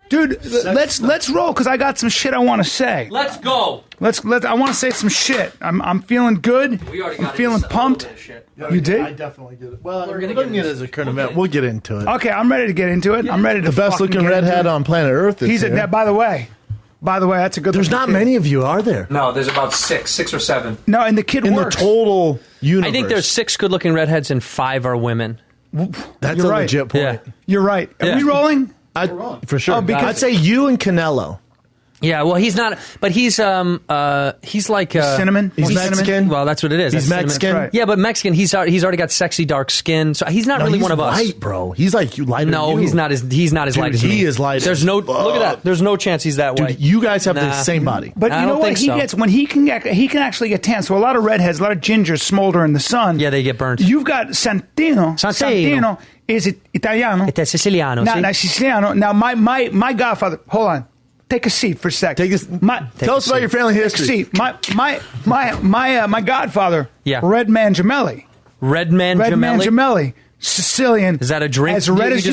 Dude, let's roll because I got some shit I want to say. Let's go. I want to say some shit. I'm feeling good. I'm feeling pumped. You did? I definitely did it. Well, we're looking at it as a current event. We'll get into it. Okay, I'm ready to get into it. Yeah. I'm ready to. The best looking redhead on planet Earth. He's a. By the way, that's a good. There's not many of you, are there? No, there's about six or seven. No, and the kid in works. The total universe. I think there's 6 good looking redheads and 5 are women. That's a legit point. Yeah. You're right. Are we rolling? For sure. Because I'd say you and Canelo. Yeah, well, he's not, but he's like cinnamon. He's Mexican. Cinnamon? Well, that's what it is. He's Mexican. Right. Yeah, but Mexican. He's already got sexy dark skin, so he's not really one of us. Light, bro. He's like you lighter. No, than you. he's not as light as me. He is light. There's no look at that. There's no chance he's that white. Dude, you guys have the same body. But you know what? He can actually get tan. So a lot of redheads, a lot of gingers smolder in the sun. Yeah, they get burnt. You've got Santino. Santino is Italiano. It's Siciliano. Now Siciliano. Now my godfather. Hold on. Take a seat for a sec. Tell us about your family history. Take a seat. My godfather. Yeah. Red Man Gemelli. Red Man Gemelli. Sicilian. Is that a drink? As red as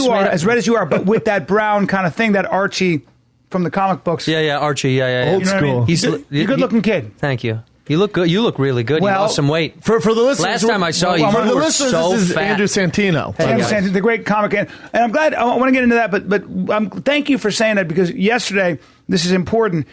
you are, but with that brown kind of thing that Archie from the comic books. Yeah, Archie. Yeah. Old school. I mean? You're a good-looking kid. Thank you. You look good. You look really good. You lost some weight. For the listeners, last time I saw you, for you the were listeners, so this is fat. Andrew Santino. Andrew Santino, the great comic, and I'm glad. I want to get into that, but thank you for saying that because yesterday, this is important.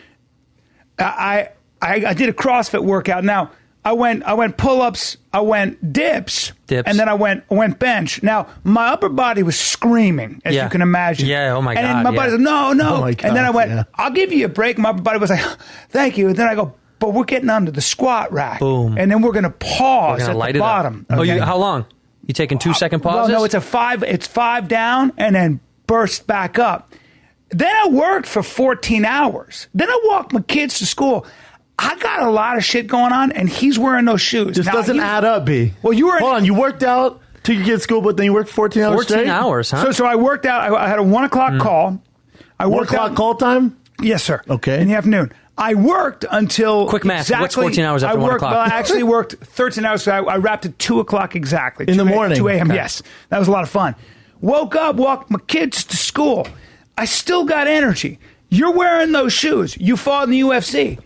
I did a CrossFit workout. Now I went pull-ups, I went dips, and then I went bench. Now my upper body was screaming, as you can imagine. Yeah. Oh my god. And my body said, no. Oh my God, and then I went, I'll give you a break. My upper body was like, thank you. And then I go, but we're getting under the squat rack. Boom. And then we're going to pause at the bottom. Okay. Oh, how long? You taking 2-second pauses? Well, no, it's 5 down and then burst back up. Then I worked for 14 hours. Then I walked my kids to school. I got a lot of shit going on, and he's wearing those shoes. This doesn't add up, B. Well, hold on. You worked out, took your kids to school, but then you worked 14 hours 14 straight? hours, huh? So I worked out. I had a 1 o'clock call. 1 o'clock call time? Yes, sir. Okay. In the afternoon. I worked until quick math. What's 14 hours after 1 o'clock? Well, I actually worked 13 hours. So I wrapped at 2 o'clock exactly. In the morning. 2 a.m. Okay. Yes, that was a lot of fun. Woke up, walked my kids to school. I still got energy. You're wearing those shoes. You fought in the UFC.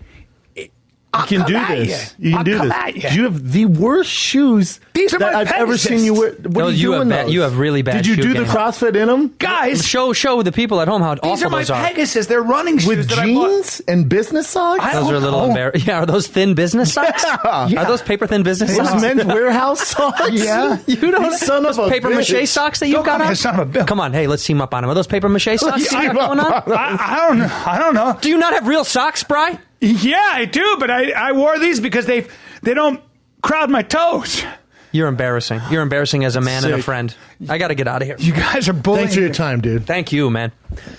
You can do this. You can do this. You have the worst shoes that I've ever seen you wear. What are you doing those? You have really bad shoes. Did you do shoe the game. CrossFit in them? Guys, show the people at home how awful those are. These are my Pegasus. They're running shoes with that jeans and business socks? Those are a little embarrassing. Yeah, are those thin business socks? Yeah. Are those paper thin business socks? Those men's warehouse socks? Yeah. You don't son of a paper bitch. mache socks that you've got on? Son of a bitch. Come on, hey, let's team up on them. Are those paper mache socks that you got going on? I don't know. Do you not have real socks, Bry? Yeah, I do, but I wore these because they don't crowd my toes. You're embarrassing. You're embarrassing as a man and a friend. I got to get out of here. You guys are bullying. Thanks for your time, dude. Thank you, man.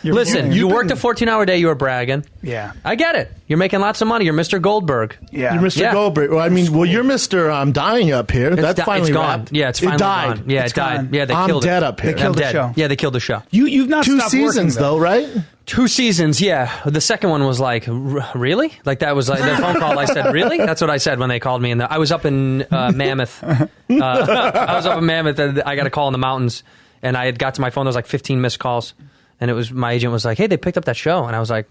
Listen, you worked a 14-hour day. You were bragging. Yeah. I get it. You're making lots of money. You're Mr. Goldberg. Yeah. You're Mr. Goldberg. Well, you're Mr. I'm dying up here. That's finally it's gone. wrapped. Yeah, it's finally died. gone. Yeah, It's it died. gone. Yeah, they I'm killed it. dead up here. They killed the show. Yeah, they killed the show. You've not 2 stopped seasons, working, though, right? 2 seasons, yeah. The second one was like, really? Like that was like the phone call. I said, really? That's what I said when they called me. I was up in Mammoth. I was up in Mammoth. And I got a call in the mountains, and I had got to my phone. There was like 15 missed calls, and it was my agent was like, "Hey, they picked up that show," and I was like,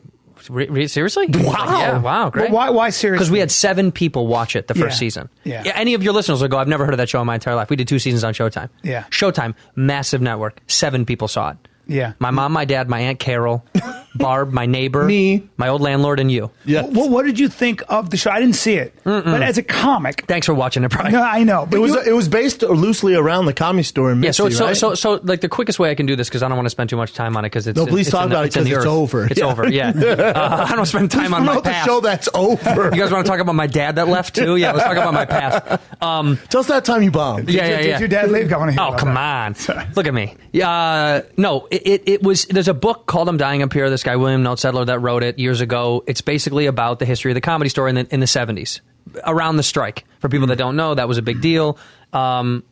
seriously? Wow. Like, yeah, wow, great. Well, why seriously? Because we had 7 people watch it the first season. Yeah. Any of your listeners will go, I've never heard of that show in my entire life. We did 2 seasons on Showtime. Yeah. Showtime, massive network. 7 people saw it. Yeah. My mom, my dad, my Aunt Carol, Barb, my neighbor, me, my old landlord, and you. Yeah. Well, what did you think of the show? I didn't see it, but as a comic, Thanks for watching it, Brian. no, I know. But It was based loosely around the Comedy Store in Mitzi, so right? so like the quickest way I can do this because I don't want to spend too much time on it because it's No, please it's talk in the- about it it's in the because it's earth. over. It's Yeah. over. Yeah. I don't spend time on my Promote the past. show that's over. You guys want to talk about my dad that left too? Yeah, let's talk about my past. Tell us that time you bombed. did your dad leave? I want to hear Oh, about come that. on. Look at me. No, it was, there's a book called I'm Dying Up Here. This guy, William Notesettler, that wrote it years ago. It's basically about the history of the Comedy Store in the 70s, around the strike. For people that don't know, that was a big deal. And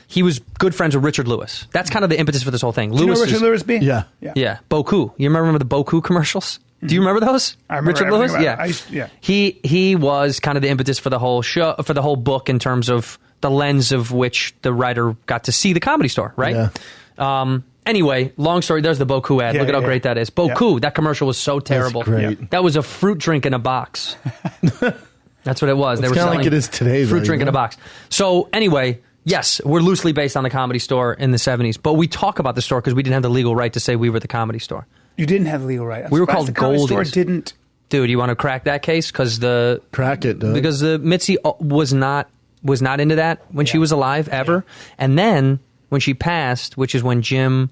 he was good friends with Richard Lewis. That's kind of the impetus for this whole thing. Do you know Richard Lewis be? Yeah. Yeah, Boku. You remember the Boku commercials? Do you remember those? I remember Richard Lewis. everything about it. Yeah. He was kind of the impetus for the whole show, for the whole book, in terms of the lens of which the writer got to see the Comedy Store, right? Yeah. Anyway, long story. There's the Boku ad. Yeah, Look at how great that is. Boku. That commercial was so terrible. great. Yeah. That was a fruit drink in a box. That's what it was. They were kinda selling like it is today, fruit though, drink you in a know? box. So anyway, yes, we're loosely based on the Comedy Store in the 70s, but we talk about the store because we didn't have the legal right to say we were the Comedy Store. You didn't have the legal right. We were called the Comedy Store Goldies. didn't. Dude, you want to crack that case? Crack it, Doug. Because the Mitzi was not into that when she was alive ever, and then when she passed, which is when Jim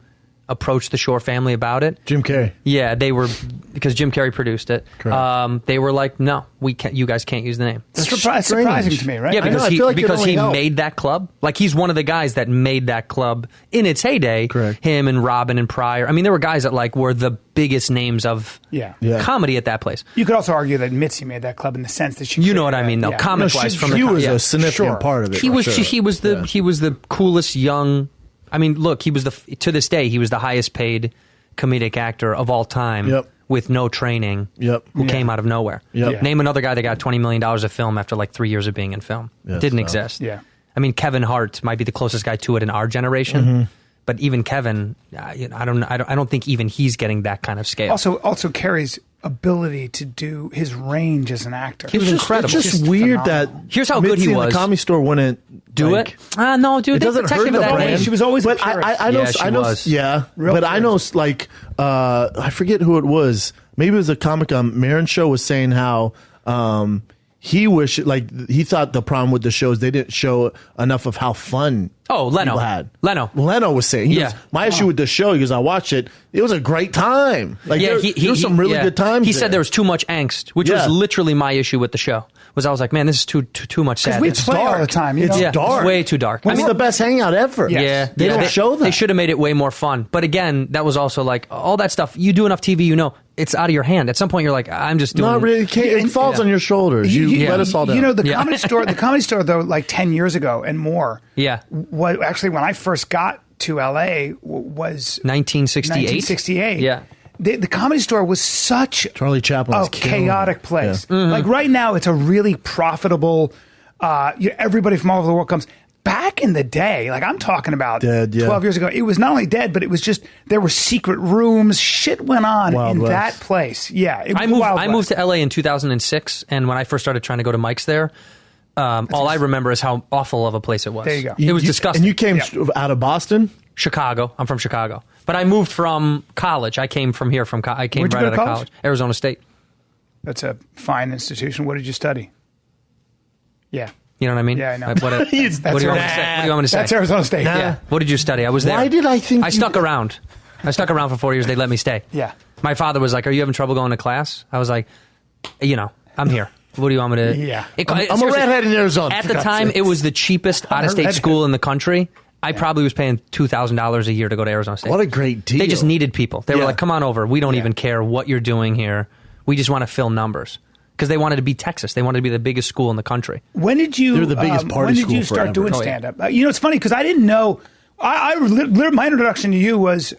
approached the Shore family about it. Jim Carrey. Yeah, they were, because Jim Carrey produced it. Correct. They were like, no, we can't. You guys can't use the name. That's surprising to me, right? Yeah, because I feel like it because only he helped. made that club. Like, he's one of the guys that made that club in its heyday. Correct. Him and Robin and Pryor. I mean, there were guys that like were the biggest names of Yeah. comedy at that place. You could also argue that Mitzi made that club in the sense that she. You know what I created mean, that. though. Comic wise, from the he was yeah. a significant Sure. part of it. He was for sure. he was the coolest young. I mean, look, he was to this day he was the highest paid comedic actor of all time. Yep. With no training. Yep. Who Yeah. came out of nowhere. Yep. Yeah. Name another guy that got $20 million of film after like 3 years of being in film. Yes, Didn't no. exist. Yeah. I mean, Kevin Hart might be the closest guy to it in our generation. Mm-hmm. But even Kevin, I don't think even he's getting that kind of scale. Also Carrey's ability to do his range as an actor. He was incredible. It's just Just weird phenomenal. that Here's how good he Mitzi and was. the Comedy Store wouldn't Do like, it? No, dude. It they doesn't protect hurt him the for that brand. age. She was always But a purist. I know. Yeah, she I know. was. Yeah, Real but I know. purist. Like, I forget who it was. Maybe it was a comic. Marin Show was saying how he wished, like, he thought the problem with the shows they didn't show enough of how fun. Oh, Leno. people had. Leno. Leno was saying, Yeah. my issue with the show, he goes, I watched it. It was a great time. Like, Yeah, there was some really good times. He said there was too much angst, which was Yeah. literally my issue with the show. I was like, man, this is too much sadness. we play all the time. You know? It's Yeah, dark. it's way too dark. It's the best hangout ever. Yes. Yeah, They don't show that. They should have made it way more fun. But again, that was also like all that stuff. You do enough TV, you know, it's out of your hand. At some point, you're like, I'm just doing. Not really. It falls Yeah. on your shoulders. You let us all down. You know, the Yeah. Comedy Store. The Comedy Store, though, like 10 years ago and more. Yeah. What actually, when I first got to LA, was 1968. 1968. Yeah. The Comedy Store was such Charlie Chaplin was a killing chaotic it. place. Yeah. Mm-hmm. Like right now, it's a really profitable. Everybody from all over the world comes. Back in the day, like I'm talking about Dead, yeah. 12 years ago, it was not only dead, but it was just there were secret rooms. Shit went on Wild in West. that place. Yeah, it was I the moved. Wild I moved West. to LA in 2006, and when I first started trying to go to Mike's there, all I remember is how awful of a place it was. There you go. It was disgusting. And you came Yeah. out of Boston? Chicago. I'm from Chicago, but I moved from college. I came from here. I came Where'd you right go out to of college? college, Arizona State. That's a fine institution. What did you study? Yeah. You know what I mean? Yeah, I know. What do you want me to say? What do you want me to say? That's Arizona State. Nah. Yeah. What did you study? I was there. Why did I think I you- stuck around. I stuck around for 4 years. They let me stay. Yeah. My father was like, "Are you having trouble going to class?" I was like, I'm here. What do you want me to? Yeah. It- I'm a seriously, redhead in Arizona. At for the God's time, sakes. it was the cheapest out-of-state redhead. school in the country. I probably was paying $2,000 a year to go to Arizona State. What a great deal. They just needed people. They were Yeah. like, "Come on over. We don't Yeah. even care what you're doing here. We just want to fill numbers." Because they wanted to be Texas. They wanted to be the biggest school in the country. When did you? They're the biggest party When did school you start forever. doing Oh, yeah. stand up? It's funny because I didn't know. My introduction to you was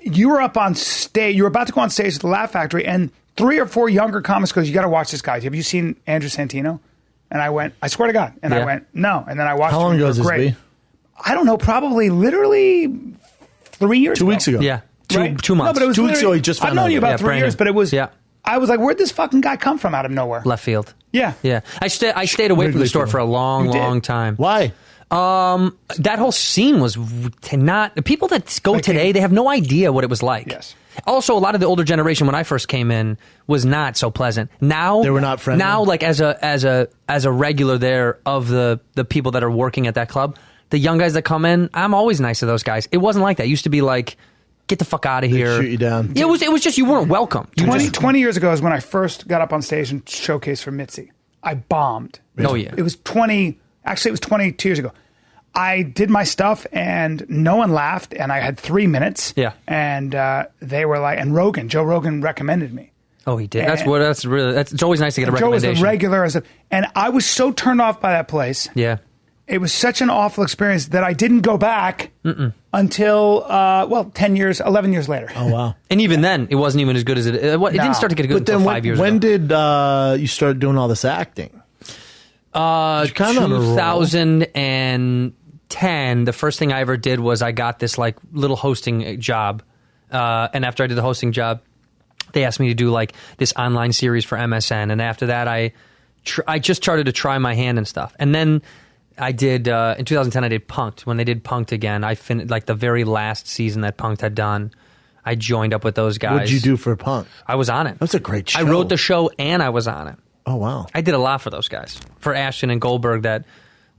you were up on stage. You were about to go on stage at the Laugh Factory, and 3 or 4 younger comics goes, "You got to watch this guy. Have you seen Andrew Santino?" And I went, "I swear to God." And I Yeah. went, "No." And then I watched. How long him. ago They was were this great. be? I don't know. Probably literally 3 years. 2 weeks ago. Yeah. Two Right? months. No, but it was 2 weeks literally- ago, he just I've found known out you about about it. Yeah, 3 years, Brandon. but it was. Yeah. I was like, "Where'd this fucking guy come from out of nowhere?" Left field. Yeah. Yeah. I stayed away from the Wrigley store Field. for a long, You did? long time. Why? That whole scene was not. The people that go Like, today, they have no idea what it was like. Yes. Also, a lot of the older generation when I first came in was not so pleasant. Now They were not friendly? Now, like as a regular there of the people that are working at that club, the young guys that come in, I'm always nice to those guys. It wasn't like that. It used to be like, get the fuck out of here. shoot you down. It was just you weren't welcome. You 20 years ago is when I first got up on stage and showcased for Mitzi. I bombed. Oh, yeah. It was 22 years ago. I did my stuff and no one laughed and I had 3 minutes. Yeah. And they were like, and Joe Rogan recommended me. Oh, he did. It's always nice to get a Joe was recommendation. a regular. And I was so turned off by that place. Yeah. It was such an awful experience that I didn't go back until, 11 years later. Oh, wow. And even then, it wasn't even as good as it. It didn't start to get good But then until 5 years ago. when did you start doing all this acting? You're kinda on a roll. 2010 10, the first thing I ever did was I got this like little hosting job. And after I did the hosting job, they asked me to do like this online series for MSN. And after that, I just started to try my hand and stuff. And then I did, in 2010, I did Punk'd. When they did Punk'd again, I finished like the very last season that Punk'd had done. I joined up with those guys. What did you do for Punk? I was on it. That's a great show. I wrote the show and I was on it. Oh, wow. I did a lot for those guys. For Ashton and Goldberg, that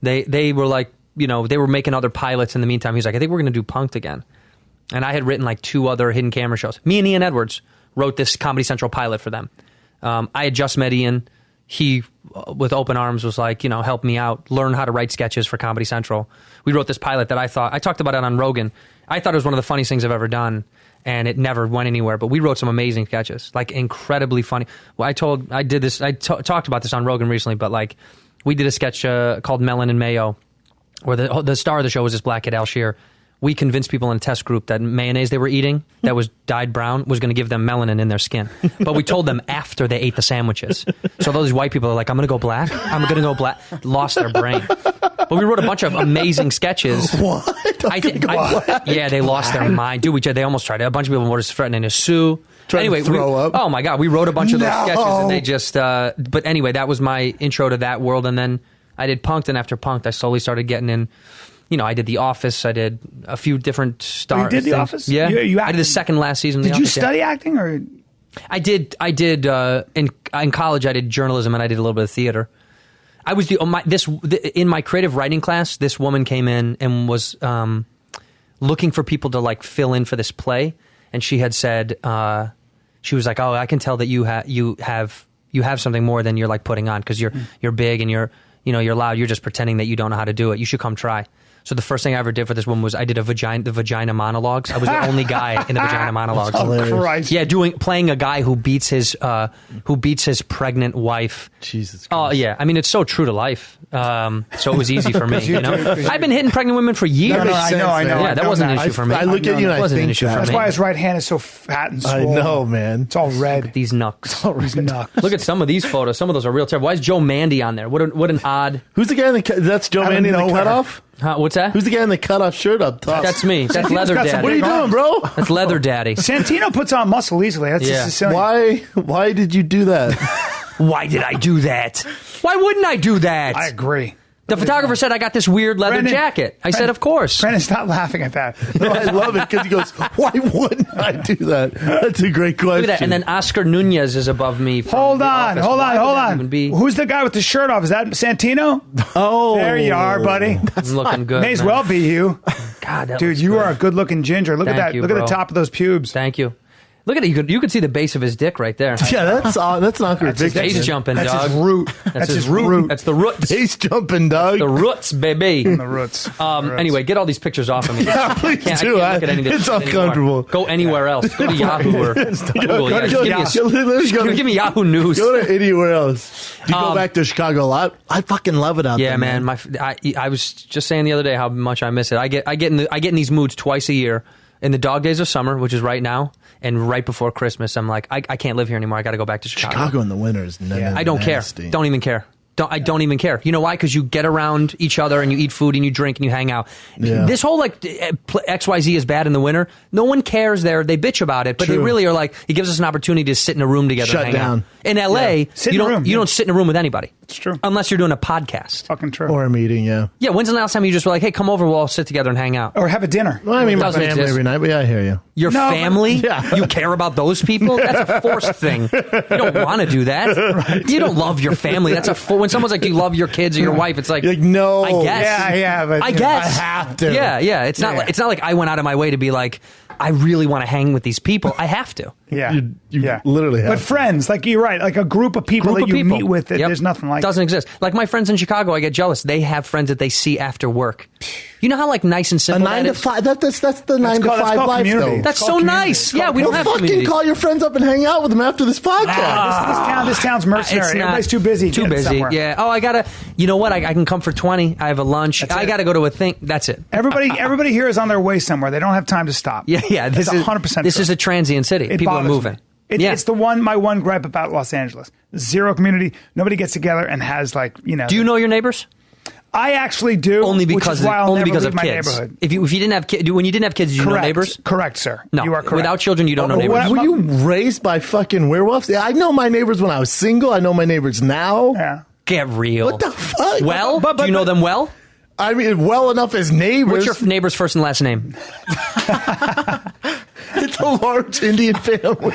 they were like, you know, they were making other pilots in the meantime. He was like, I think we're going to do Punk'd again. And I had written like 2 other hidden camera shows. Me and Ian Edwards wrote this Comedy Central pilot for them. I had just met Ian. He, with open arms, was like, you know, help me out, learn how to write sketches for Comedy Central. We wrote this pilot that I talked about it on Rogan. I thought it was one of the funniest things I've ever done, and it never went anywhere. But we wrote some amazing sketches, like incredibly funny. Well, I talked about this on Rogan recently, but like we did a sketch called Melon and Mayo, where the star of the show was this black kid, Al Shear. We convinced people in a test group that mayonnaise they were eating that was dyed brown was going to give them melanin in their skin. But we told them after they ate the sandwiches. So those white people are like, I'm going to go black. I'm going to go black. Lost their brain. But we wrote a bunch of amazing sketches. What? Yeah, they lost their mind. Dude, they almost tried it. A bunch of people were just threatening to sue. Anyway, throw up. Oh my God, we wrote a bunch of those sketches and they just, but anyway, that was my intro to that world. And then I did Punk'd, and after Punk'd, I slowly started getting in. You know, I did The Office. I did a few different stars. You did The Office? Yeah. You I did the second last season of The Office. Did you study yeah. acting or? I did. In college, I did journalism and I did a little bit of theater. I was in my creative writing class. This woman came in and was looking for people to like fill in for this play, and she had said she was like, "Oh, I can tell that you have something more than you're like putting on because you're big and you're loud. You're just pretending that you don't know how to do it. You should come try." So the first thing I ever did for this woman was I did the vagina monologues. I was the only guy in the vagina monologues. Oh Christ! Yeah, playing a guy who beats his pregnant wife. Jesus Christ. Oh yeah, I mean it's so true to life. So it was easy for me. You know, I've been hitting pregnant women for years. No, I know. Yeah, that wasn't an issue for me. I look at you and I wasn't an think issue for That's me. why his right hand is so fat and I swollen. know, man. It's all red. These knucks. These knucks. Look at some of these photos. Some of those are real terrible. Why is Joe Mandy on there? What an odd. Who's the guy in the that's Joe I don't Mandy in the know her. cutoff? What's that? Who's the guy in the cutoff shirt up top? That's me. That's Leather got some Daddy. What are you doing, bro? That's Leather Daddy. Santino puts on muscle easily. That's Yeah. just Sicilian. Why did you do that? Why did I do that? Why wouldn't I do that? I agree. The photographer said I got this weird leather Brendan- jacket. I said, of course. Brendan, stop laughing at that. No, I love it because he goes, "Why wouldn't I do that?" That's a great question. Look at that. And then Oscar Nunez is above me. from Hold The on. Office. Why would that even be- Who's the guy with the shirt off? Is that Santino? oh, There you are, buddy. I'm looking good. May as man. well be you. God, that Dude, looks you good. are a good-looking ginger. Look at Thank that. you, Look at bro. the top of those pubes. Thank you. Look at it. You could see the base of his dick right there. yeah, that's an awkward That's his picture. Base jumping, That's dog. his root. That's his root. That's the roots. Base jumping, dog. The roots, baby. The roots. The roots. Anyway, get all these pictures off of me. Yeah, please I do. can't look at any of this It's shit uncomfortable. anymore. Go anywhere else. Go to Yahoo or Google. Yeah, just give me Yahoo News. Go to anywhere else. Do you go back to Chicago a lot? I fucking love it out there. Yeah, man. I was just saying the other day how much I miss it. I get in these moods twice a year. In the dog days of summer, which is right now, and right before Christmas, I'm like, I can't live here anymore. I got to go back to Chicago. Chicago in the winter is I don't nasty. care. Don't even care. I don't even care. You know why? Because you get around each other and you eat food and you drink and you hang out. Yeah. This whole like XYZ is bad in the winter. No one cares there. They bitch about it, but they True. really are like, it gives us an opportunity to sit in a room together Shut and hang down. out. In LA, Sit you in a don't room, you yeah. don't sit in a room with anybody. It's true. Unless you're doing a podcast. Fucking true. Or a meeting, yeah. Yeah, when's the last time you just were like, hey, come over, we'll all sit together and hang out? Or have a dinner. Well, I mean, my Doesn't family exist. every night, but yeah, I hear you. Your No, but- family? Yeah. You care about those people? That's a forced thing. You don't want to do that. You don't love your family. That's when someone's like, do you love your kids or your wife? It's like, You're like, no. I guess. Yeah, but I guess. I have to. Yeah. It's not Yeah. like, it's not like I went out of my way to be like, I really want to hang with these people. I have to. Yeah. You yeah. literally have But to. friends, like you're right, like a group of people that you meet with, Yep. there's nothing like Doesn't exist. Like my friends in Chicago, I get jealous. They have friends that they see after work. You know how like nice and a simple 9 that to is? 5. That's the 9 to called- that's 5 called life, community. though. That's It's so called nice. community. Yeah, we don't Well, have fucking community. call your friends up and hang out with them after this podcast. This town's mercenary. It's not- Everybody's too busy. Too getting busy. somewhere. Yeah. Oh, I gotta. You know what? I can come for 20. I have a lunch. That's I it. gotta go to a thing. That's it. Everybody here is on their way somewhere. They don't have time to stop. Yeah. This That's is 100%. This true. is a transient city. It People are bothers moving. me. Yeah. It's my one gripe about Los Angeles. Zero community. Nobody gets together and has like, Do you know your neighbors? I actually do. Only which because is why I'll only never because leave of my kids. neighborhood. If you didn't have kids, when you didn't have kids, did you know neighbors? Correct, sir. No, you are correct. without children, you don't know neighbors. Were you raised by fucking werewolves? Yeah, I know my neighbors when I was single. I know my neighbors now. Yeah. Get real. What the fuck? Well, do you know them well? I mean, well enough as neighbors. What's your neighbor's first and last name? It's a large Indian family.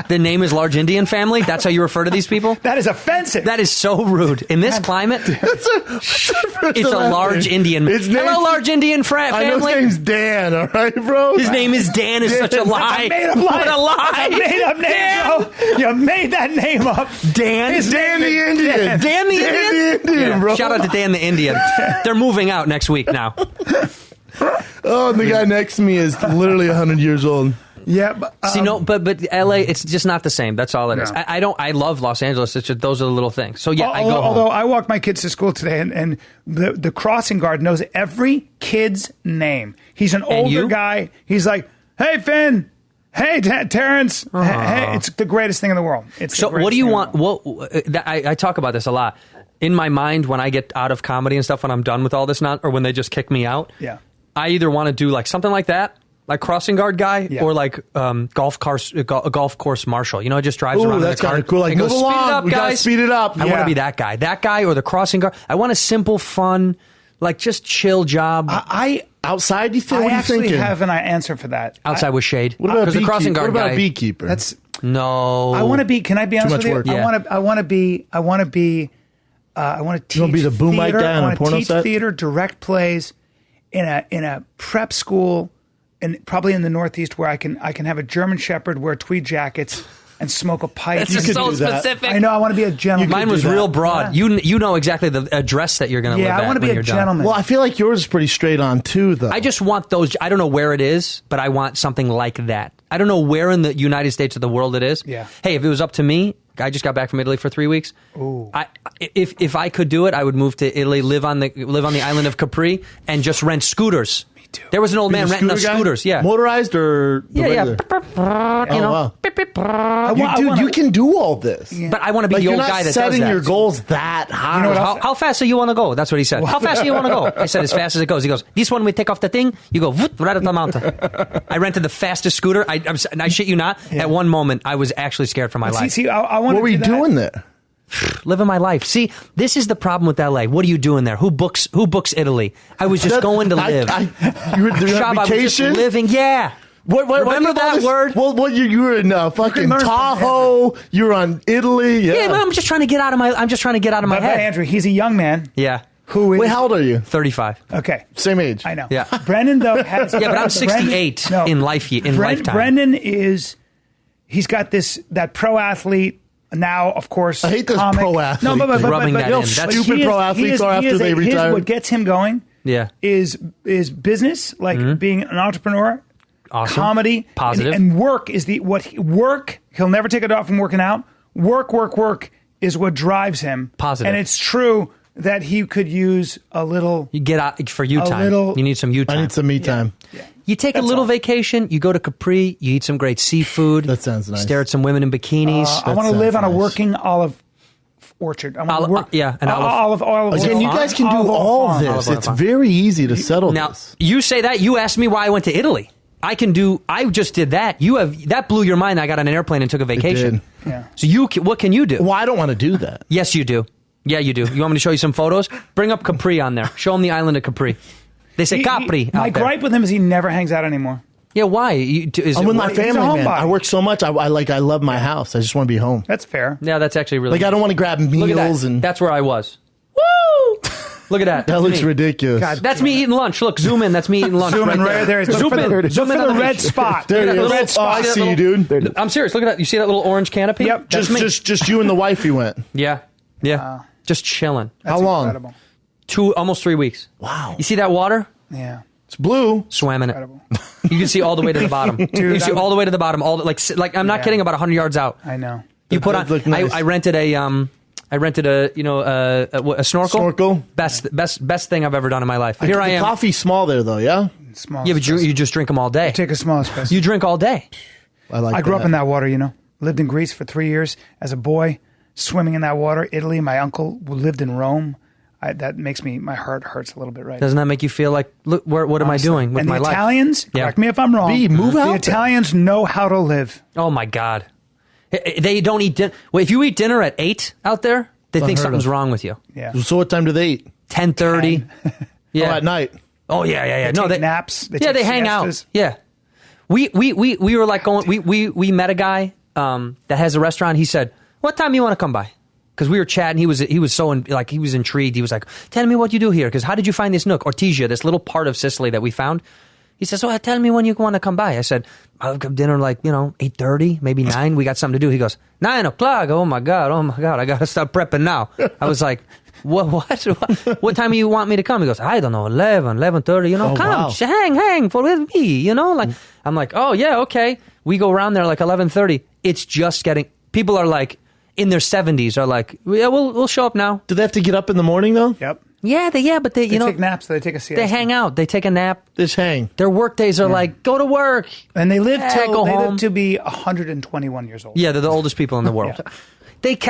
The name is Large Indian Family? That's how you refer to these people? That is offensive. That is so rude. In this climate, it's a large Indian. Hello, Large Indian family. I know his name's Dan, all right, bro? His name is Dan is such a lie. Made up lie. What a lie. That's a made up name, bro. You made that name up. Dan? His Dan name the is Indian. Dan. Dan the Indian? Dan the Indian, bro. Shout out to Dan the Indian. They're moving out next week now. Oh, and the guy next to me is literally 100 years old. Yeah, but, See, no, but LA, it's just not the same. That's all it is. No. I love Los Angeles. It's just, those are the little things. So yeah, I go home. Although I walked my kids to school today, and the crossing guard knows every kid's name. He's an older you? guy. He's like, "Hey, Finn. Hey, Terrence. Hey, it's the greatest thing in the world." So what do you want? I talk about this a lot. In my mind, when I get out of comedy and stuff, when I'm done with all this, or when they just kick me out, Yeah. I either want to do like something like that, like crossing guard guy, Yeah. or like golf course marshal. You know, just drives Ooh, around in that's the car. kinda cool. Like, and goes, move "Speed it along. up, We gotta guys." speed it up. I want Yeah. to be that guy, or the crossing guard. I want a simple, fun, like just chill job. I Outside, you think? What are you actually thinking? have an answer for that. outside with shade. What about, the crossing guard what about guy? a beekeeper? That's. No, I want to be. Can I be honest much with you? work. Yeah. I want to be. I want to teach. You wanna be the boom mic theater. guy on I a want to porno teach set? theater, direct plays, in a prep school, and probably in the Northeast where I can have a German Shepherd, wear tweed jackets, and smoke a pipe. That's You could so do that. specific. I know. I want to be a gentleman. Mine was do that. real broad. Yeah. You know exactly the address that you're going to live Yeah, at I want to when be you're a done. gentleman. Well, I feel like yours is pretty straight on, too, though. I just want those. I don't know where it is, but I want something like that. I don't know where in the United States or the world it is. Yeah. Hey, if it was up to me, I just got back from Italy for 3 weeks. Ooh. If I could do it, I would move to Italy, live on the island of Capri, and just rent scooters. Me too. There was an old Be man the renting us scooter guy? scooters. Yeah. Motorized or the Yeah. regular? You know. wow. Beep, beep. You can do all this. But I want to be Like, the you're old not guy that does setting that. your goals that high. You know what else? How fast do you want to go? That's what he said. How fast do you want to go? I said, as fast as it goes. He goes, this one we take off the thing, you go whoop, right up the mountain. I rented the fastest scooter. I shit you not. Yeah. At one moment, I was actually scared for my life. See, I want What were you doing there? Living my life. See, this is the problem with LA. What are you doing there? Who books Italy? I was just going to live. You were doing Shab, I was just vacation? living. Yeah. Remember that word? Well, you were in fucking learn from Tahoe. You were on Italy. Yeah. Yeah, but I'm just trying to get out of my. I'm just trying to get out of my But head. Andrew, he's a young man Yeah. who is. Wait, how old are you? 35. Okay. Same age. I know. Yeah. Brendan, though, has. Yeah, but I'm 68 in lifetime. Brendan he's got that pro athlete now, of course. I hate this comic. pro athlete. No, but Rubbing that in. That's stupid pro athletes are after they retire. What gets him going Yeah. is business, like being an entrepreneur, Awesome. comedy, Positive. and work is work. He'll never take it off from working out. Work is what drives him. Positive. And it's true that he could use a little. You get out for you A time. little- You need some you I time. need some me time. Yeah. You take a That's little all. vacation. You go to Capri. You eat some great seafood. That sounds nice. Stare at some women in bikinis. I want to sounds live on a nice. working olive orchard. I want to Olive- work. yeah, an olive. Again, you farm? guys can do Olive all farm. this. Olive oil It's farm. very easy to settle Now, this. you say that. You asked me why I went to Italy. I just did that. That blew your mind. I got on an airplane and took a vacation. did. Yeah. So what can you do? Well, I don't want to do that. Yes, you do. Yeah, you do. You want me to show you some photos? Bring up Capri on there. Show them the island of Capri. They say Capri. My out there. gripe with him is he never hangs out anymore. Yeah, why? I'm with my he's a family, man. homebody. I work so much. I love my house. I just want to be home. That's fair. Yeah, that's actually really. Like, I don't want to grab Look at meals that. and That's where I was. Woo! Look at that. that That's looks me. ridiculous. God. That's me eating lunch. Look, zoom in. That's me eating lunch. Zoom in right there. Zoom Look for in. the- Zoom look in for on the the red beach. spot. There Look at it that is. little- red spot. Oh, I that see you, little- dude. I'm serious. Look at that. You see that little orange canopy? Yep. That's me. Just you and the wife you went. Yeah. Just chilling. That's How long? Incredible. Almost 3 weeks. Wow. You see that water? Yeah. It's blue. Swam in it. Incredible. You can see all the way to the bottom. You can see all the way to the bottom. Like I'm not Yeah. kidding. About 100 yards out. I know. You put on. does look nice. I rented a a snorkel. Snorkel. Best thing I've ever done in my life. Here The I am. coffee's small there, though, yeah? Small. Yeah, but you just drink them all day. take a small espresso. You drink all day. I grew up in that water, Lived in Greece for 3 years as a boy, swimming in that water. Italy, my uncle lived in Rome. that makes my heart hurts a little bit right Doesn't that make you feel like, look, what am I doing with and my the life? Italians, correct me if I'm wrong. Move out The there. Italians know how to live. Oh my God. They don't eat dinner. Well, if you eat dinner at 8 out there, they think Unheard something's of. wrong with you. Yeah. So what time do they eat? 10:30. Yeah. Oh, at night. Oh yeah. No, Take naps. They yeah, take they hang siestas. out. Yeah. We were like going. We met a guy that has a restaurant. He said, "What time you want to come by?" Because we were chatting. He was so he was intrigued. He was like, "Tell me what you do here. Because how did you find this nook, Ortigia, this little part of Sicily that we found?" He says, "Oh, tell me when you want to come by." I said, "I'll come dinner 8:30, maybe 9. We got something to do." He goes, 9 o'clock. Oh my God. I got to start prepping now. I was like, what time do you want me to come? He goes, I don't know, 11:30, come, wow. hang for with me, I'm like, oh yeah, okay. We go around there like 11:30. It's just people are like, in their 70s are like, yeah, we'll show up now. Do they have to get up in the morning though? Yep. Yeah, but they take naps. They take a siesta. they hang out, they take a nap. They just hang. Their work days are like, go to work. And they live Go home. to be 121 years old. Yeah, they're the oldest people in the world.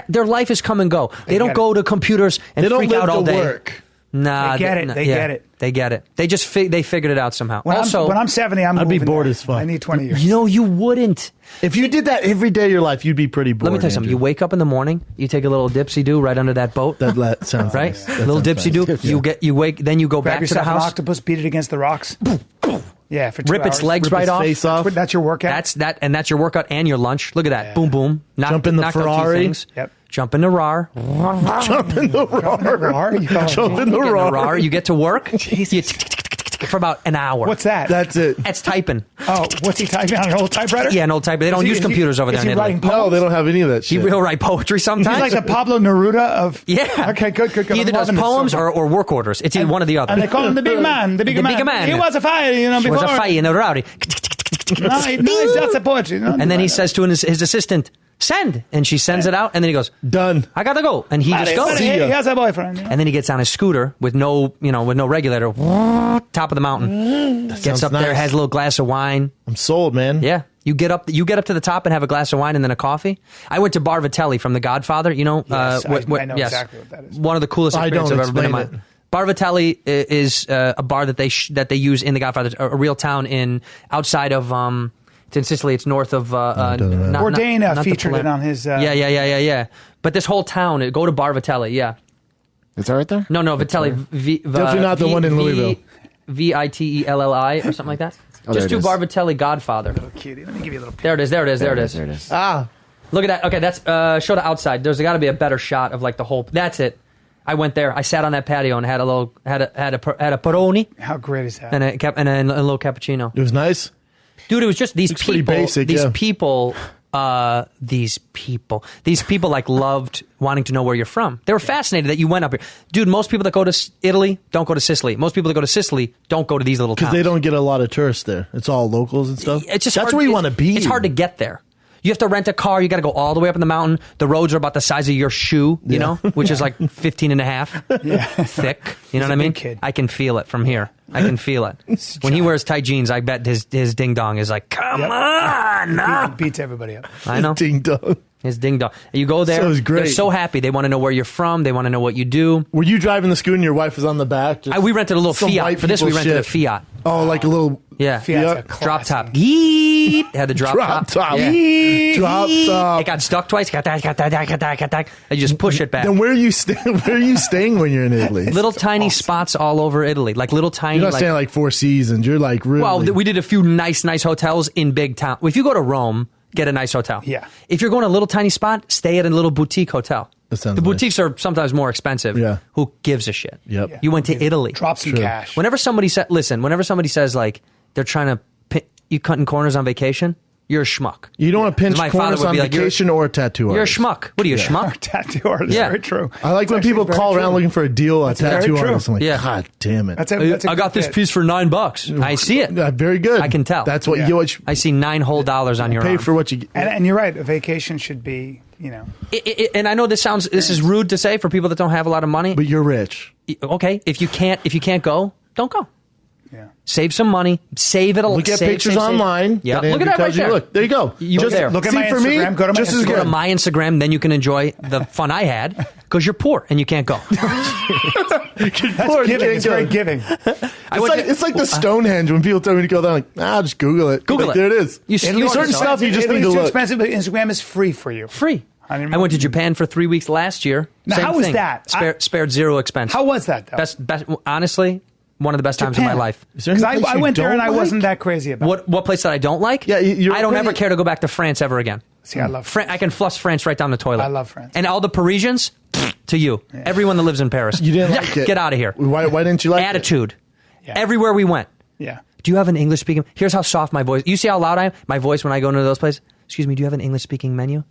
Their life is come and go. They don't get go to computers and They don't freak live out all to day. work. Nah, They get it. They get it. They get it. They just they figured it out somehow. When I'm 70, I'd be moving bored there. as fuck. I need 20 years. you wouldn't. If you did that every day of your life, you'd be pretty bored. Let me tell you something. You Andrew. wake up in the morning, you take a little dipsy do right under that boat, That sounds right? nice. A That little sounds dipsy do. nice. You wake, then you go Grab back to the yourself an house, octopus, beat it against the rocks. Yeah, for 2 rip its hours. legs Rip right his off. face off. That's your workout. That's your workout and your lunch. Look at that. Yeah. Boom, boom. Jump in the knocked out 2 Ferrari. things. Yep. Jump in the RAR. Jump in the roar. You call it- Jump in the Get in the roar. RAR. You get to work. You for about an hour. What's that? That's it. That's typing. Oh, what's he typing on an old typewriter? Yeah, an old type. They don't Is he- use is he- computers over is there he in Italy. writing poems? No, they don't have any of that He shit. will write poetry sometimes. He's like the Pablo Neruda of. Yeah. Okay, good. He either I'm does loving this poems so far. or work orders. It's either one or the other. And they call him the big man. The big The man. big man. He was a fire, He before. was a fight in a rowdy. No, he's just a poetry. And then he says to his assistant, send. And she sends it out. And then he goes, Done. I got to go. And he just goes. See ya. He has a boyfriend. And then he gets on his scooter with no regulator, top of the mountain. Gets sounds up there, nice. has a little glass of wine. I'm sold, man. Yeah. You get up to the top and have a glass of wine and then a coffee. I went to Bar Vitelli from The Godfather. Yes, I know exactly what that is. One of the coolest I experiences don't I've ever been in my explain it. Bar Vitelli is a bar that they use in The Godfather, a real town outside of it's in Sicily. It's north of doesn't matter. Bourdain not the featured it Palermo. on his. Yeah. But this whole town, go to Bar Vitelli. Yeah. Is that right there? No, Vitelli. Definitely not the one in Louisville. Vitelli or something like that. Oh, there Just it do is. Bar Vitelli Godfather. Cutie. Let me give you a little. There it is. There it is. Ah, Look at that. Okay, that's show the outside. There's got to be a better shot of like the whole. That's it. I went there. I sat on that patio and had a Peroni How great is that? and a little cappuccino. it was nice. Dude, it was just these Looks pretty people. basic, these yeah. people. These people like loved wanting to know where you're from. They were fascinated that you went up here. Dude, most people that go to Italy don't go to Sicily. Most people that go to Sicily don't go to these little towns. Because they don't get a lot of tourists there. It's all locals and stuff. It's just That's hard, where you want to be. It's hard to get there. You have to rent a car. You got to go all the way up in the mountain. The roads are about the size of your shoe, you know, which is like 15 and a half thick. You know what I a mean? big kid. I can feel it from here. I can feel it. When he wears tight jeans, I bet his ding dong is like, come on. He beats everybody up. I know. Ding dong. His ding dong. You go there. So it's great. They're so happy. They want to know where you're from. They want to know what you do. Were you driving the scooter and your wife was on the back? Just We rented a little some Fiat. white For this, we people rented a shit. Fiat. Oh, like a little Yeah. Fiat's a Drop classy. top. Yeet. Had the drop top. Yeah. Drop top. It got stuck twice. And you just push it back. Then where are you staying? Where are you staying when you're in Italy? Little tiny spots all over Italy, like little tiny. You're not staying like Four Seasons. You're like really. well, we did a few nice hotels in big town. If you go to Rome, get a nice hotel. Yeah. If you're going to a little tiny spot, stay at a little boutique hotel. That sounds The nice. boutiques are sometimes more expensive. Yeah. Who gives a shit? Yep. Yeah. You went to Italy. Drop some True. cash. Whenever somebody says like they're trying to you cutting corners on vacation, you're a schmuck. You don't want to pinch My father corners would on be like, you're- vacation or a tattoo You're a artist. schmuck. What are you, a schmuck? Tattoo artist. Yeah. Very true. I like when It's people actually call very around true. looking for a deal at very tattoo true. artists. I'm like, Yeah. God damn it. That's a I good got this fit. piece for $9. I see it. Very good. I can tell. That's what Yeah. you I see $9 whole on your pay arm. for what you get. And you're right. A vacation should be, And I know this is rude to say for people that don't have a lot of money. But you're rich. Okay, if you can't go, don't go. Save some money. Save it. Look at pictures online. Yeah, that look at that right there. Look, there you go. You just there. Look at see, my for me, Instagram. Go to my just as Instagram. Go to good. my Instagram, then you can enjoy the fun I had because you're poor and you can't go. That's giving. It's very giving. It's like the Stonehenge when people tell me to go there. I'm like, just Google it. Google Like, it. There it is. You certain stuff you just need to It's too look. expensive, but Instagram is free for you. Free. I went to Japan for 3 weeks last year. Now, Same how was thing. that? Spared zero expense. How was that, though? Best, honestly, one of the best times of my life. Is there any Because place I you went there and I don't wasn't like? that crazy about it. What place that I don't like? Yeah, you're I don't pretty- ever care to go back to France ever again. See, I love I can flush France right down the toilet. I love France. And all the Parisians, to you. Everyone that lives in Paris. You didn't like it. Get out of here. Why didn't you like Attitude. Yeah. Everywhere we went. Yeah. Do you have an English speaking? Here's how soft my voice. You see how loud I am? My voice when I go into those places. Excuse me. Do you have an English speaking menu?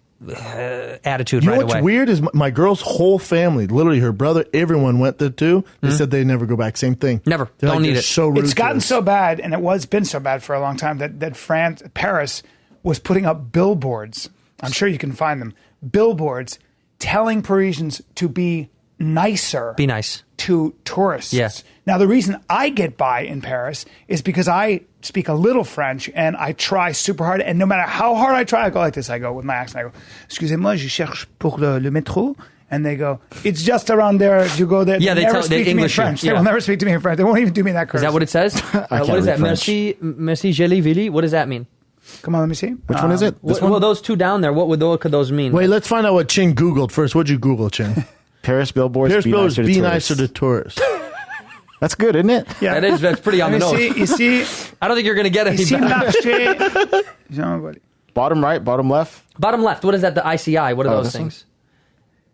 Attitude it? You know right what's away. weird is my girl's whole family, literally her brother, everyone went there too. They said they never go back. Same thing. Never. They're Don't need they're it. So rude It's to gotten us. so bad, and been so bad for a long time that Paris was putting up billboards. I'm sure you can find them. Billboards telling Parisians to be nicer. Be nice. To tourists. Yeah. Now, the reason I get by in Paris is because I speak a little French and I try super hard. And no matter how hard I try, I go like this. I go with my accent. I go, excusez-moi, je cherche pour le métro. And they go, it's just around there. You go there. Yeah, they never tell- speak they to me in English you. French. Yeah. They will never speak to me in French. They won't even do me that courtesy. Is that what it says? can't What is that? read French. Merci, Jelly Vili. What does that mean? Come on, let me see. Which one is it? This one? Well, those two down there, what could those mean? Wait, let's find out what Chin Googled first. What'd you Google, Chin? Paris billboards. Paris billboards, be tourists. nicer to tourists. That's good, isn't it? Yeah. That's pretty on the nose. You see, I don't think you're going to get any ici better. marché. Jean-Baptiste. Bottom right, bottom left. Bottom left, what is that? The ICI. What are those this one? things?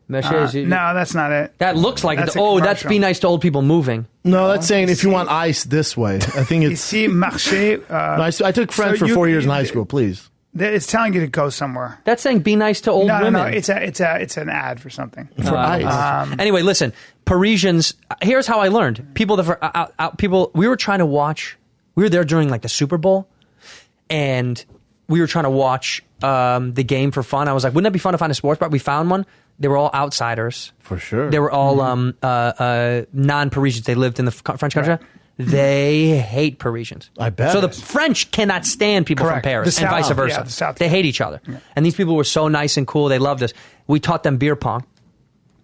Merci, No, that's not it. That looks like That's it. a Oh, that's commercial. be nice to old people moving. No, that's saying if you want ice this way. I think it's. Ici marché. I took French for 4 years in high school. Please. It's telling you to go somewhere. That's saying be nice to old No, women. no, it's an ad for something. For ice. Anyway, listen, Parisians. Here's how I learned. People that we were trying to watch. We were there during like the Super Bowl, and we were trying to watch the game for fun. I was like, wouldn't that be fun to find a sports bar? We found one. They were all outsiders. For sure. They were all non-Parisians. They lived in the French country. They hate Parisians. I bet. So the French cannot stand people Correct. from Paris The and vice South, versa. yeah, the South. They hate each other. And these people were so nice and cool. They loved us. We taught them beer pong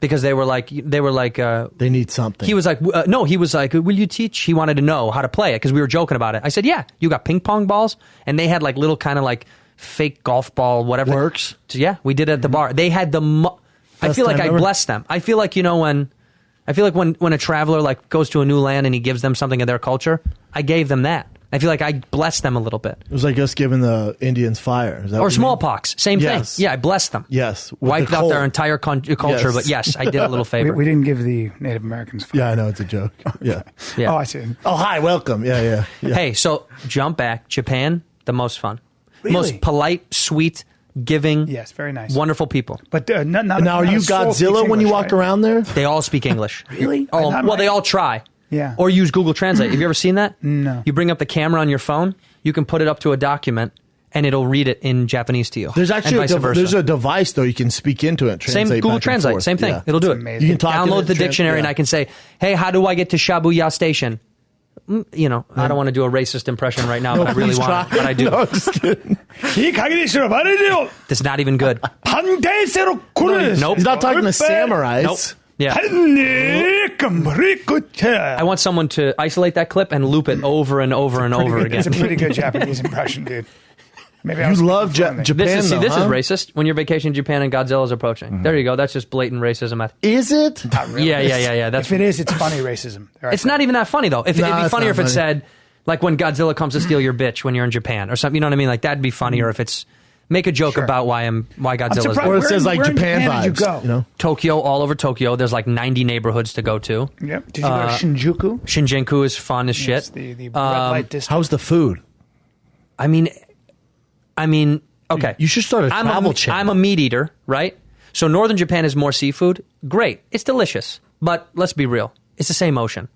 because they were like They need something. he was like, no, he was like, will you teach? He wanted to know how to play it because we were joking about it. I said, yeah, you got ping pong balls? And they had like little kind of like fake golf ball, whatever. Works. So, yeah, we did it at the bar. They had the, I Best feel like time I ever. blessed them. I feel like, when a traveler like goes to a new land and he gives them something of their culture, I gave them that. I feel like I blessed them a little bit. It was like us giving the Indians fire. Is that Or what you mean? smallpox, same Yes. thing. Yeah, I blessed them. Yes. with Wiped the out cold. their entire culture, Yes. but yes, I did a little favor. We didn't give the Native Americans. Fire. Yeah, I know it's a joke. Yeah. Yeah. Oh, I see. Oh, hi, welcome. Yeah. Hey, so jump back. Japan, the most fun. Really? Most polite, sweet, giving, Yes, very nice. wonderful people. But not Now, are not you a soul speaks Godzilla when you English, walk right? around there? They all speak English. Really? Oh, Not well, they my- all try. Yeah. Or use Google Translate. Have you ever seen that? No. You bring up the camera on your phone, you can put it up to a document, and it'll read it in Japanese to you. There's actually and vice versa. there's a device though you can speak into it. Same Translate Google back and Translate, forth. same thing. Yeah. It'll do it. amazing. You can talk Download in the it, dictionary, and yeah. I can say, "Hey, how do I get to Shibuya Station?" I don't want to do a racist impression right now, but I really Please want try. to. But I do. No, just kidding. It's not even good. Nope. He's not talking to samurais. Nope. Yeah. I want someone to isolate that clip and loop it over and over and over again. It's a pretty good Japanese impression, dude. Maybe I You was love speaking fluently. Japan, This is though, huh? racist. When you're vacationing in Japan and Godzilla's approaching. There you go. That's just blatant racism. Is it? Yeah. That's If it is, it's funny racism. It's not even that funny though. It'd be it's funnier if not it funny. said like when Godzilla comes to steal your bitch when you're in Japan or something. You know what I mean? Like that'd be funnier if it's make a joke Sure. about why Godzilla's surprised. Or it Where says in- like where in Japan Japan did vibes. you go? You know? Tokyo, all over Tokyo. There's like 90 neighborhoods to go to. Yep. Did you go to Shinjuku? Shinjuku is fun as shit. It's the red light district. How's the food? I mean, okay. You should start a travel channel. I'm a meat eater, right? So northern Japan is more seafood. Great. It's delicious. But let's be real. It's the same ocean.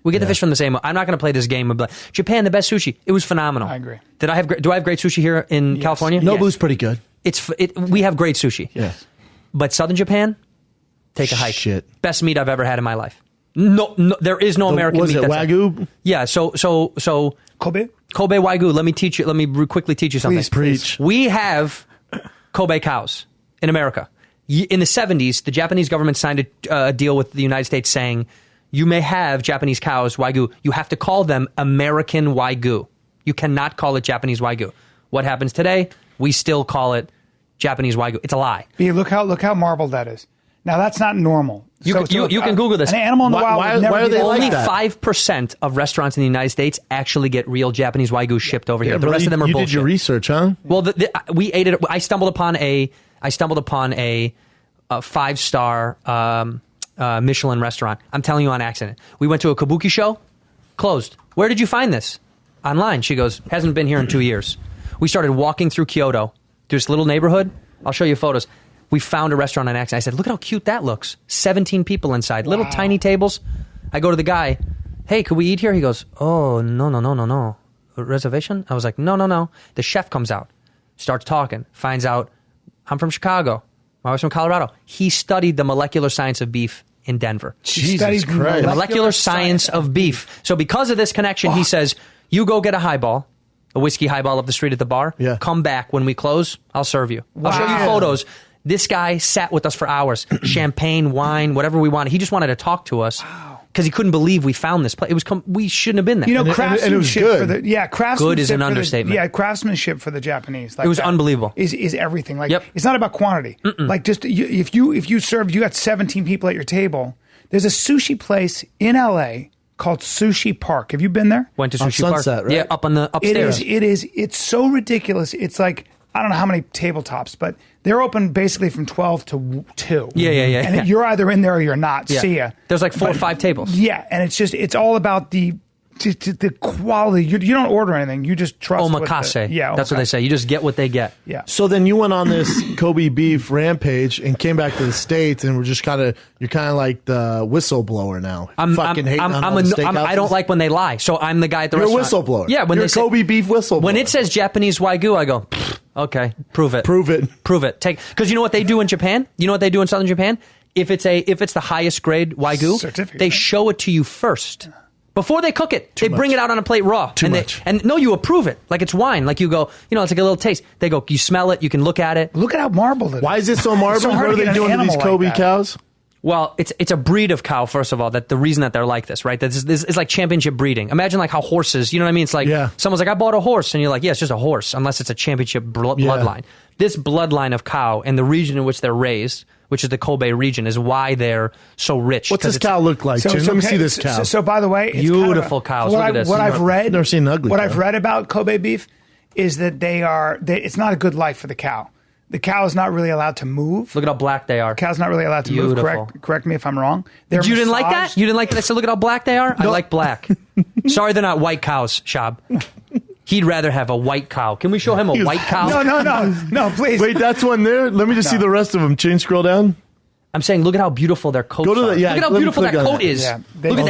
We get the fish from the same. I'm not going to play this game of like, Japan, the best sushi. It was phenomenal. I agree. Do I have great sushi here in California? Nobu's pretty good. We have great sushi. Yes. But southern Japan, take a hike. Shit. Best meat I've ever had in my life. No, there is no American Was meat. it that's Wagyu? Yeah. So Kobe? Kobe Wagyu. Let me teach you. Let me quickly teach you something. Please, preach. We have Kobe cows in America. In the 70s, the Japanese government signed a deal with the United States saying you may have Japanese cows, Wagyu. You have to call them American Wagyu. You cannot call it Japanese Wagyu. What happens today? We still call it Japanese Wagyu. It's a lie. B, look how marbled that is. Now, that's not normal. You can Google this. An animal in the wild would never why are be they that like Only bad. that? 5% of restaurants in the United States actually get real Japanese Wagyu shipped over here. Yeah, The rest of them are you bullshit. did your research, huh? Well, we ate it. I stumbled upon a 5-star Michelin restaurant. I'm telling you on accident. We went to a kabuki show, closed. Where did you find this? Online. She goes, hasn't been here in 2 years. We started walking through Kyoto, through this little neighborhood. I'll show you photos. We found a restaurant on accident. I said, look at how cute that looks. 17 people inside, little tiny tables. I go to the guy, hey, could we eat here? He goes, oh, no. A reservation? I was like, no. The chef comes out, starts talking, finds out I'm from Chicago. My wife's from Colorado. He studied the molecular science of beef in Denver. Jesus Christ. Molecular science of beef. So because of this connection, he says, you go get a highball, a whiskey highball up the street at the bar. Yeah. Come back when we close. I'll serve you. I'll show you Wow. photos. This guy sat with us for hours. Champagne, wine, whatever we wanted. He just wanted to talk to us because he couldn't believe we found this place. We shouldn't have been there. You know, And it was craftsmanship good. for the craftsmanship. Good is an for the- understatement. Craftsmanship for the Japanese. Like It was that unbelievable. Is everything. Like Yep. it's not about quantity. Like just if you served, you got 17 people at your table. There's a sushi place in LA called Sushi Park. Have you been there? Went to On Sushi Park. Sunset, right? Yeah, up on the upstairs. It's so ridiculous. It's like, I don't know how many tabletops, but they're open basically from 12 to 2. Yeah. And you're either in there or you're not. Yeah. See ya. There's like 4 or 5 tables. Yeah, and it's all about the quality. You don't order anything. You just trust. Omakase. Yeah, That's what they say. You just get what they get. Yeah. So then you went on this Kobe beef rampage and came back to the States, and you're kind of like the whistleblower now. Hating on all the steakhouses. I don't like when they lie. So I'm the guy at the You're a restaurant. whistleblower. Yeah, when You're they a say, Kobe beef whistleblower. When it says Japanese Wagyu, I go, "Pfft, okay, prove it. Prove it. Because you know what they do in Japan? You know what they do in southern Japan? If it's the highest grade Wagyu, Certificate, they right? show it to you first. Before they cook it, they bring much. it out on a plate raw. Too and much. And no, you approve it. Like it's wine. Like you go, it's like a little taste. They go, you smell it, you can look at it. Look at how marbled it is. Why is it so marvelous? so hard What are to they get an doing to these animal like Kobe that. cows? Well, it's a breed of cow, first of all, that the reason that they're like this, right? This is like championship breeding. Imagine like how horses, you know what I mean? It's like someone's like, I bought a horse. And you're like, yeah, it's just a horse, unless it's a championship bloodline. This bloodline of cow and the region in which they're raised, which is the Kobe region, is why they're so rich. What's this cow look like, Jim? Let me see this cow. So by the way, it's Beautiful cows. Look at this. What I've read, Never seen an ugly What cow. I've read about Kobe beef is that it's not a good life for the cow. The cow is not really allowed to move. Look at how black they are. Cow's not really allowed to Beautiful. move. Correct me if I'm wrong. They're You didn't like that? massaged. You didn't like that? I said, look at how black they are? I like black. Sorry they're not white cows, Shab. He'd rather have a white cow. Can we show him a white cow? No, please. Wait, that's one there? Let me just see the rest of them. Change, scroll down. I'm saying, look at how beautiful their coats Go to are. the, yeah, look at how let me beautiful that click on coat is. Yeah, Look at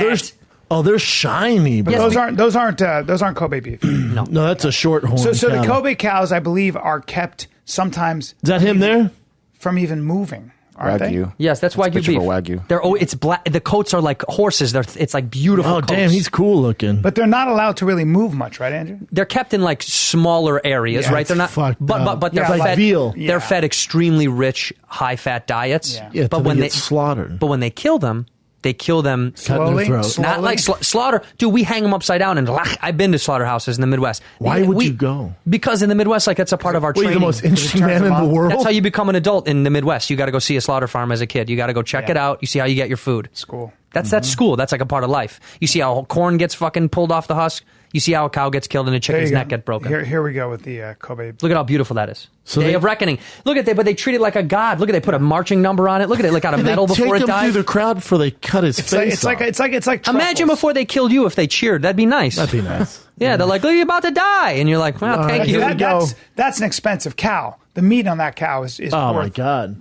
that. They're shiny. Bro. But those aren't Kobe beef. No, that's a short horn. So the cow. Kobe cows, I believe, are kept sometimes. Is that him there? From even moving, aren't Wagyu. Yes, that's Wagyu picture beef. of a Wagyu. It's black. The coats are like horses. It's like beautiful. Oh, coats. damn, he's cool looking. But they're not allowed to really move much, right, Andrew? They're kept in like smaller areas, Yeah, right? it's They're not. fucked up. But they're Yeah, fed. like veal. Yeah. They're fed extremely rich, high-fat diets. Yeah. Yeah, but till when they they get slaughtered. But when they kill them, they kill them Cut in their Slowly, throat. not like slaughter. Dude, we hang them upside down and I've been to slaughterhouses in the Midwest. Why would you go? Because in the Midwest, like that's a part of our Well, you're training. the most interesting turns man in them the on. world. That's how you become an adult in the Midwest. You got to go see a slaughter farm as a kid. You got to go check it out. You see how you get your food. School. That's school. That's like a part of life. You see how corn gets fucking pulled off the husk. You see how a cow gets killed and a There chicken's you go. neck get broken. Here we go with the Kobe. Look at how beautiful that is. So Day they- of reckoning. Look at that, but they treat it like a god. Look at they put a marching number on it. Look at it, like out of metal they before take it him died. through the crowd before they cut his face It's like Imagine truffles. before they killed you if they cheered. That'd be nice. That'd be nice. Yeah, they're like, look, you're about to die, and you're like, well, thank you. here we go. That's an expensive cow. The meat on that cow is Oh, my worth, God.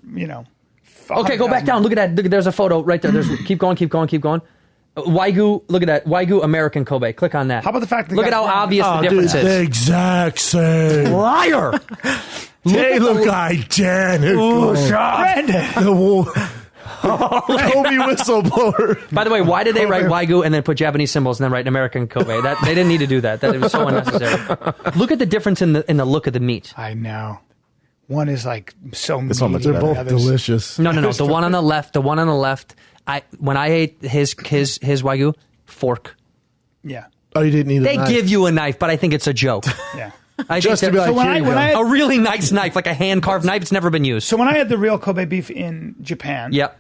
Okay, go back down. Look at that. Look, there's a photo right there. Keep going. Wagyu, look at that. Wagyu American Kobe. Click on that. How about the fact that look at how obvious the Dude, difference the is. exact same. Liar. They look identical. Brandon. Kobe whistleblower. By the way, why did they write Wagyu and then put Japanese symbols and then write American Kobe? That they didn't need to do that. That it was so unnecessary. Look at the difference in the look of the meat. I know. One is like so meaty. so much They're better. both delicious. No. The one on the left. When I ate his Wagyu, fork. Yeah. Oh, you didn't need a They knife. give you a knife, but I think it's a joke. Yeah. I Just think to be that- like, here you go. a really nice knife, like a hand carved knife. It's never been used. So when I had the real Kobe beef in Japan, Yep.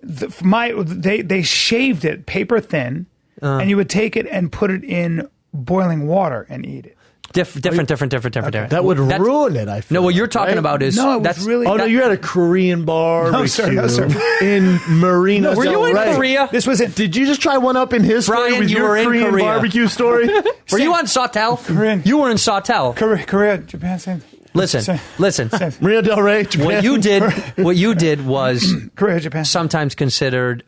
they shaved it paper thin, and you would take it and put it in boiling water and eat it. Different. That would That's- ruin it, I feel. No, what you're talking right? about is No, it was that's really- Oh, no, that- you're at a Korean barbecue No, sir. in Marina Were Del you in Rey. Korea? This was it. Did you just try one up in his story Brian, with you your were in Korean Korea. barbecue story? Were you on Sawtell? Korean. You were in Sawtell. Korea, Japan, same. Listen. Marina Del Rey, Japan. What you did was Korea, Japan. sometimes considered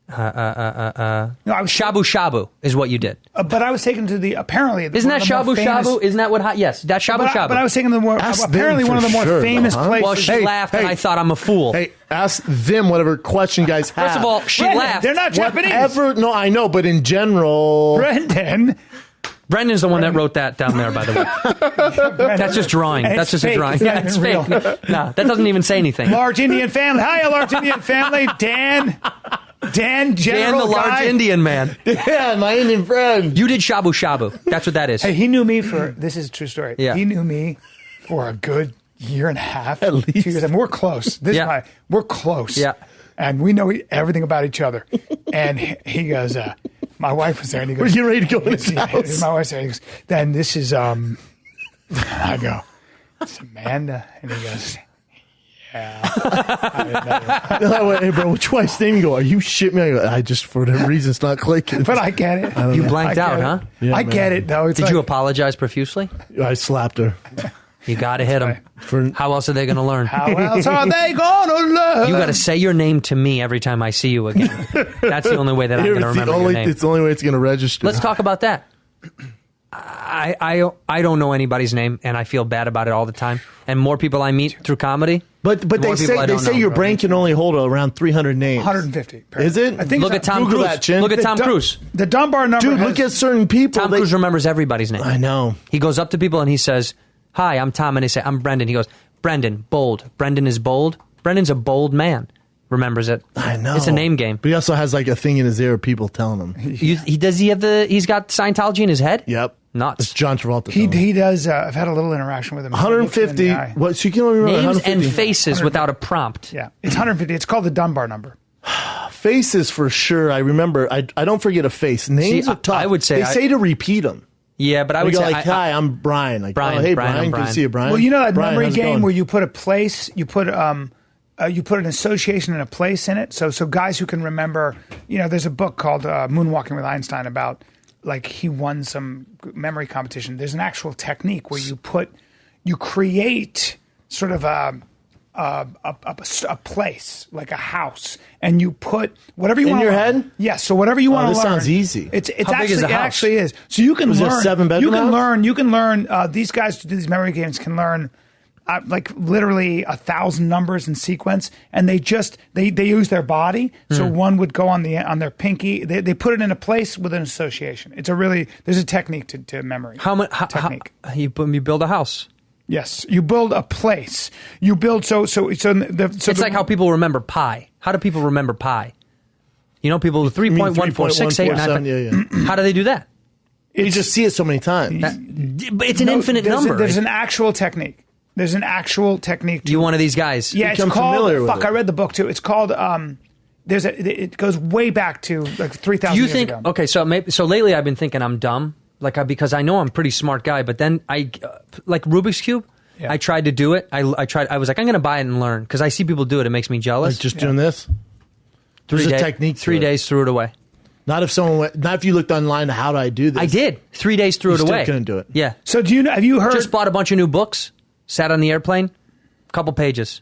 No, I was shabu shabu is what you did. but I was taken to the apparently. Isn't that shabu shabu? Isn't that what? Yes, that's shabu But shabu. I was taking the more Ask them apparently one of the for more sure, famous though, huh? places. well, she Hey, laughed, and hey. I thought I'm a fool. Hey, ask them whatever question you guys have. First of all, she Brendan, laughed. they're not Japanese. Whatever, no, I know, but in general. Brendan. Brendan's the one that wrote that down there, by the way. That's just drawing. And That's it's just a fake. drawing. It's Yeah, not it's even fake. real. No, that doesn't even say anything. Large Indian family. Hi, large Indian family. Dan, Dan, General the large guy. Indian man. Yeah, my Indian friend. You did shabu shabu. That's what that is. Hey, he knew me for, this is a true story. Yeah. He knew me for a good year and a half. At least. 2 years. And we're close. This Yeah. is why we're close. Yeah. And we know everything about each other. And he goes, my wife was there and he We're goes, getting ready to go in his house. my wife's there. He goes, then this is, I go, it's Amanda. And he goes, yeah. I went, hey, bro, which wife's name? You go, are you shitting me? I go, I just, for whatever reason, it's not clicking. But I get it. You blanked I out, get huh? it. Yeah, I man. get it, though. It's Did like, you apologize profusely? I slapped her. You got to hit them. right. For, How else are they going to learn? how else are they gonna learn? You got to say your name to me every time I see you again. That's the only way that I'm going to remember your name. It's the only way it's going to register. Let's talk about that. I don't know anybody's name, and I feel bad about it all the time. And more people I meet through comedy. But more they people I say don't know. your brain can only hold around 300 names. 150. Is it? I think Look at it's Tom Google Cruise. that, Chin. Look at Tom Cruise. The Dunbar number. Dude, look at certain people. Tom Cruise remembers everybody's name. I know. He goes up to people and he says, "Hi, I'm Tom," and they say, "I'm Brendan." He goes, "Brendan, bold. Brendan is bold. Brendan's a bold man." Remembers it. I know. It's a name game. But he also has like a thing in his ear of people telling him. He's got Scientology in his head? Yep. Nuts. It's John Travolta. He does. I've had a little interaction with him. 150. What? So you can only remember Names 150 and faces without a prompt. Yeah, it's 150. It's called the Dunbar number. faces for sure. I remember. I don't forget a face. Names See, are tough. I would say they say to repeat them. Yeah, but I I would go say like, "Hi, I'm Brian." Like, Brian, "Oh, hey, Brian, Brian, I'm good to Brian. see you, Brian." Well, you know that Brian, memory how's it game going? where you put a place, you put an association and a place in it. So guys who can remember, there's a book called Moonwalking with Einstein about like he won some memory competition. There's an actual technique where you create sort of a place, like a house, and you put whatever you In want your to head? learn. Yes, so whatever you want to this learn. sounds easy. It's How big actually is the it house? actually is. So you can Was it a learn. 7-bedroom You can house? learn. You can learn. These guys who do these memory games can learn. Like literally 1,000 numbers in sequence, and they use their body. So one would go on their pinky. They put it in a place with an association. There's a technique to memory. Technique. You build a house. Yes, you build a place. You build It's like how people remember pi. How do people remember pi? People 3.1468. Yeah. How do they do that? You just see it so many times. But it's an infinite number. There's an actual technique. There's an actual technique. You one of these guys? Yeah, it's become familiar called. with Fuck, it. I read the book too. It's called. It goes way back to like 3,000 Do you years think? ago. Okay, so lately I've been thinking I'm dumb, because I know I'm a pretty smart guy, but then like Rubik's cube. Yeah. I tried to do it. I tried. I was like, I'm going to buy it and learn because I see people do it. It makes me jealous. Like just doing this. There's a technique to 3 it. days, threw it away. Not if you looked online. How do I do this? I did. 3 days, threw You it still away. couldn't do it. Yeah. So have you heard? Just bought a bunch of new books. Sat on the airplane. Couple pages.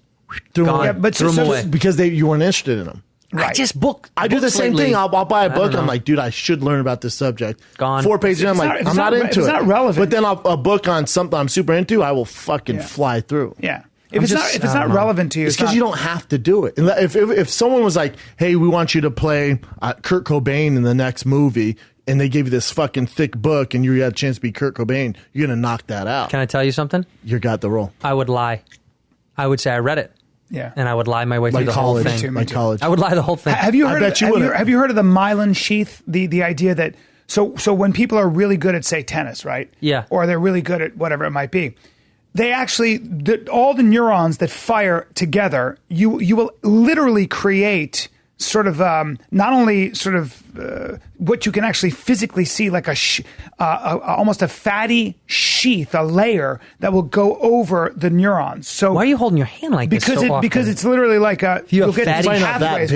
Threw them Gone. away. Yeah, but threw them so- away. Because you weren't interested in them. I just book. I do the books same lately. thing. I'll buy a book. don't I'm know. like, dude, I should learn about this subject. Gone. 4 pages in, I'm It's like, not- it's I'm not not- into it's it. not relevant. But then a book on something I'm super into, I will fucking fly through. Yeah. If it's not relevant to you, it's because you don't have to do it. If someone was like, "Hey, we want you to play Kurt Cobain in the next movie," and they gave you this fucking thick book, and you had a chance to be Kurt Cobain, you're gonna knock that out. Can I tell you something? You got the role. I would lie. I would say I read it. Yeah. And I would lie my way through the whole thing. Like college. I would lie the whole thing. Have you heard of the myelin sheath? The idea that so when people are really good at, say, tennis, right? Yeah. Or they're really good at whatever it might be, they actually all the neurons that fire together, you will literally create sort of not only sort of what you can actually physically see, like almost a fatty sheath, a layer that will go over the neurons. So why are you holding your hand like this? Because it's literally like you'll get these pathways.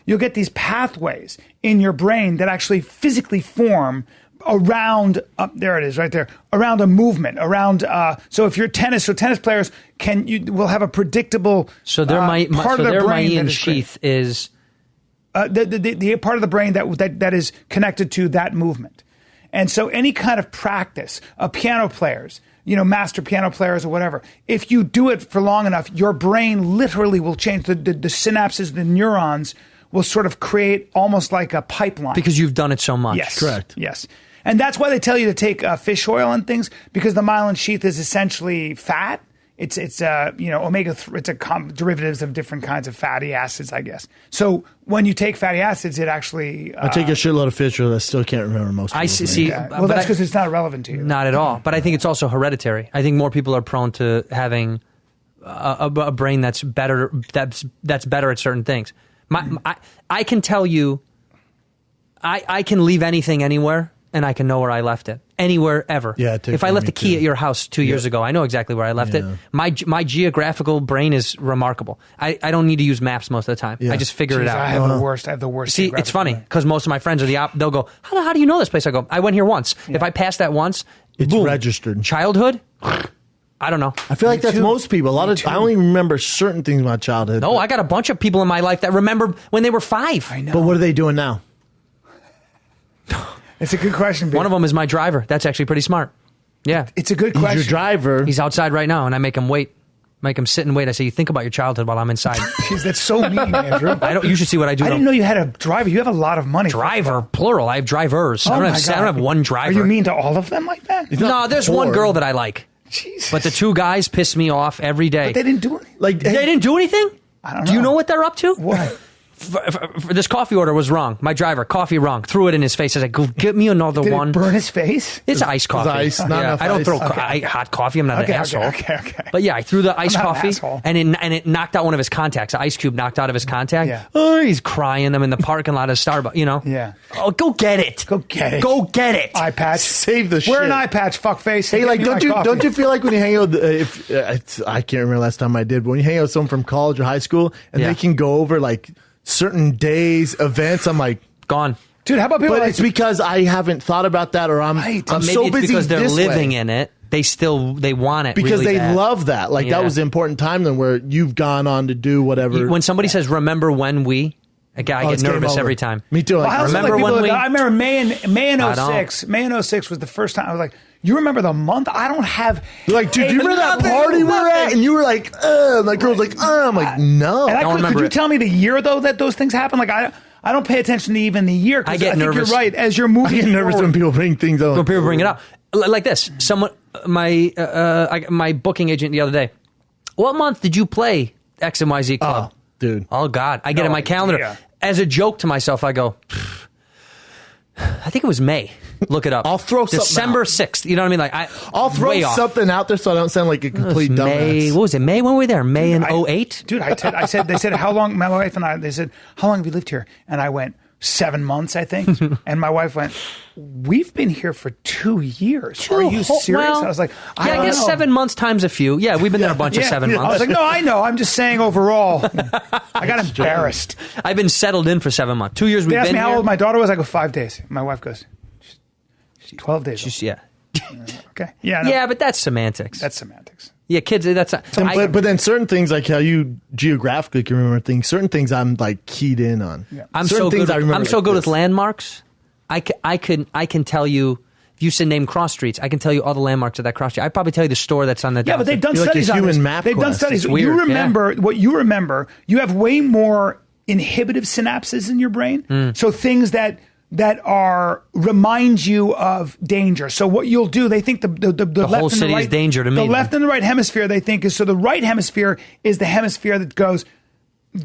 You'll get these pathways in your brain that actually physically form around there it is right there, around a movement, around so if you're tennis players will have a predictable part of their brain myelin sheath is the part of the brain that is connected to that movement. And so any kind of practice, piano players, master piano players or whatever, if you do it for long enough, your brain literally will change. The synapses, the neurons will sort of create almost like a pipeline. Because you've done it so much. Yes. Correct. Yes. And that's why they tell you to take fish oil and things, because the myelin sheath is essentially fat. It's omega-3. It's derivatives of different kinds of fatty acids, I guess. So when you take fatty acids, it actually I take a shitload of fish oil. I still can't remember most. I see. Yeah. Well, that's because it's not relevant to you. Not at all. But I think it's also hereditary. I think more people are prone to having a brain that's better. That's better at certain things. I can tell you, I can leave anything anywhere, and I can know where I left it. Anywhere, ever. Yeah, if I left a key at your house 2 years ago, I know exactly where I left it. My geographical brain is remarkable. I don't need to use maps most of the time. I just figure it out. I have the worst. See, it's funny because most of my friends are they'll go, how do you know this place? I go, I went here once. Yeah. If I pass that once, it's boom. registered. Childhood, I don't know. I feel like that's most people. I only remember certain things about childhood. No, I got a bunch of people in my life that remember when they were 5. I know. But what are they doing now? It's a good question. Babe. One of them is my driver. That's actually pretty smart. Yeah. It's a good question. He's your driver. He's outside right now, and I make him wait. Make him sit and wait. I say, you think about your childhood while I'm inside. Jeez, that's so mean, Andrew. You should see what I do. I didn't know you had a driver. You have a lot of money. Driver, plural. I have drivers. I don't have one driver. Are you mean to all of them like that? No, there's one girl that I like. Jesus. But the 2 guys piss me off every day. But they didn't do anything. Like they didn't do anything? I don't know. Do you know what they're up to? What? This coffee order was wrong. My driver, coffee wrong. Threw it in his face. I said, go get me another Did one. It burn his face? It's iced coffee. It's ice, not enough I don't ice. throw hot coffee. I'm not an asshole. Okay. But yeah, I threw the iced coffee, asshole. and it knocked out one of his contacts. The ice cube knocked out of his contact. Yeah. Oh, he's crying. I'm in the parking lot of Starbucks. Yeah. Oh, go get it. Go get it. Go get it. Eye patch. Save the shit. Wear an eye patch, fuckface. Hey, like, don't you feel like when you hang out with, I can't remember last time I did, but when you hang out with someone from college or high school and they can go over like certain days, events, I'm like, gone. Dude, how about people? But it's because I haven't thought about that, or I'm Maybe so it's busy because they're this living way. in it. They want it Because really they bad. love that. Like that was the important time then where you've gone on to do whatever. When somebody says, "Remember when we," I get it's game nervous over. every time. Me too. Well, I also Remember like people when I remember May in I don't. 06. May in 06 was the first time I was like, you remember the month? I don't have. Like, dude, do you remember that party we were at? And you were like, and that girl's like, I'm like, no. And don't could remember you it. tell me the year though that those things happen? Like I don't pay attention to even the year. 'Cause I get think nervous. You're right. As you're moving, I get nervous forward. when people bring things up. When people bring it up, like this. Someone, my booking agent the other day. What month did you play X and Y-Z Club? Oh, dude. Oh God, I get in my calendar idea. as a joke to myself. I go, I think it was May. Look it up. I'll throw something December out. 6th. You know what I mean? Like I'll throw way off. something out there so I don't sound like a complete May. dumbass. What was it? May? When were we there? May in 08? Dude, I said they said how long? My wife and I. They said how long have you lived here? And I went 7 months, I think. And my wife went, we've been here for 2 years. Are you serious? Well, I was like, I I don't guess know. 7 months times a few. Yeah, we've been there a bunch of 7 I months. was like, no, I know. I'm just saying overall. I got embarrassed. I've been settled in for 7 months. 2 years They we've asked been me how here. old my daughter was. I go 5 days. My wife goes, she's 12 days. Just, yeah. Okay. Yeah. No, Yeah, but that's semantics. that's semantics. Yeah, kids, that's not. But then certain things, like how you geographically can remember things, certain things I'm like keyed in on. Yeah. I'm certain so things good. I remember I'm so like good this. with landmarks. I can tell you If you said name cross streets, I can tell you all the landmarks of that cross street. I'd probably tell you the store that's on the Yeah, but they've done You're like studies a on human this. map They've done quest. studies. It's weird, You remember what you remember. You have way more inhibitive synapses in your brain. So things that are remind you of danger. So what you'll do, they think the left whole and the city right, is danger to me, The then. left and the right hemisphere, they think is, so the right hemisphere is the hemisphere that goes,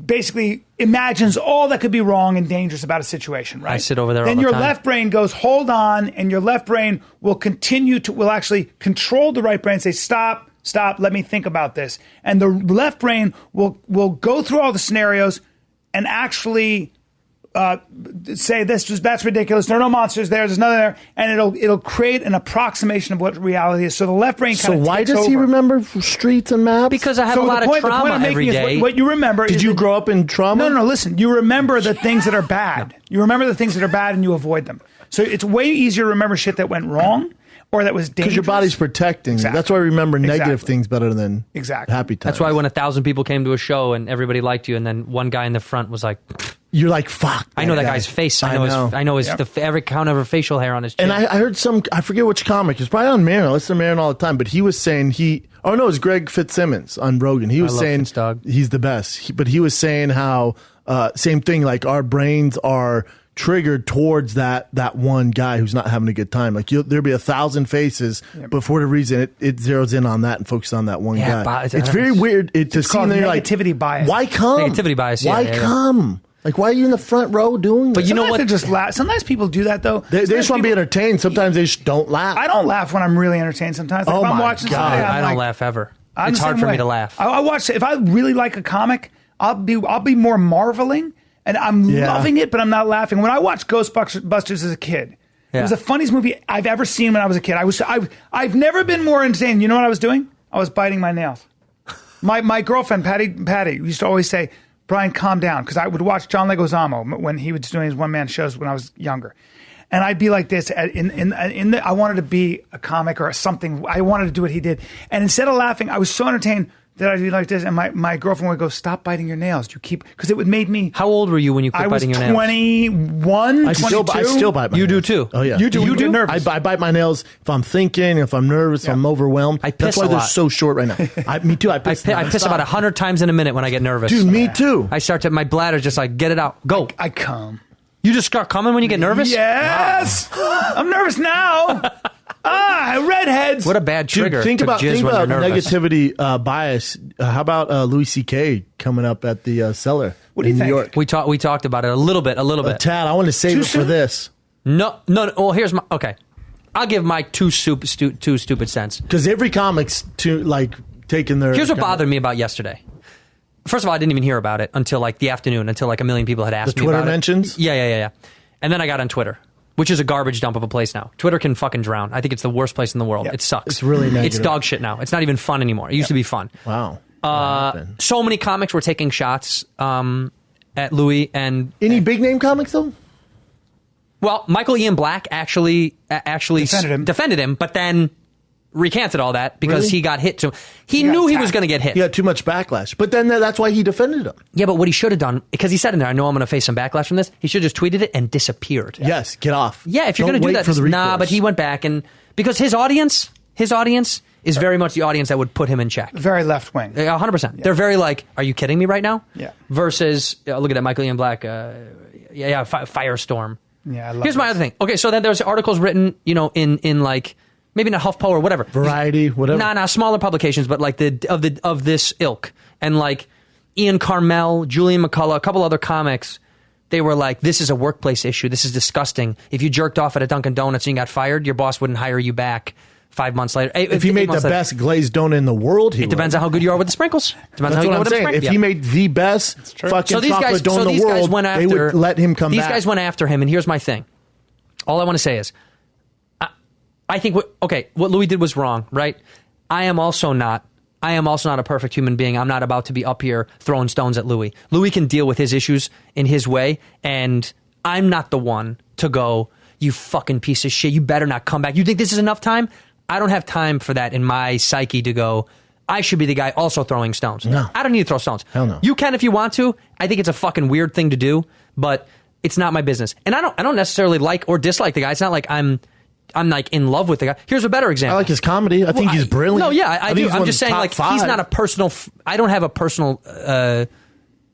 basically imagines all that could be wrong and dangerous about a situation, right? I sit over there Then all the your time. left brain goes, hold on, and your left brain will actually control the right brain and say, stop, let me think about this. And the left brain will go through all the scenarios and actually say that's ridiculous. There are no monsters there. There's nothing there, and it'll create an approximation of what reality is. So the left brain kind of So why takes does he over. remember streets and maps? Because I have So a lot the of point trauma I'm making every is day. what you remember. Did is you that- grow up in trauma? No. Listen, you remember the things that are bad. You remember the things that are bad, and you avoid them. So it's way easier to remember shit that went wrong or that was dangerous. Because your body's protecting. Exactly. That's why I remember negative Exactly. things better than Exactly. happy times. That's why when 1,000 people came to a show and everybody liked you, and then one guy in the front was like, you're like, fuck. I know that guy. guy's face. I know. his Yep. every count of facial hair on his chin. And I heard I forget which comic. It's probably on Maron. I listen to Maron all the time. But he was saying it's Greg Fitzsimmons on Rogan. He was love saying Fitzdog. he's the best. But he was saying how, same thing, like our brains are triggered towards that one guy who's not having a good time. Like there'll be 1,000 faces, but for whatever reason, it zeroes in on that and focuses on that one Yeah, guy. but It's very weird to see called there, like, negativity bias. Why come? Negativity bias, yeah, Why yeah, yeah. come? Like, why are you in the front row doing this? But you know Sometimes what? they just laugh. Sometimes people do that though. They just want to be Sometimes entertained. Sometimes they just don't laugh. I don't laugh when I'm really entertained. Sometimes, like Oh if I'm my watching God. something, I'm I don't like, laugh ever. I'm It's the hard same for way. me to laugh. I watch if I really like a comic, I'll be more marveling and I'm Yeah. loving it, but I'm not laughing. When I watched Ghostbusters as a kid, it was the funniest movie I've ever seen when I was a kid. I've never been more insane. You know what I was doing? I was biting my nails. My girlfriend Patty used to always say, "Brian, calm down," because I would watch John Leguizamo when he was doing his one man shows when I was younger. And I'd be like this. I wanted to be a comic or something. I wanted to do what he did. And instead of laughing, I was so entertained that I'd be like this. And my girlfriend would go, "Stop biting your nails. Because it would make me." How old were you when you quit I was biting your nails? 21, I 22. still bite my You do nails. too. Oh, yeah. You do? You You get do? nervous. I bite my nails if I'm thinking, if I'm nervous, if I'm overwhelmed. I That's piss why a they're lot. so short right now. Me too. I piss about 100 times in a minute when I get nervous. Dude, me too. I start to, my bladder's just like, get it out. Go. I come. You just start coming when you get nervous? Yes. I'm nervous now. Redheads. What a bad trigger. Dude, think to about jizz when you're nervous. negativity bias. How about Louis C.K. coming up at the Cellar What do you in New think? York? We talked about it a little bit. Tad, I want to save Too it for soon? this. No. Well, here's my, okay. I'll give my two stupid cents. Because every comic's taking their... Here's what bothered me about yesterday. First of all, I didn't even hear about it until like the afternoon, until like a million people had asked The me Twitter about mentions? it. Yeah. And then I got on Twitter, which is a garbage dump of a place now. Twitter can fucking drown. I think it's the worst place in the world. Yeah. It sucks. It's really negative. It's dog shit now. It's not even fun anymore. It used to be fun. Wow. What happened? So many comics were taking shots at Louie and Any big name comics, though? well, Michael Ian Black actually Defended him. but then recanted all that because Really? he got hit too. He got knew he attacked. was going to get hit. He had too much backlash. But then that's why he defended him. Yeah, but what he should have done, because he said in there, I know I'm going to face some backlash from this, he should have just tweeted it and disappeared. Yes, get off. Yeah, if you're Don't going to do wait that, for the nah, recourse. but he went back and, because his audience is very much the audience that would put him in check. Very left wing. 100%. They're very like, are you kidding me right now? Yeah. Versus, look at that, Michael Ian Black, Firestorm. Yeah, I love Here's my this. other thing. Okay, so then there's articles written, in like, maybe not HuffPo or whatever. Variety, whatever. Nah, smaller publications, but like of this ilk. And like Ian Carmel, Julian McCullough, a couple other comics, they were like, this is a workplace issue. This is disgusting. If you jerked off at a Dunkin' Donuts and you got fired, your boss wouldn't hire you back 5 months later. If he made the best glazed donut in the world, he It depends on how good you are with the sprinkles. Depends That's how you what know I'm with the saying. sprinkles. If he made the best fucking So these chocolate guys, donut in the world, went after, they would let him come back. These guys went after him, and here's my thing. All I want to say is, I think what Louis did was wrong, right? I am also not a perfect human being. I'm not about to be up here throwing stones at Louis. Louis can deal with his issues in his way, and I'm not the one to go, you fucking piece of shit, you better not come back. You think this is enough time? I don't have time for that in my psyche to go, I should be the guy also throwing stones. No. I don't need to throw stones. Hell no. You can if you want to. I think it's a fucking weird thing to do, but it's not my business. And I don't necessarily like or dislike the guy. It's not like I'm like in love with the guy. Here's a better example. I like his comedy. I think he's brilliant. No, yeah, I do. think he's I'm one just saying, top like, 5. he's not a personal. I don't have a personal.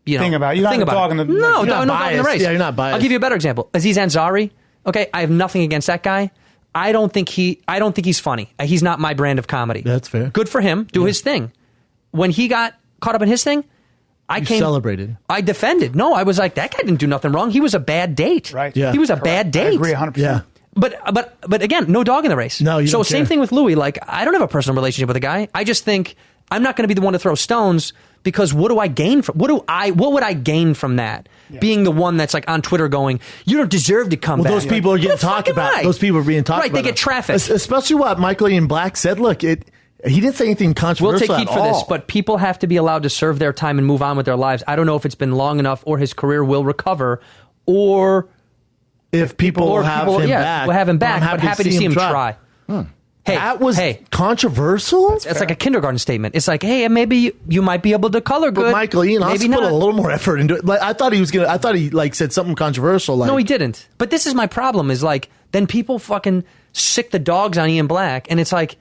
Thing about it. You're not a dog in the- no, you're no, not no dog in the biased. race. Yeah, you're not biased. I'll give you a better example. Aziz Ansari. Okay, I have nothing against that guy. I don't think he's funny. He's not my brand of comedy. That's fair. Good for him. Do his thing. When he got caught up in his thing, celebrated. I defended. No, I was like, that guy didn't do nothing wrong. He was a bad date. Right. Yeah. He was a bad date. I agree 100%. Yeah. But again, no dog in the race. No, you so don't same care. thing with Louie. Like, I don't have a personal relationship with the guy. I just think I'm not going to be the one to throw stones because what do I gain from what would I gain from that? Yeah. Being the one that's like on Twitter going, you don't deserve to come back. Those people are getting talked about. Those people are being talked about. Right, they get trafficked. Especially what Michael Ian Black said. Look, he didn't say anything controversial We'll take heat at for all. this, but people have to be allowed to serve their time and move on with their lives. I don't know if it's been long enough or his career will recover or if people will have him back. We'll have him back, I'm but happy to see him try. Hey, that was controversial? It's like a kindergarten statement. It's like, hey, maybe you might be able to color good. But Michael Ian also maybe put not. a little more effort into it. Like, I thought he like said something controversial. Like, No, he didn't. But this is my problem is like, then people fucking sick the dogs on Ian Black. And it's like,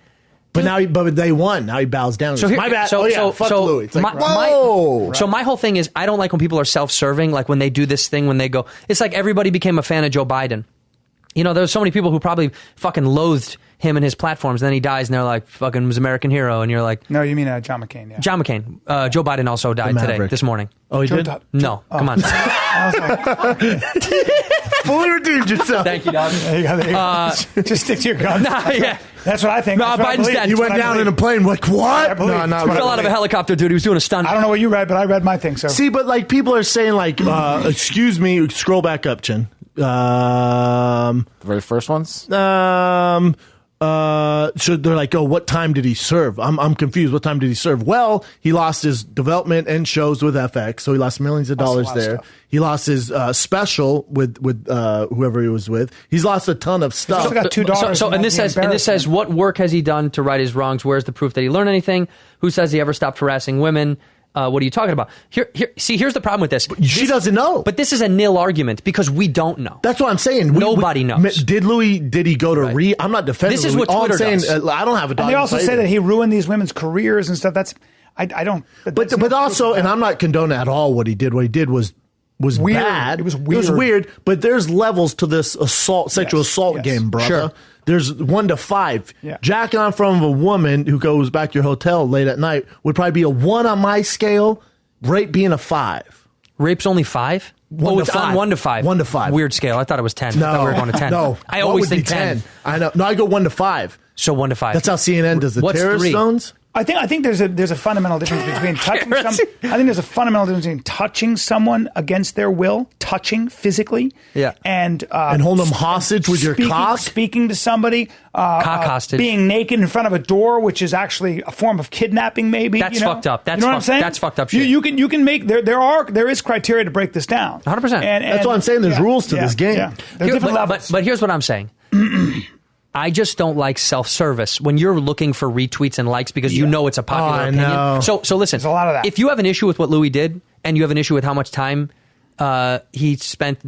but they won. Now he bows down. So here, my bad. Fuck so Louie. It's like, whoa. So my whole thing is, I don't like when people are self-serving, like when they do this thing, when they go, it's like everybody became a fan of Joe Biden. You know, there's so many people who probably fucking loathed him and his platforms, and then he dies, and they're like, fucking was American hero, and you're like... No, you mean John McCain, yeah. John McCain. Joe Biden also died today, this morning. Oh, he did? No, come on. I was like, fully redeemed yourself. Thank you, dog. there you go. Just stick to your guns. Yeah. That's what I think. No, That's what I Biden's believe. dead. He went down in a plane. Like, what? I believe. No, That's not what I Fell out of a helicopter, dude. He was doing a stunt. I don't know what you read, but I read my thing, so. See, but like people are saying, like, excuse me, scroll back up, Chin. The very first ones? So they're like, oh, what time did he serve? I'm confused. What time did he serve? Well, he lost his development and shows with FX, so he lost millions of dollars there. He lost his special with whoever he was with. He's lost a ton of stuff. He's also got 2 daughters. And this says what work has he done to right his wrongs? Where's the proof that he learned anything? Who says he ever stopped harassing women? What are you talking about? Here's the problem with this. She doesn't know. But this is a nil argument because we don't know. That's what I'm saying. Nobody knows. Did he go to I'm not defending This is Louie. what All Twitter I'm saying, does. I don't have a dog. And they also in the say fight. that he ruined these women's careers and stuff. That's, I don't. But also, and I'm not condoning at all what he did. What he did was weird. bad. It was It was weird. But there's levels to this sexual assault game, brother. Sure. There's 1 to 5. Yeah. Jacking on from a woman who goes back to your hotel late at night would probably be a 1 on my scale. Rape being a 5. Rape's only 5? It's 5. on 1 to 5. 1 to 5. Weird scale. I thought it was 10. No, I thought we were going to 10. No, I what always would be think 10. I know. No, I go 1 to 5. So 1 to 5. That's how CNN does the What's terrorist 3? zones. I think there's a fundamental difference between touching I think there's a fundamental difference between touching someone against their will, touching physically, and holding them hostage with your cock, speaking to somebody, cock hostage, being naked in front of a door, which is actually a form of kidnapping. Maybe that's fucked up. That's you know what I'm saying? That's fucked up shit. You can make there is criteria to break this down. 100%. And that's what I'm saying. There's rules to this game. Yeah. There's different levels. But here's what I'm saying. I just don't like self-service when you're looking for retweets and likes because you know it's a popular opinion. Know. So listen, there's a lot of that. If you have an issue with what Louie did and you have an issue with how much time he spent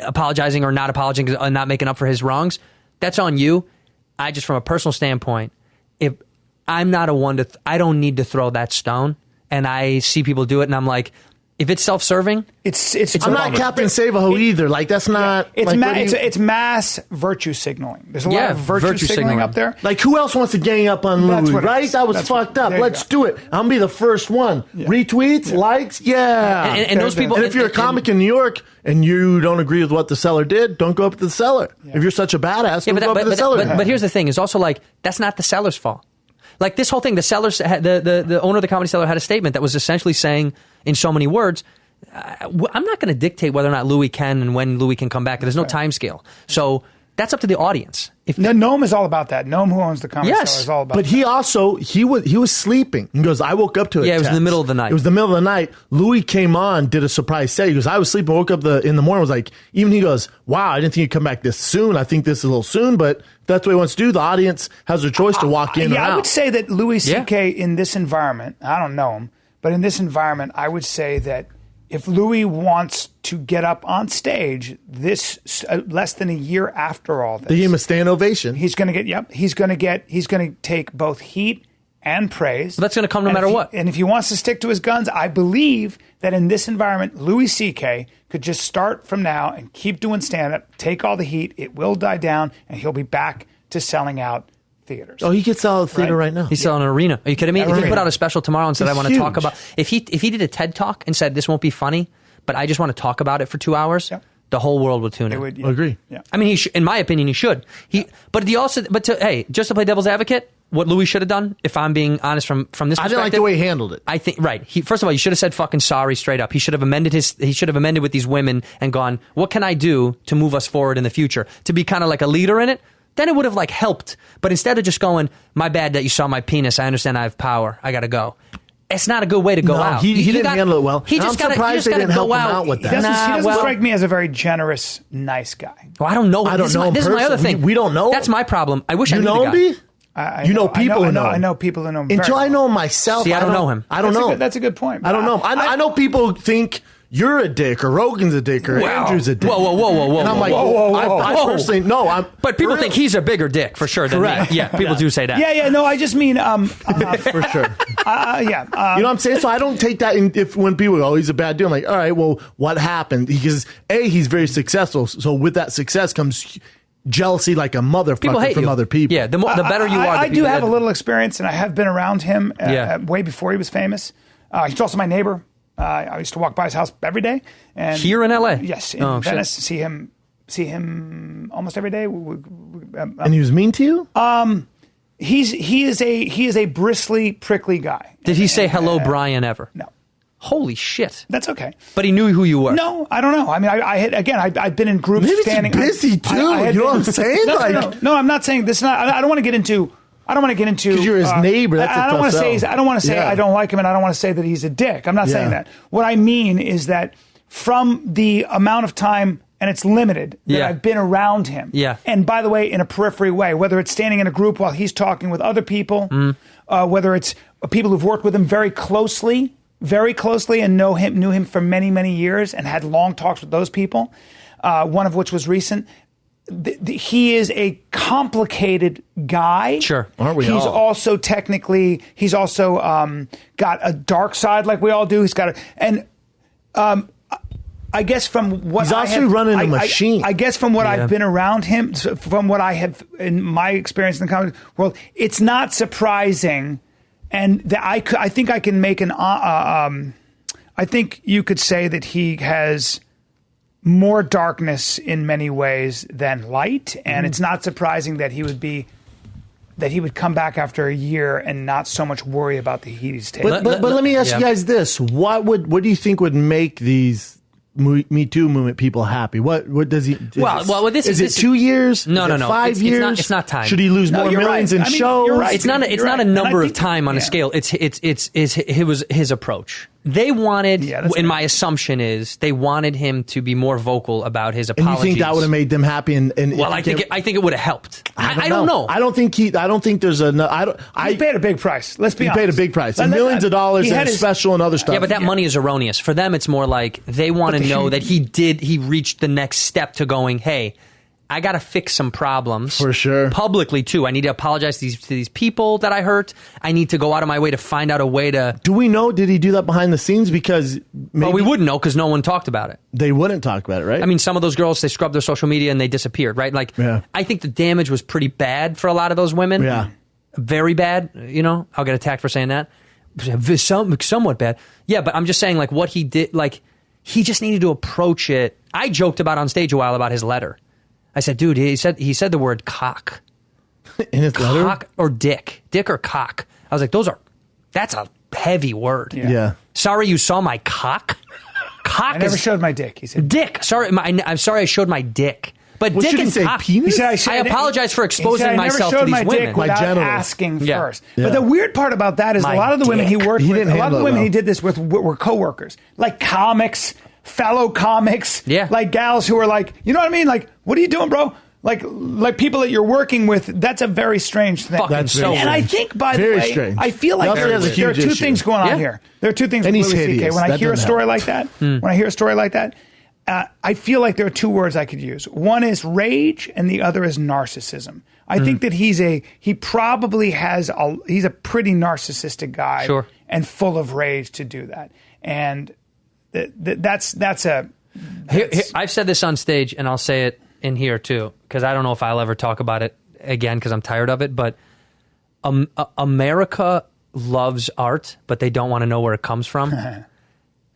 apologizing or not apologizing and not making up for his wrongs, that's on you. I just, from a personal standpoint, if I'm not a one to, I don't need to throw that stone, and I see people do it, and I'm like, if it's self-serving, I'm not Captain Save-A-Ho either. Like, that's not. It's like, it's mass virtue signaling. There's a lot of virtue signaling up there. Like, who else wants to gang up on Louie, right? That was fucked up. Let's do it. I'm gonna be the first one. Yeah. Retweets, likes, yeah. And those people. And if you're a comic in New York and you don't agree with what the seller did, don't go up to the seller. Yeah. If you're such a badass, don't go up to the seller. But here's the thing: is also like that's not the seller's fault. Like this whole thing, the sellers, the owner of the Comedy Cellar had a statement that was essentially saying, in so many words, I'm not going to dictate whether or not Louie can and when Louie can come back. There's no time scale. So that's up to the audience. Noam is all about that. Noam, who owns the Comedy Cellar, is all about that. But he also, he was sleeping. He goes, I woke up to it. Yeah, it was in the middle of the night. It was the middle of the night. Louie came on, did a surprise set. He goes, I was sleeping, woke up in the morning, was like, even he goes, wow, I didn't think you'd come back this soon. I think this is a little soon, but if that's what he wants to do, the audience has their choice to walk in or out. I would say that Louis C.K. in this environment, I don't know him, but in this environment, I would say that if Louie wants to get up on stage this less than a year after all this, they gave him a standing ovation. He's going to get. Yep, he's going to take both heat and praise. That's going to come no matter what. And if he wants to stick to his guns, I believe that in this environment, Louis C.K. could just start from now and keep doing stand-up, take all the heat. It will die down, and he'll be back to selling out theaters. Oh, he could sell a theater right now. He's selling an arena. Are you kidding me? If he put out a special tomorrow and said, I want to talk about... If he did a TED Talk and said, this won't be funny, but I just want to talk about it for 2 hours, the whole world would tune in. Would, I agree. Yeah. I mean, in my opinion, he should. Just to play devil's advocate, what Louis should have done, if I'm being honest from this perspective... I didn't like the way he handled it. I think, right. First of all, he should have said fucking sorry straight up. He should have amended with these women and gone, what can I do to move us forward in the future? To be kind of like a leader in it. Then it would have like helped. But instead of just going, my bad that you saw my penis. I understand I have power. I got to go. It's not a good way to go out. He didn't handle it well. I'm surprised they didn't help him out with that. He doesn't strike me as a very generous, nice guy. Well, I don't know. This is my other thing. We don't know. That's my problem. I wish I knew know the guy. him, B? You know people who know him. I know people who know him. Until I know him myself. See, I don't know him. I don't know. That's a good point. I don't know. I know people think you're a dick, or Rogan's a dick, or Andrew's a dick. Whoa. And I'm like, I personally, no. But people think he's a bigger dick, for sure. Correct. Yeah, people do say that. Yeah, no, I just mean... for sure. You know what I'm saying? So I don't take that when people go, oh, he's a bad dude. I'm like, all right, well, what happened? Because, A, he's very successful. So with that success comes... jealousy like a motherfucker from other people. Yeah, the better you are. I do have a little experience, and I have been around him way before he was famous. He's also my neighbor. I used to walk by his house every day. And here in LA? Yes, in Venice. See him almost every day. And he was mean to you? He is a bristly, prickly guy. Did he say hello, Brian, ever? No. Holy shit. That's okay. But he knew who you were. No, I don't know. I mean, I've been in groups Maybe standing. Maybe he's busy, too. You know what I'm saying? No, I'm not saying this. I don't want to get into... Because you're his neighbor. That's I don't want to say. I don't want to say I don't like him, and I don't want to say that he's a dick. I'm not saying that. What I mean is that from the amount of time, and it's limited, that I've been around him. Yeah. And by the way, in a periphery way, whether it's standing in a group while he's talking with other people, whether it's people who've worked with him very closely, and knew him for many, many years, and had long talks with those people. One of which was recent. He is a complicated guy. Sure. Aren't we He's all? also he's also got a dark side like we all do. He's got I guess from what he's also running a machine. I guess from what I've been around him, from what I have in my experience in the comedy world, it's not surprising. And I think I can make I think you could say that he has more darkness in many ways than light, and it's not surprising that he would come back after a year and not so much worry about the heat he's taking. But let me ask you guys this: what do you think would make these Me Too movement people happy? What does he? Is it 2 years? No. 5 years? It's not time. Should he lose more millions in shows? You're right. It's not a number of time on a scale. It was his approach. They wanted, and my assumption is, they wanted him to be more vocal about his apologies. And you think that would have made them happy? I think it would have helped. I don't know. I don't think there's a. He paid a big price. Let's be honest. He paid a big price. And millions of dollars and special and other stuff. Yeah, but that money is erroneous. For them, it's more like they want to know that he reached the next step to going, hey, I got to fix some problems. For sure. Publicly, too. I need to apologize to these people that I hurt. I need to go out of my way to find out a way to... Do we know, did he do that behind the scenes? Because maybe... Well, we wouldn't know because no one talked about it. They wouldn't talk about it, right? I mean, some of those girls, they scrubbed their social media and they disappeared, right? I think the damage was pretty bad for a lot of those women. Yeah. Very bad, I'll get attacked for saying that. Somewhat bad. Yeah, but I'm just saying, what he did, he just needed to approach it. I joked about on stage a while about his letter. I said, dude, he said the word cock. In his letter? Cock or dick. Dick or cock. I was like, that's a heavy word. Yeah. Sorry you saw my cock? Cock I never showed my dick, he said. Dick. Sorry, I'm sorry I showed my dick. But dick and say cock. penis? He said, I apologize for exposing myself to these women. Without asking first. Yeah. But the weird part about that is a lot of the women he worked with, a lot of the women he did this with were coworkers, like comics, fellow comics, like gals who were like, you know what I mean? Like, what are you doing, bro? like people that you're working with, that's a very strange thing. Fucking That's so very And I strange. think, by the Very way, strange. I feel like He also has a there are huge two issue. things going on Yeah. here. There are two things And with he's Louis C.K. hideous. When I That hear a doesn't story help. like that, when I hear a story like that, I feel like there are two words I could use. One is rage, and the other is narcissism. I think that he probably he's a pretty narcissistic guy, Sure. and full of rage to do that. And that's Here, I've said this on stage, and I'll say it in here too, because I don't know if I'll ever talk about it again because I'm tired of it. But America loves art, but they don't want to know where it comes from.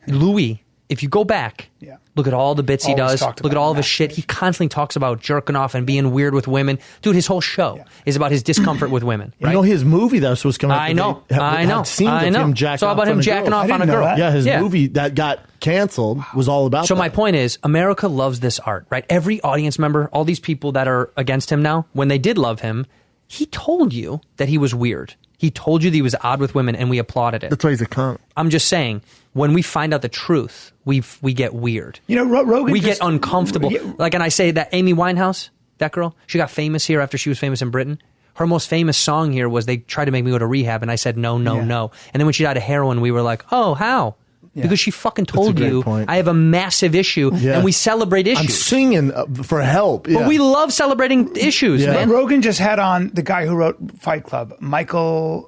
Louis, if you go back, look at all the bits he Always does, talked look at about all of his shit. He constantly talks about jerking off and being weird with women. Dude, his whole show is about his discomfort with women. Right? You know his movie that was supposed to come out. I know. Scenes I of know. him jacking It's all off about him jacking off on a girl. Yeah, his movie that got canceled was all about. So that. my point is, America loves this art, right? Every audience member, all these people that are against him now, when they did love him, he told you that he was weird. He told you that he was odd with women, and we applauded it. That's why he's a cunt. I'm just saying, when we find out the truth, we get weird. You know, Rogan. We get uncomfortable. Like, and I say that Amy Winehouse, that girl, she got famous here after she was famous in Britain. Her most famous song here was "They Tried to Make Me Go to Rehab," and I said no, no, no. And then when she died of heroin, we were like, oh, how? Because she fucking told great you point. I have a massive issue, and we celebrate issues. I'm singing for help. But we love celebrating issues, Yeah. man. Rogan just had on the guy who wrote Fight Club, Michael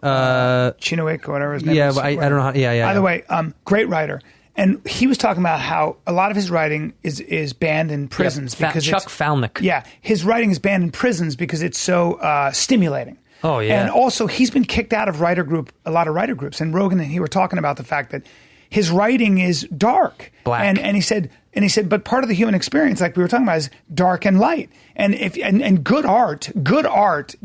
Chinowick or whatever his name Yeah, is. but I don't know how. Yeah. By the way, great writer. And he was talking about how a lot of his writing is banned in prisons because Chuck Falnick. Yeah, his writing is banned in prisons because it's so stimulating. Oh, yeah. And also, he's been kicked out of a lot of writer groups. And Rogan and he were talking about the fact that his writing is dark, black, and he said, but part of the human experience, like we were talking about, is dark and light. And and good art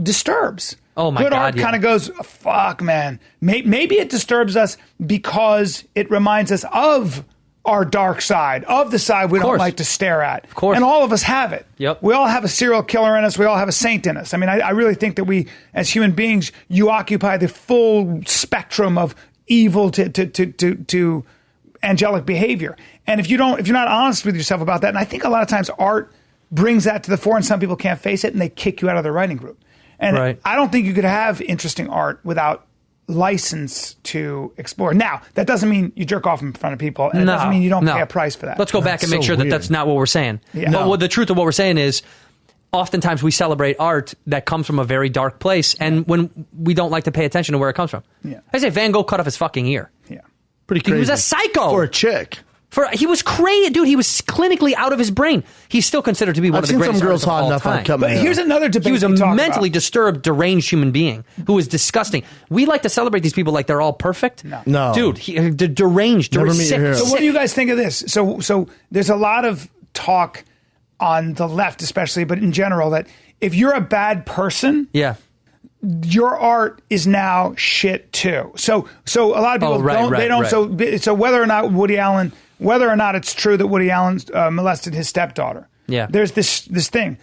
disturbs. Oh my good God, art yeah. kind of goes, fuck, man. Maybe it disturbs us because it reminds us of our dark side, of the side we don't like to stare at. Of course. And all of us have it. Yep. We all have a serial killer in us. We all have a saint in us. I mean, I really think that we, as human beings, you occupy the full spectrum of evil to angelic behavior. And if you're not honest with yourself about that, and I think a lot of times art brings that to the fore, and some people can't face it, and they kick you out of their writing group. And I don't think you could have interesting art without license to explore. Now, that doesn't mean you jerk off in front of people, and it doesn't mean you don't pay a price for that. Let's go back and make sure that that's not what we're saying. Yeah. But the truth of what we're saying is, oftentimes we celebrate art that comes from a very dark place, and when we don't like to pay attention to where it comes from. Yeah. I say Van Gogh cut off his fucking ear. Yeah. Pretty crazy. He was a psycho. For a chick. He was crazy, dude. He was clinically out of his brain. He's still considered to be one I've of the seen greatest some girls artists of hot all enough time. I'd cut my But hair. here's another debate. He was a we talk mentally about. disturbed, deranged human being who was disgusting. We like to celebrate these people like they're all perfect. No. Dude, the deranged, Never meet your sick. hero. So what do you guys think of this? So there's a lot of talk on the left, especially, but in general, that if you're a bad person, Yeah. your art is now shit too. So a lot of people right. So whether or not it's true that Woody Allen molested his stepdaughter, there's this thing.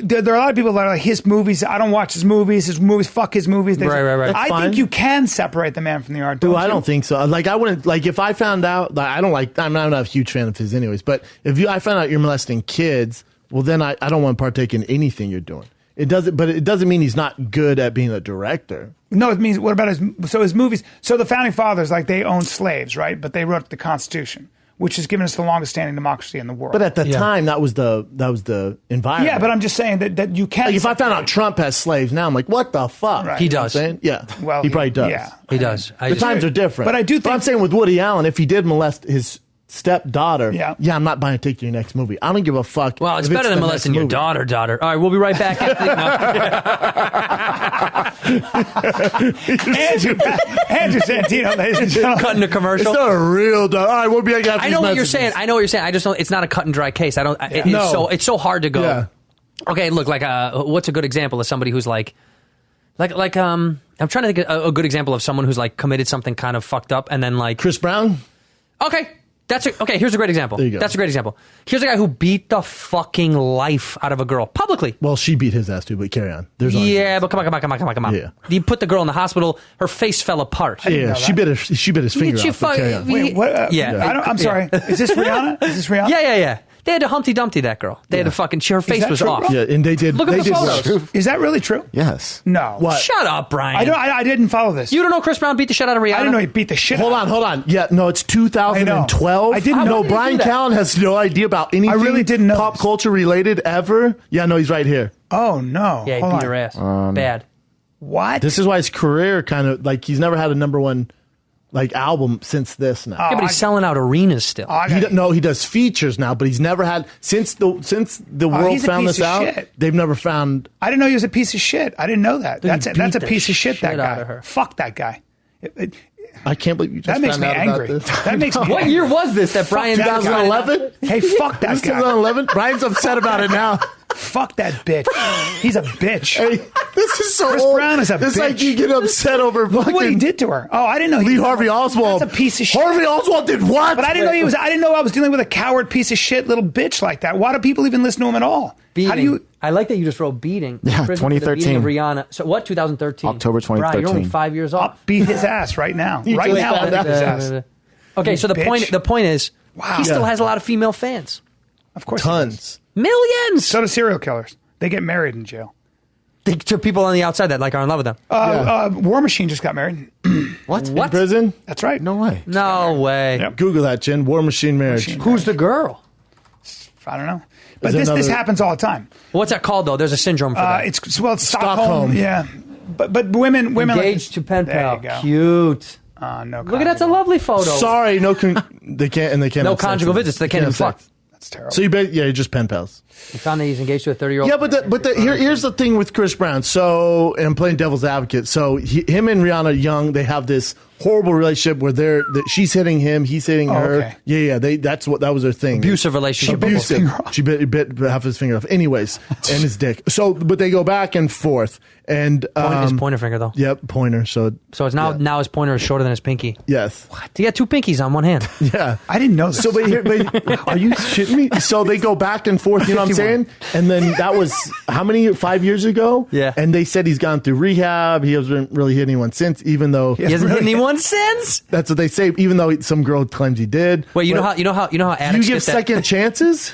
There are a lot of people that are like, his movies, I don't watch his movies, fuck his movies. Right. I think you can separate the man from the art. I don't think so. Like, I wouldn't, like, if I found out, like, I'm not a huge fan of his anyways, but if I found out you're molesting kids, well, then I don't want to partake in anything you're doing. It doesn't mean he's not good at being a director. No, it means, what about his movies? So the founding fathers, like, they owned slaves, right? But they wrote the Constitution, which has given us the longest standing democracy in the world. But at the time, that was the environment. Yeah, but I'm just saying that you can. Like, if I found out Trump has slaves now, I'm like, what the fuck? Right. He You know does. what I'm saying? Yeah. Well, he probably does. yeah. He does. The times are different. But I do think- I'm saying with Woody Allen, if he did molest his stepdaughter, Yeah. I'm not buying a ticket to your next movie. I don't give a fuck. Well, it's if better than the molesting next your movie. daughter. All right, we'll be right back. Andrew Santino, ladies and gentlemen. Cutting a It's commercial. not a real dog. All right, we'll be back after I know these what you're messages. saying. I know what you're saying. I just don't. It's not a cut and dry case. I don't. It's so hard to go. Yeah. Okay, look, like what's a good example of somebody who's like I'm trying to think of a good example of someone who's like committed something kind of fucked up and then like Chris Brown? okay. Here's a great example. There you go. That's a great example. Here's a guy who beat the fucking life out of a girl publicly. Well, she beat his ass too, but carry on. There's Yeah, but come on. Yeah. He put the girl in the hospital. Her face fell apart. Yeah, she bit his finger off. But carry on. Wait, what? Yeah. I'm sorry. Is this Rihanna? Yeah. They had to Humpty Dumpty that girl. They had to fucking. Her face that was true, off. bro? Yeah, and they did. Look at they the did photos. Is that really true? Yes. No. What? Shut up, Brian. I didn't follow this. You don't know Chris Brown beat the shit out of Rihanna? I didn't know he beat the shit Hold out of on. Yeah, no, it's 2012. I didn't How know. did he Brian do that? Callen has no idea about anything. I really didn't know pop this. culture related ever. Yeah, no, he's right here. Oh, no. Yeah, he Hold beat on. her ass. Bad. What? This is why his career kind of like he's never had a number one like album since this now. Yeah, but he's selling out arenas still. He does features now, but he's never had since the world he's a found piece this of out. shit. They've never found. I didn't know he was a piece of shit. I didn't know that. Dude, That's he a beat piece the of shit, that shit out of guy. her. Fuck that guy. I can't believe you just That makes found me out angry. about this. That makes me What angry. year was this that Brian that guy. 2011. Hey, fuck that This guy. 2011. Brian's upset about it now. Fuck that bitch. He's a bitch. Hey, this is so Chris old. Brown is a It's bitch. like you get upset over fucking What he did to her. Oh, I didn't know. Lee Harvey Oswald. That's a piece of shit. Harvey Oswald did what? But I didn't know he was. I didn't know I was dealing with a coward piece of shit little bitch like that. Why do people even listen to him at all? Beating. How do you? I like that you just wrote beating. Yeah, Prison for the 2013. beating of Rihanna. So what? 2013. October Brian, you're only 2013. 5 years I'll off. beat his ass right now. You Right just now, I'll found beat out. his ass. Okay, so the bitch. point is, he still has a lot of female fans. Of course, he does. Tons. Millions. So do serial killers. They get married in jail. To people on the outside that like are in love with them. War Machine just got married. What? In prison? That's right. No way. No way. Yep. Google that, Jen. War Machine marriage. Machine. Who's the girl? I don't know. But Is there this another- happens all the time. What's that called though? There's a syndrome for that. It's Stockholm. Stockholm. Yeah. But women Engaged to pen There pal. you go. Cute. No. Look at that's a lovely photo. Sorry, they can't No have sex conjugal with- visits. They can't even have fuck. sex. That's terrible. So you're just pen pals. We found that he's engaged to a 30-year-old. Yeah, but here's the thing with Chris Brown. So, and I'm playing devil's advocate. So him and Rihanna Young, they have this horrible relationship where she's hitting him, he's hitting her. okay. Yeah. That was their thing. Abusive relationship. Abusive. She bit half his finger off. Anyways, and his dick. So, but they go back and forth. And His pointer finger though. Yep, pointer. So So it's now his pointer is shorter than his pinky. yes. He got two pinkies on one hand. Yeah. I didn't know this. So, but are you shitting me? So they go back and forth, you know what I'm saying? And then that was, how many, 5 years ago? Yeah. And they said he's gone through rehab. He hasn't really hit anyone since, even though. He hasn't hit anyone since. That's what they say, even though some girl claims he did. Wait, you know But how you addicts give get that? second chances?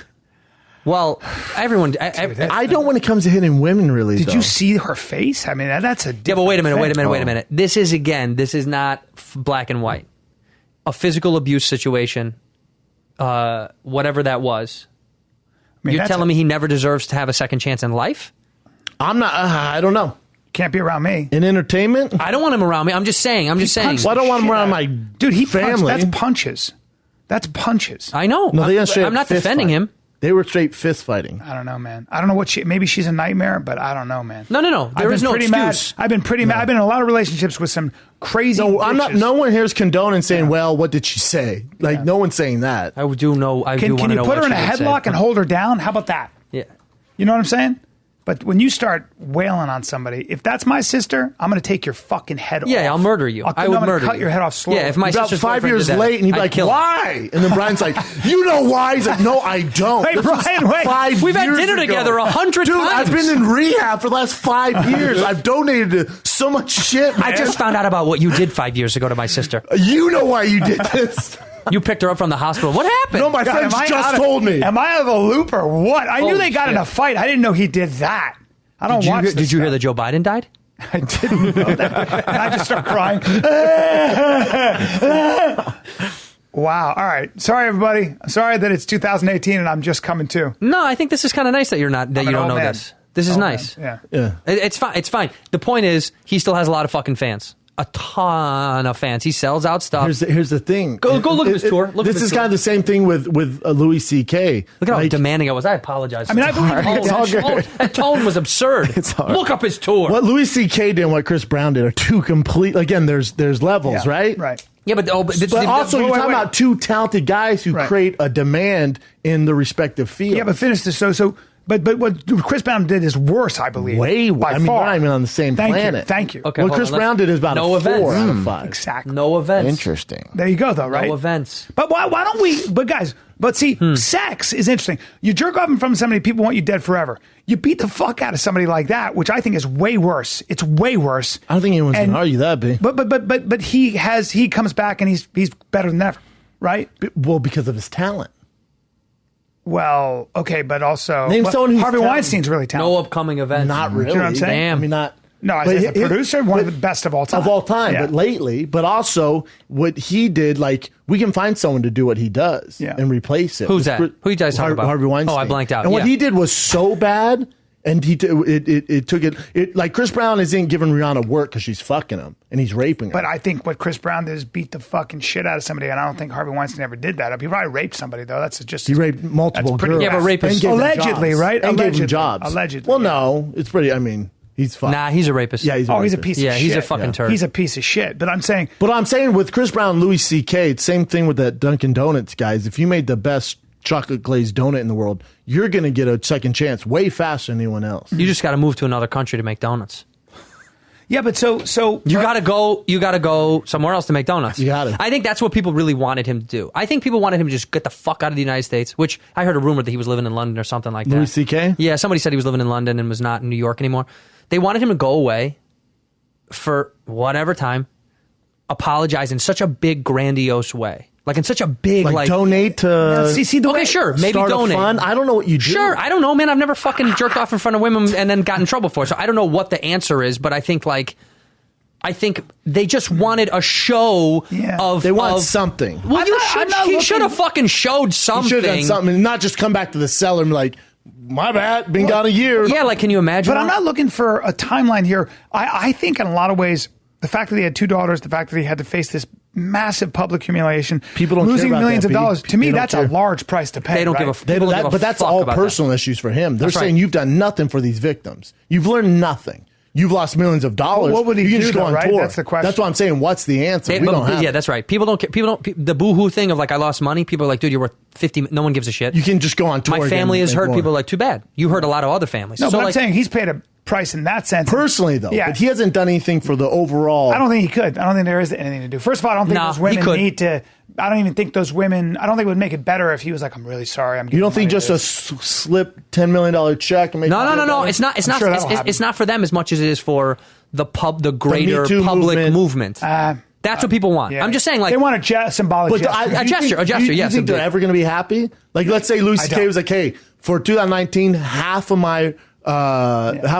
Well, everyone. I don't when it comes to hitting women, really. Did though. you see her face? I mean, that's a Yeah, but wait a minute, different wait a thing. minute. This is not black and white. A physical abuse situation, whatever that was. I mean, You're that's telling me he never deserves to have a second chance in life? I'm not, I don't know. can't be around me. In entertainment? I don't want him around me. I'm just saying. punched Well, I don't want him shit around out my of- Dude, he family. Punched. That's punches. That's punches. I know. No, they I'm not defending him. They were straight fist fighting. I don't know, man. I don't know what maybe she's a nightmare, but I don't know, man. No. There is no pretty excuse. mad. I've been pretty mad. I've been in a lot of relationships with some crazy. No, I'm not. bitches. No one here is condoning saying, "Well, what did she say?" Like, no one's saying that. I do know. I do Can want to you know put what her in a she would say. headlock and hold her down? How about that? Yeah. You know what I'm saying? But when you start wailing on somebody, if that's my sister, I'm going to take your fucking head off. Yeah, I'll murder you. I would I'm gonna murder cut you. your head off slowly. Yeah, if my About sister's 5 boyfriend years did that, late, and he'd be I'd like, kill him. "Why?" And then Brian's like, "You know why?" He's like, "No, I don't." Hey, This was Brian, wait. 5 We've had years dinner ago. together 100 Dude, times. I've been in rehab for the last 5 years. I've donated to so much shit, man. I just found out about what you did 5 years ago to my sister. You know why you did this. You picked her up from the hospital. What happened? No, my God, friends am I just out of- told me. Am I out of the loop or what? I knew Holy they got in shit. a fight. I didn't know he did that. I don't watch this Did you hear stuff. that Joe Biden died? I didn't know that. And I just start crying. Wow. All right. Sorry, everybody. Sorry that it's 2018 and I'm just coming to. No, I think this is kind of nice that you I'm don't an know old man. this. This is Oh, nice. man. Yeah. It's fine. It's fine. The point is, he still has a lot of fucking fans. A ton of fans. He sells out stuff. Here's the thing. Go look at his tour. Look at this his is tour. kind of the same thing with Louis C.K. Look at how Like, demanding I was. I apologize. I mean, I believe It's all good. That tone was absurd. It's hard. Look up his tour. what Louis C.K. did and what Chris Brown did are two complete. Again, there's levels, Yeah, right? Right. Yeah, but But also, you're talking about two talented guys who Right. create a demand in the respective field. Yeah, but finish this. But what Chris Brown did is worse, I believe. way. By I mean, far. we're not even on the same Thank planet. You. Thank you. Okay. What hold Chris on, let's- Brown did is about no a events. 4 out of 5. Exactly. no events. Interesting. There you go, though, right? No events. But why don't we? But guys, see, sex is interesting. You jerk off in front of somebody, people want you dead forever. You beat the fuck out of somebody like that, which I think is way worse. It's way worse. I don't think anyone's going to argue that, B. But he comes back and he's better than ever, right? Well, because of his talent. Well, okay, but also Name someone who's Harvey talented. Weinstein's really talented. No upcoming events. Not really. You know what I'm saying? Damn. I mean, not. No, but as a he- producer, one of the best of all time. Of all time, Yeah. but lately, but also what he did, like, we can find someone to do what he does and replace it. Who's that? Who you guys talking about? Harvey Weinstein. Oh, I blanked out. And what Yeah. he did was so bad, and it took it like Chris Brown isn't giving Rihanna work because she's fucking him and he's raping her. But I think what Chris Brown did is beat the fucking shit out of somebody, and I don't think Harvey Weinstein ever did that. He probably raped somebody, though. That's just he raped multiple that's pretty girls. Yeah, but rape is- And gave them Allegedly, jobs. right? And gave them Allegedly. jobs. Allegedly, Well, yeah. no, it's pretty. I mean, he's fucked. Nah, he's a rapist. Yeah, he's a he's a rapist. piece of Yeah, shit. he's a fucking turd. He's a piece of shit. But I'm saying, But I'm saying with Chris Brown and Louis C.K., it's same thing with that Dunkin' Donuts guys. If you made the best chocolate glazed donut in the world, you're going to get a second chance way faster than anyone else. You just got to move to another country to make donuts. yeah, but so You got to go somewhere else to make donuts. You gotta. I think that's what people really wanted him to do. I think people wanted him to just get the fuck out of the United States, which I heard a rumor that he was living in London or something like that. Louis C.K.? Yeah, somebody said he was living in London and was not in New York anymore. They wanted him to go away for whatever time, apologize in such a big, grandiose way. Like in such a big, Like donate to see the okay, way, sure, maybe start donate. a fund. I don't know what you do. Sure, I don't know, man. I've never fucking jerked off in front of women and then got in trouble for it. So I don't know what the answer is, but I think they just wanted a show Yeah. of They want of- something. Well, I'm not he looking- should have fucking showed You something. should have done something and not just come back to the cellar and be like, my bad, been gone a year. Yeah, like can you imagine? But I'm not looking for a timeline here. I think in a lot of ways, the fact that he had two daughters, the fact that he had to face this massive public humiliation, People don't losing care about millions that, of B. dollars. To me, They don't that's care. a large price to pay. They don't right? give a f- They People do don't that, give a but that's fuck all about personal issues for him. They're That's saying right. you've done nothing for these victims. You've learned nothing. You've lost millions of dollars. Well, what would he you can do, just go though, on right? tour. That's the question. That's what I'm saying. What's the answer? They- we don't have yeah, it. that's right. People don't. The boohoo thing of like I lost money. People are like, dude, you're worth 50. No one gives a shit. You can just go on tour. My again family and is make hurt. more. People are like, too bad. You hurt a lot of other families. No, so but I'm like, saying he's paid a price in that sense. Personally, though, Yeah. but he hasn't done anything for the overall. I don't think he could. I don't think there is anything to do. First of all, I don't think Nah, those he women could. need to. I don't even think those women. I don't think it would make it better if he was like, "I'm really sorry." You don't think just a slip $10 million check and make No. It's not. It's I'm not. sure that'll It's not for them as much as it is for the greater Me Too public movement. movement. That's what people want. Yeah. I'm just saying, like they want a symbolic But gesture. A gesture, You yes, think they're indeed. ever going to be happy? Like, let's say Louis I C.K. don't. was like, "Hey, for 2019, half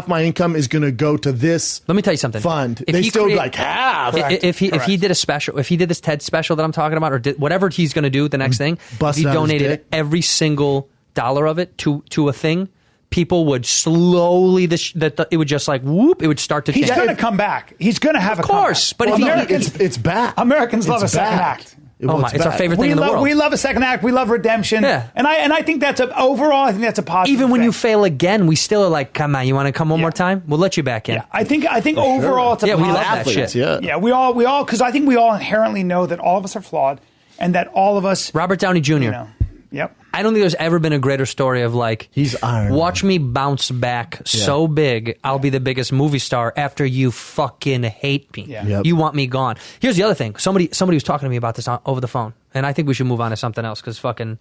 my income is going to go to this." Let me tell you something. Fund. If They he still create- like half. If he Correct. did a special, if he did this TED special that I'm talking about, or did whatever he's going to do, the next thing, if Bust he out his donated dick. every single dollar of it to a thing, people would slowly it would just like whoop, it would start to He's change. going to come back. He's going to have Of a course, comeback. but Well, if he- Americans, it's back. Americans love It's a second back. act. Oh my, it's our back. favorite thing in the world. We love a second act. We love redemption. Yeah. And I think that's overall. I think that's a positive. Even when thing. you fail again, we still are like, come on, you want to come one more time? We'll let you back in. Yeah, I think overall it's a Yeah, we positive. love that Athletes, shit. yeah. Yeah, we all because I think we all inherently know that all of us are flawed, and that all of us, Robert Downey Jr. you know, yep. I don't think there's ever been a greater story of like, He's Iron watch me bounce back so big, I'll be the biggest movie star after you fucking hate me. Yeah. Yep. You want me gone. Here's the other thing. Somebody was talking to me about this over the phone, and I think we should move on to something else because fucking,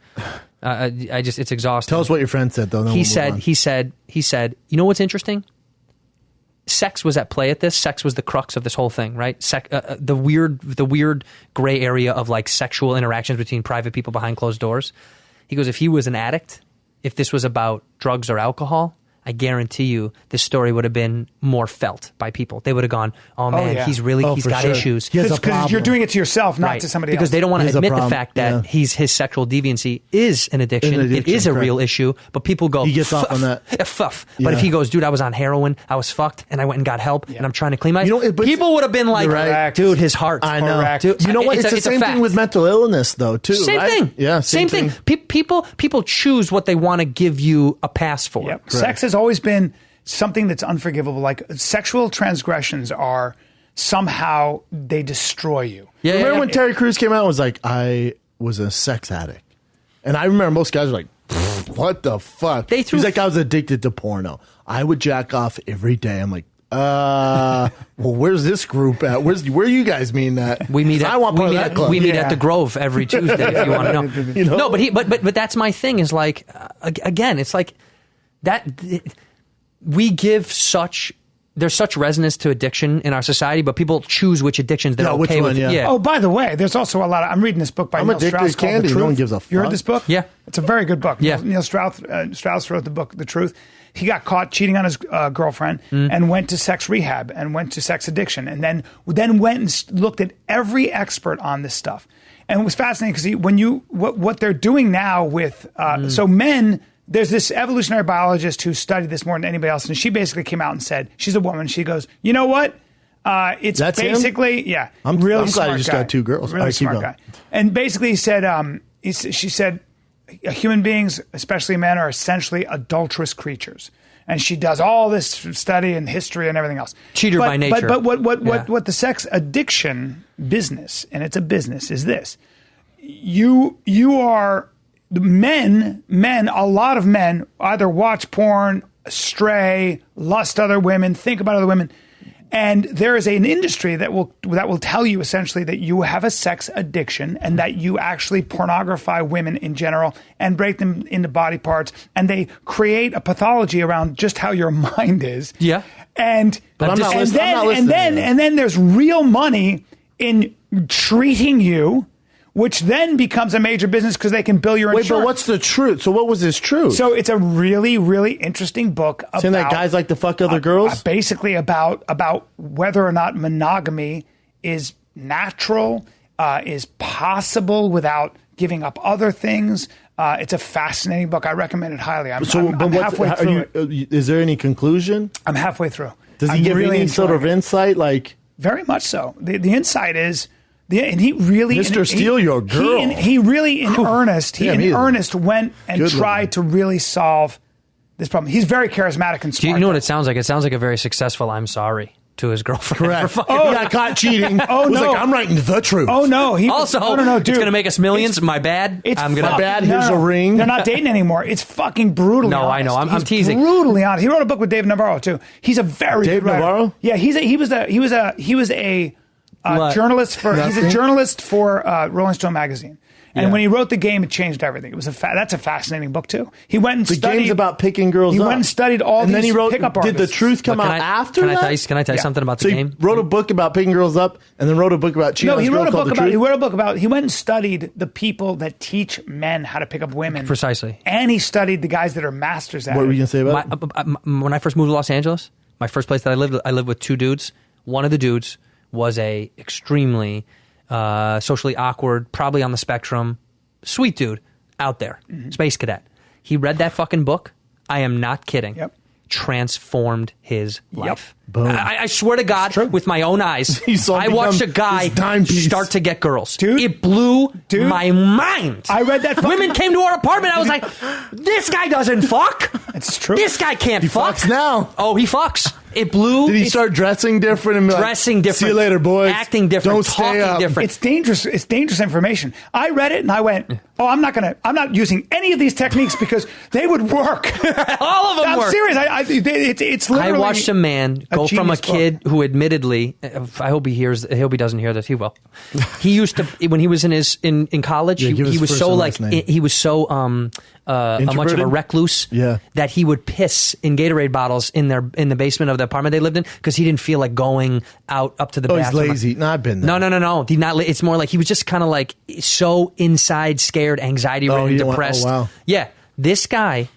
it's exhausting. Tell us what your friend said, though. then he we'll move said, on. he said, you know what's interesting? Sex was at play at this. Sex was the crux of this whole thing, right? The weird gray area of like sexual interactions between private people behind closed doors. He goes, if he was an addict, if this was about drugs or alcohol, I guarantee you this story would have been more felt by people. They would have gone, oh man, yeah. he's for got sure. issues. He has a Because you're problem. doing it to yourself, not Right. to somebody because else. they don't want He to has a admit the problem, fact that yeah. his sexual deviancy is an addiction. An It addiction, is a correct. real issue, but people go, He gets off on "Fuff, that." fuff. Yeah. But if he goes, dude, I was on heroin, I was fucked, and I went and got help, and I'm trying to clean my. You know, but- people would have been like, You're right. dude, his heart. I know. Correct. Dude, You know what? It's the a same fact. thing with mental illness, though, too. Same right? thing. Yeah, same thing. People choose what they want to give you a pass for. Yep. Sex has always been something that's unforgivable. Like sexual transgressions are somehow they destroy you. Yeah, Remember yeah, when Terry Crews came out and was like, I was a sex addict? And I remember most guys were like, what the fuck? They threw- He's like, I was addicted to porno. I would jack off every day. I'm like, well, where's this group at? Where you guys mean that? We meet. I want part of that club. We meet Yeah. at the Grove every Tuesday if you want to know. You know? No, but that's my thing. Is like again, it's like that. We give such there's such resonance to addiction in our society, but people choose which addictions they're which okay one, with. yeah. Oh, by the way, there's also a lot of. I'm reading this book by I'm Neil addicted Strauss to called candy. The Truth. No one gives a You heard fuck. this book? Yeah. It's a very good book. Yeah. Neil Strauss wrote the book The Truth. He got caught cheating on his girlfriend and went to sex rehab and went to sex addiction and then went and looked at every expert on this stuff. And it was fascinating because what they're doing now with so men. There's this evolutionary biologist who studied this more than anybody else, and she basically came out and said, she's a woman. She goes, you know what? It's That's basically, him? yeah. I'm really glad smart he just guy. got 2 girls. Really All right, keep smart going. guy. And basically he said, she said, human beings, especially men, are essentially adulterous creatures. And she does all this study and history and everything else. Cheater by nature. But what the sex addiction business, and it's a business, is this. You are... Men, a lot of men either watch porn, stray, lust other women, think about other women, and there is an industry that will tell you essentially that you have a sex addiction and that you actually pornography women in general and break them into body parts, and they create a pathology around just how your mind is. Yeah. And But I'm not listening to you. and then there's real money in treating you, which then becomes a major business because they can bill your insurance. Wait, but what's the truth? So what was his truth? So it's a really, really interesting book about... Saying that guys like to fuck other girls? Basically about whether or not monogamy is natural, is possible without giving up other things. It's a fascinating book. I recommend it highly. I'm halfway through it. Is there any conclusion? I'm halfway through. Does he I'm give really any sort of enjoying it. insight? Like, Very much so. The insight is... and he really, Mr. Steal Your Girl. He really, in earnest, went and Good tried to really solve this problem. He's very charismatic and smart. Do you know what it sounds like? It sounds like a very successful "I'm sorry" to his girlfriend. correct. For fucking- He got caught cheating. Oh, was no. like, I'm writing the truth. Oh no! He Also, no, dude. it's going to make us millions. My bad. It's I'm gonna. My bad. fucking- Here's a ring. They're not dating anymore. It's fucking brutally No, I honest. know. I'm He's teasing. Brutally honest. He wrote a book with Dave Navarro too. He's a very Dave good writer. Navarro? Yeah, he was a What? journalist for. He's a Nothing? journalist for Rolling Stone magazine. And Yeah. when he wrote The Game, it changed everything. It was that's a fascinating book too. He went and The studied. game's about picking girls He up. went and studied all and these then he wrote. pickup Did the artists. truth come Can out I- after can that? I tell you? Can I tell you Yeah. something about So the he game? wrote a book about picking girls up, and then wrote a book about cheating No, on he his girl wrote a called book The about. Truth? He wrote a book about. He went and studied the people that teach men how to pick up women. Precisely. And he studied the guys that are masters at What it. were you gonna say about it? When I first moved to Los Angeles, my first place that I lived with 2 dudes. One of the dudes was a extremely socially awkward, probably on the spectrum, sweet dude out there, space cadet. He read that fucking book. I am not kidding. Yep. Transformed his life. Boom. I swear to God, true. with my own eyes, You saw I him watched a become guy this dime piece. start to get girls. Dude. It blew Dude. my mind. I read that. Women came to our apartment. I was like, this guy doesn't fuck. It's true. This guy can't He fuck. fucks now. Oh, he fucks. It blew. Did he start dressing different and be like, Dressing different. See you later, boys. Acting different. Don't stay talking up. different. It's dangerous. It's dangerous information. I read it and I went, "Oh, I'm not using any of these techniques because they would work." All of them I'm were. serious. It's I literally. watched a man go from a genius kid who admittedly, I hope he doesn't hear this. He will. He used to, when he was in college, Yeah, give he his was first so and like, last name. he was so much of a Introverted? recluse Yeah. that he would piss in Gatorade bottles in the basement of the apartment they lived in because he didn't feel like going out up to the Oh, he's bathroom. lazy. No, I've been there. No. He's not. It's more like he was just kind of like so inside, scared, anxiety ridden, he didn't want- depressed. oh, wow. Yeah, this guy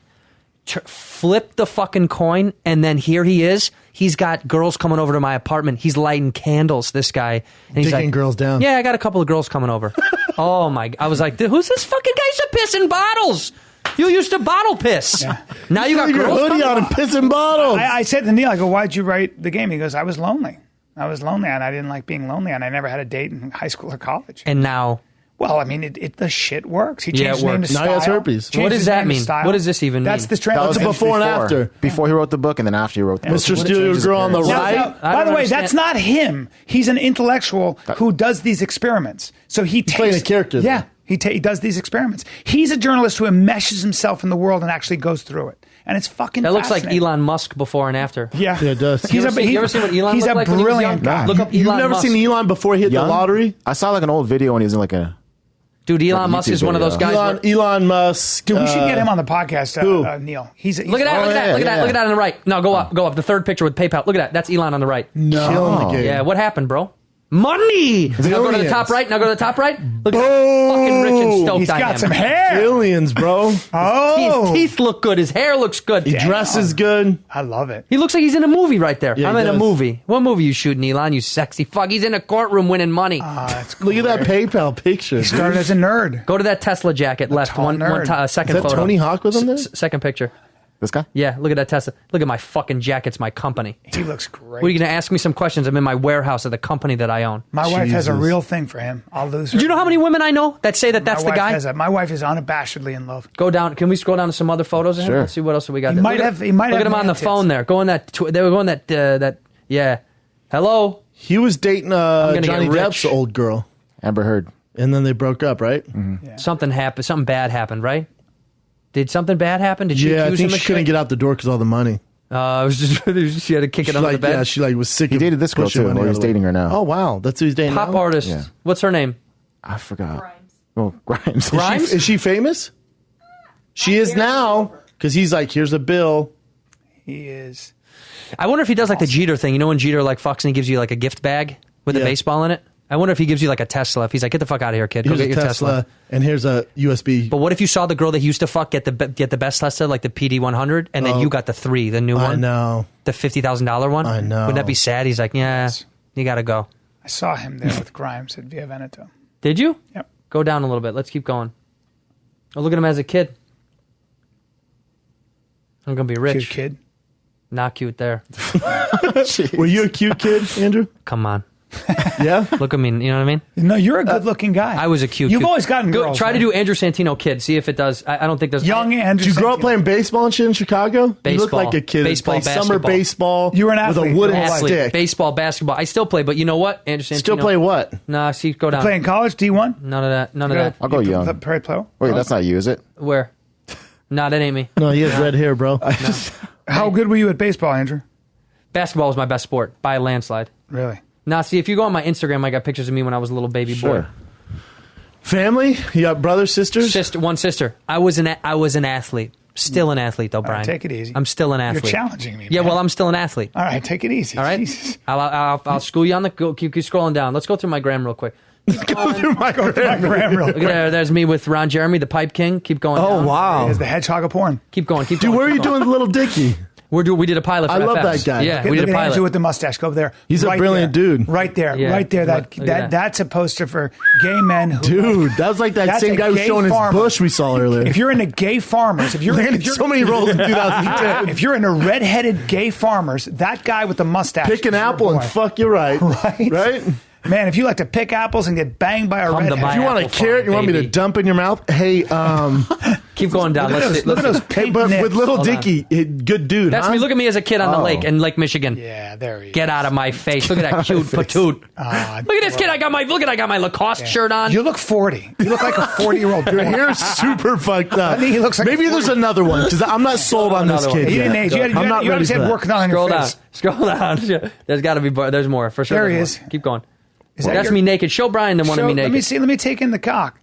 flipped the fucking coin, and then here he is. He's got girls coming over to my apartment. He's lighting candles. This guy, and he's Taking like, girls down. Yeah, I got a couple of girls coming over. Oh my! I was like, "Dude, who's this fucking guy used to piss in bottles? You used to bottle piss. Now you got Put your girls hoodie coming on and pissing bottles. I said to Neil, I go, "Why'd you write The Game?" He goes, "I was lonely. I was lonely, and I didn't like being lonely, and I never had a date in high school or college." And now, Well, I mean, the shit works. He Yeah, changed it his name works. to Now Style. he has herpes. Changed What his does that name to mean? Style. What does this even That's mean? the That trend. was That's a before and after. Before he wrote the book, and then after he wrote the book. Mr. What Steal Your changes Girl on the appearance? right. By I the don't way, that's understand. not him. He's an intellectual who does these experiments. So he takes playing a character, though. Yeah, he does these experiments. He's a journalist who enmeshes himself in the world and actually goes through it. And it's fucking. that looks like fascinating. Elon Musk before and after. Yeah, Yeah, it does. He's You ever seen what Elon he's looked a like when he was brilliant young? guy. Look up You've Elon never Musk. seen Elon before he hit Young? the lottery? I saw like an old video when he was in like a Dude, Elon Musk is one of those guys. Elon Musk. Dude, we should get him on the podcast, Neil. He's look at that, look at that, look at that on the right. No, go up. The third picture with PayPal. Look at that. That's Elon on the right. No. Killing the game. Yeah, what hapappened, bro? Money! Now go to the top right. Look at Boom. fucking rich and stoked. He's I got am. some hair. Billions, bro. Oh. His teeth look good. His hair looks good. He dresses good. I love it. He looks like he's in a movie right there. Yeah, I'm he in a does. movie. What movie you shooting, Elon? You sexy fuck. He's in a courtroom winning money. That's Look at that PayPal picture. He started as a nerd. Go to that Tesla jacket left. tall nerd. Second Is that photo. Tony Hawk with him there? Second picture. This guy? Yeah, look at that Tesla. Look at my fucking jacket. It's my company. He looks great. What are you going to ask me some questions? I'm in my warehouse of the company that I own. My wife has a Jesus. real thing for him. I'll lose her. Do you know how many women I know that say that that's the guy? My wife is unabashedly in love. Go down. Can we scroll down to some other photos of him? Sure. Let's see what else we got. He there. might Look have at man him on the tits. phone there. Go on that. They were going that. Yeah. Hello. He was dating gonna Johnny get rich. Depp's old girl. Amber Heard. And then they broke up, right? Yeah. Something happened. Something bad happened, right? Did something bad happen? Did she Yeah, I accuse think him she of couldn't shit? get out the door because all the money. It was just she had to kick it She under the bed. Yeah, she was sick. He of dated this girl pushing too, money or out he's of the way. dating her now. Oh wow, that's who he's dating. Pop now? artist. Yeah. What's her name? I forgot. Grimes. Oh, Grimes. Grimes? Is she famous? She is now because he's like, here's a bill. He is. I wonder if he does like the Jeter thing. You know when Jeter like fucks and he gives you like a gift bag with a Yeah. baseball in it? I wonder if he gives you like a Tesla. If he's like, get the fuck out of here, kid. Go Here's get a your Tesla, and here's a USB. But what if you saw the girl that he used to fuck get the best Tesla, like the PD100, and then you got the 3, the new one? I know. The $50,000 one? I know. Wouldn't that be sad? He's like, yeah, you got to go. I saw him there with Grimes at Via Veneto. Did you? Yep. Go down a little bit. Let's keep going. Oh, look at him as a kid. I'm going to be rich. Cute kid. Not cute there. Were you a cute kid, Andrew? Come on. Yeah. Look at me. You know what I mean? No, you're a good-looking guy. I was a cute You've kid. always gotten Go, girls. try to man. do Andrew Santino kid. See if it does. I don't think there's... Young Andrew. Did you grow up Santino. playing baseball and shit in Chicago? You look Baseball. like a kid. that Baseball, played summer basketball. baseball. You were an with athlete a wooden your whole life. stick. Baseball, basketball. I still play, but you know what? Andrew Santino... Still play what? Nah, see, go down. Playing college, D1? None of that. None of that. I'll go young. Play. Wait, that's not you, is it? Where? Nah, that ain't me. No, he has red hair, bro. How good were you at baseball, Andrew? Basketball was my best sport by a landslide. Really? Now, see, if you go on my Instagram, I got pictures of me when I was a little baby boy. Family? You got brothers, sisters? One sister. I was an athlete. Still an athlete, though, Brian. take it easy. I'm still an athlete. You're challenging me. Yeah, man. well, I'm still an athlete. All right, take it easy. All right? Jesus. I'll school you on the... Keep scrolling down. Let's go through my gram real quick. Go through my gram. Look at there. There's me with Ron Jeremy, the Pipe King. Keep going Oh, down. wow. Is the hedgehog of porn? Keep going. Dude, where are you doing with Little Dicky? We did a pilot for I love FX. that guy. Yeah, Look we at did a Andrew pilot. with the mustache. Go over there. He's a brilliant there. dude. Right there. Yeah. Right there. Look at that. That's a poster for gay men who... Dude, that was like that That's same a guy who was gay showing his farmer. bush we saw earlier. If you're into gay farmers, if you're landed so many roles in 2010. if you're into redheaded gay farmers, that guy with the mustache... Pick an is your apple and boy. fuck you right. Right? Right? Man, if you like to pick apples and get banged by a Come to redhead... my If you want a Apple carrot, you farm, want me to baby. dump in your mouth? Hey, Keep going down. Look at those hey, pink but nips. with Little Hold on. Dicky, good dude. That's huh? me. Look at me as a kid on the Oh. lake in Lake Michigan. Yeah, there he is. Get out of my face. Look at that cute patoot. Ah, Look at this kid. I got my Lacoste shirt on. You look 40. You look like a 40-year-old Your boy. hair's super fucked up. I think he looks like Maybe a there's 40. another one because I'm not sold on this Another one. kid. He yet. didn't age. You had, I'm not you ready always for had that. working on Scroll your down. face. Scroll down. There's got to be. There's more for sure. There he There's is. more. Keep going. Is that That's your- me naked. Show Brian the one of me naked. Let me see. Let me take in the cock.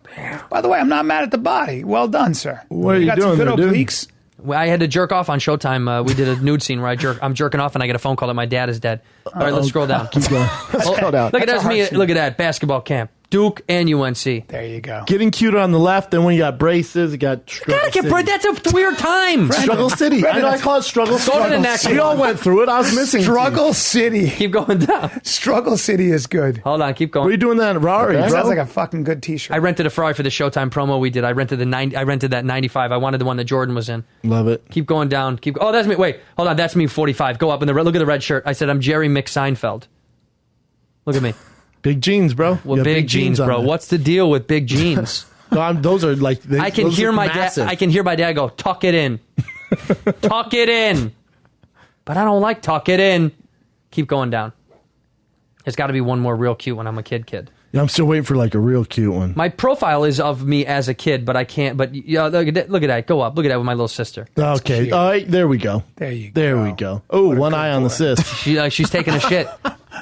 By the way, I'm not mad at the body. Well done, sir. What are you got doing some good there, dude? obliques. Well, I had to jerk off on Showtime. We did a nude scene where I'm jerking off and I get a phone call that my dad is dead. All right, let's scroll down. Keep going. Scroll down. Look at That's that's a me. hard scene. Look at that basketball camp. Duke and UNC. There you go. Getting cuter on the left, then when you got braces, you got Struggle Gotta get City. bread. That's a weird time. Struggle City. I know I call it Struggle City. Go to the next We one. all went through it. I was missing. Struggle City. Keep going down. Struggle City is good. Hold on. Keep What are going. you doing that Rari, That bro? sounds like a fucking good T-shirt. I rented a Ferrari for the Showtime promo we did. I rented that 95. I wanted the one that Jordan was in. Love it. Keep going down. Oh, that's me. Wait, hold on. That's me. 45. Go up in the look at the red shirt. I said I'm Jerry McSeinfeld. Look at me. Big jeans, bro. Well, You have big jeans, on bro. there. What's the deal with big jeans? No, those are like. I can those hear look my dad. massive. I can hear my dad go, "Tuck it in, tuck it in," but I don't like tuck it in. Keep going down. There's got to be one more real cute when I'm a kid. Yeah, I'm still waiting for like a real cute one. My profile is of me as a kid, but I can't. But yeah, look at that. Go up. Look at that with my little sister. Okay. cute. All right. There we go. There you There go. we go. Oh, one eye on the cyst. She's taking a shit.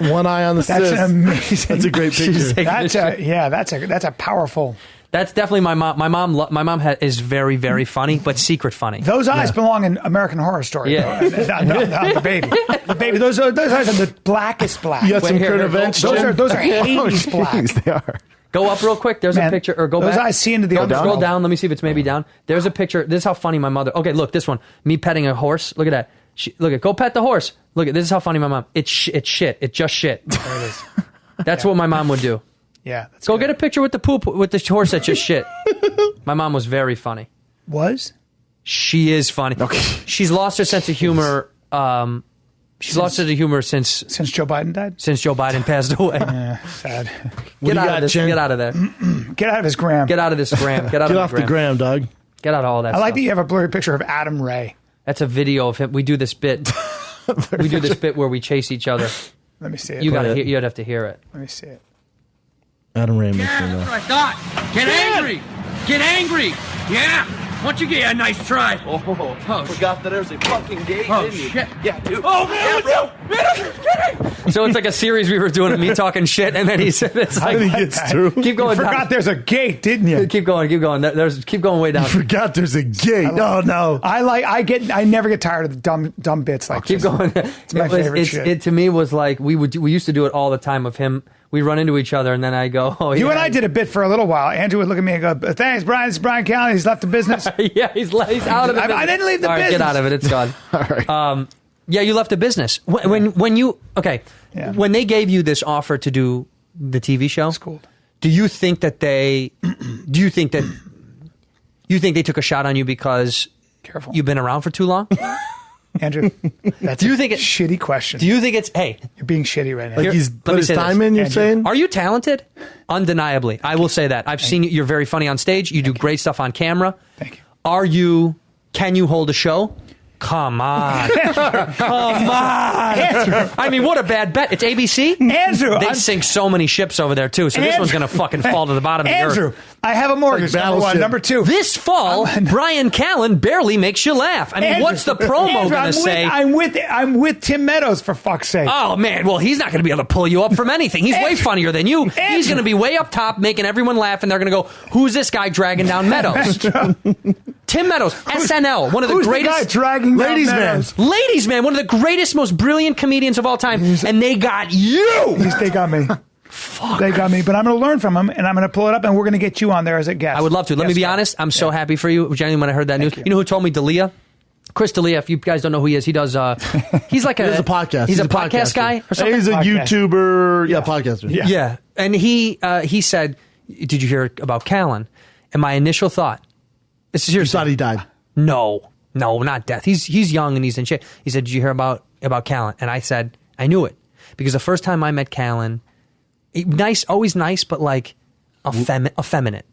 One eye on the That's cyst. an amazing. That's a great She's picture. taking a That's shit. a yeah. That's a powerful. That's definitely my mom. My mom is very, very funny, but secret funny. Those eyes belong in American Horror Story. Yeah. No, the baby. The baby. Those eyes are the blackest black. You got some here, current here, events, Those Jim? are Hades black. Jeez, they are. Go up real quick. There's Man, a picture. Or go those back. eyes see into the Go underworld. Scroll down. Let me see if it's maybe down. There's a picture. This is how funny my mother. Okay, look, this one. Me petting a horse. Look at that. Look at. Go pet the horse. Look at. This is how funny my mom. It's shit. It just shit. There it is. That's what my mom would do. Yeah. That's Go good. get a picture with the poop with the horse that just shit. My mom was very funny. Was? She is funny. Okay. She's lost her sense of humor. She's lost her sense of humor since Joe Biden died? Joe Biden passed away. Yeah, sad. Get out of this. Jen? Get out of there. Get out of his gram. Get out of this gram. Get out Get of off the gram, dog. Get out of all that I like stuff. that you have a blurry picture of Adam Ray. That's a video of him. We do this bit. We do this bit where we chase each other. Let me see it. You'd it. have to hear it. Let me see it. Adam Ray makes me That's laugh. what I thought. Get angry. Get angry. Yeah. Why don't you get a nice try? I forgot that there's a fucking gate, Oh, didn't you? shit. Yeah, dude. Oh, man, what's up? Man, I'm just kidding. So it's like a series we were doing of me talking shit, and then he said, "It's How did he like, get through? keep going Forgot down. there's a gate, didn't you? Keep going. Keep going. Keep going way down. Forgot there's a gate. No, no. I never get tired of the dumb bits like Keep this. going. It's my favorite shit. It to me was like we used to do it all the time of him. We run into each other, and then I go, "Oh, You yeah. and I did a bit for a little while. Andrew would look at me and go, "Thanks, Brian. This is Brian Callen. He's left the business." Yeah, he's out of the I business. didn't leave the All right, business. Get out of it. It's gone. All right. Yeah, you left the business when you Yeah. when they gave you this offer to do the TV show. cool. Do you think that they took a shot on you because Careful. you've been around for too long? Andrew, that's Do you a think it- shitty question. Do you think it's hey? You're being shitty right now. Like he's let put me his say time this, in, you're Andrew. saying? Are you talented? Undeniably, I will say that. I've seen you. You're very funny on stage. You do great stuff on camera. Thank you. Are you? Can you hold a show? Come on. Come on. I mean, what a bad bet. It's ABC. Andrew, They I'm- sink so many ships over there, too. So this one's going to fucking fall to the bottom of the Andrew, earth. I have a mortgage. Like Number one. Battleship. Number two. This fall, Brian Callen barely makes you laugh. I mean, Andrew, what's the promo Andrew, going to say? I'm with Tim Meadows, for fuck's sake. Oh, man. Well, he's not going to be able to pull you up from anything. He's way Andrew. funnier than you. He's Andrew. going to be way up top making everyone laugh, and they're going to go, who's this guy dragging down Meadows? Tim Meadows, SNL, one of the Who's greatest. the guy dragging down Ladies' man. Meadows? Ladies, man, one of the greatest, most brilliant comedians of all time, and they got you. They got me. They got me, but I'm going to learn from him, and I'm going to pull it up, and we're going to get you on there as a guest. I would love to. Let me Yes, be sir. honest. I'm so happy for you, genuinely, when I heard that news. you. You know who told me? D'Elia. Chris D'Elia. If you guys don't know who he is, he does. He's like He has a podcast. He's a podcast podcaster. guy or something. He's a Podcast. YouTuber. Yeah, podcaster. Yeah. Yeah, and he said, "Did you hear about Callen?" And my initial thought, this is You thought he died. No, not death. He's young and he's in shape. He said, "Did you hear about Callen?" And I said, "I knew it because the first time I met Callen, always nice, but like effeminate."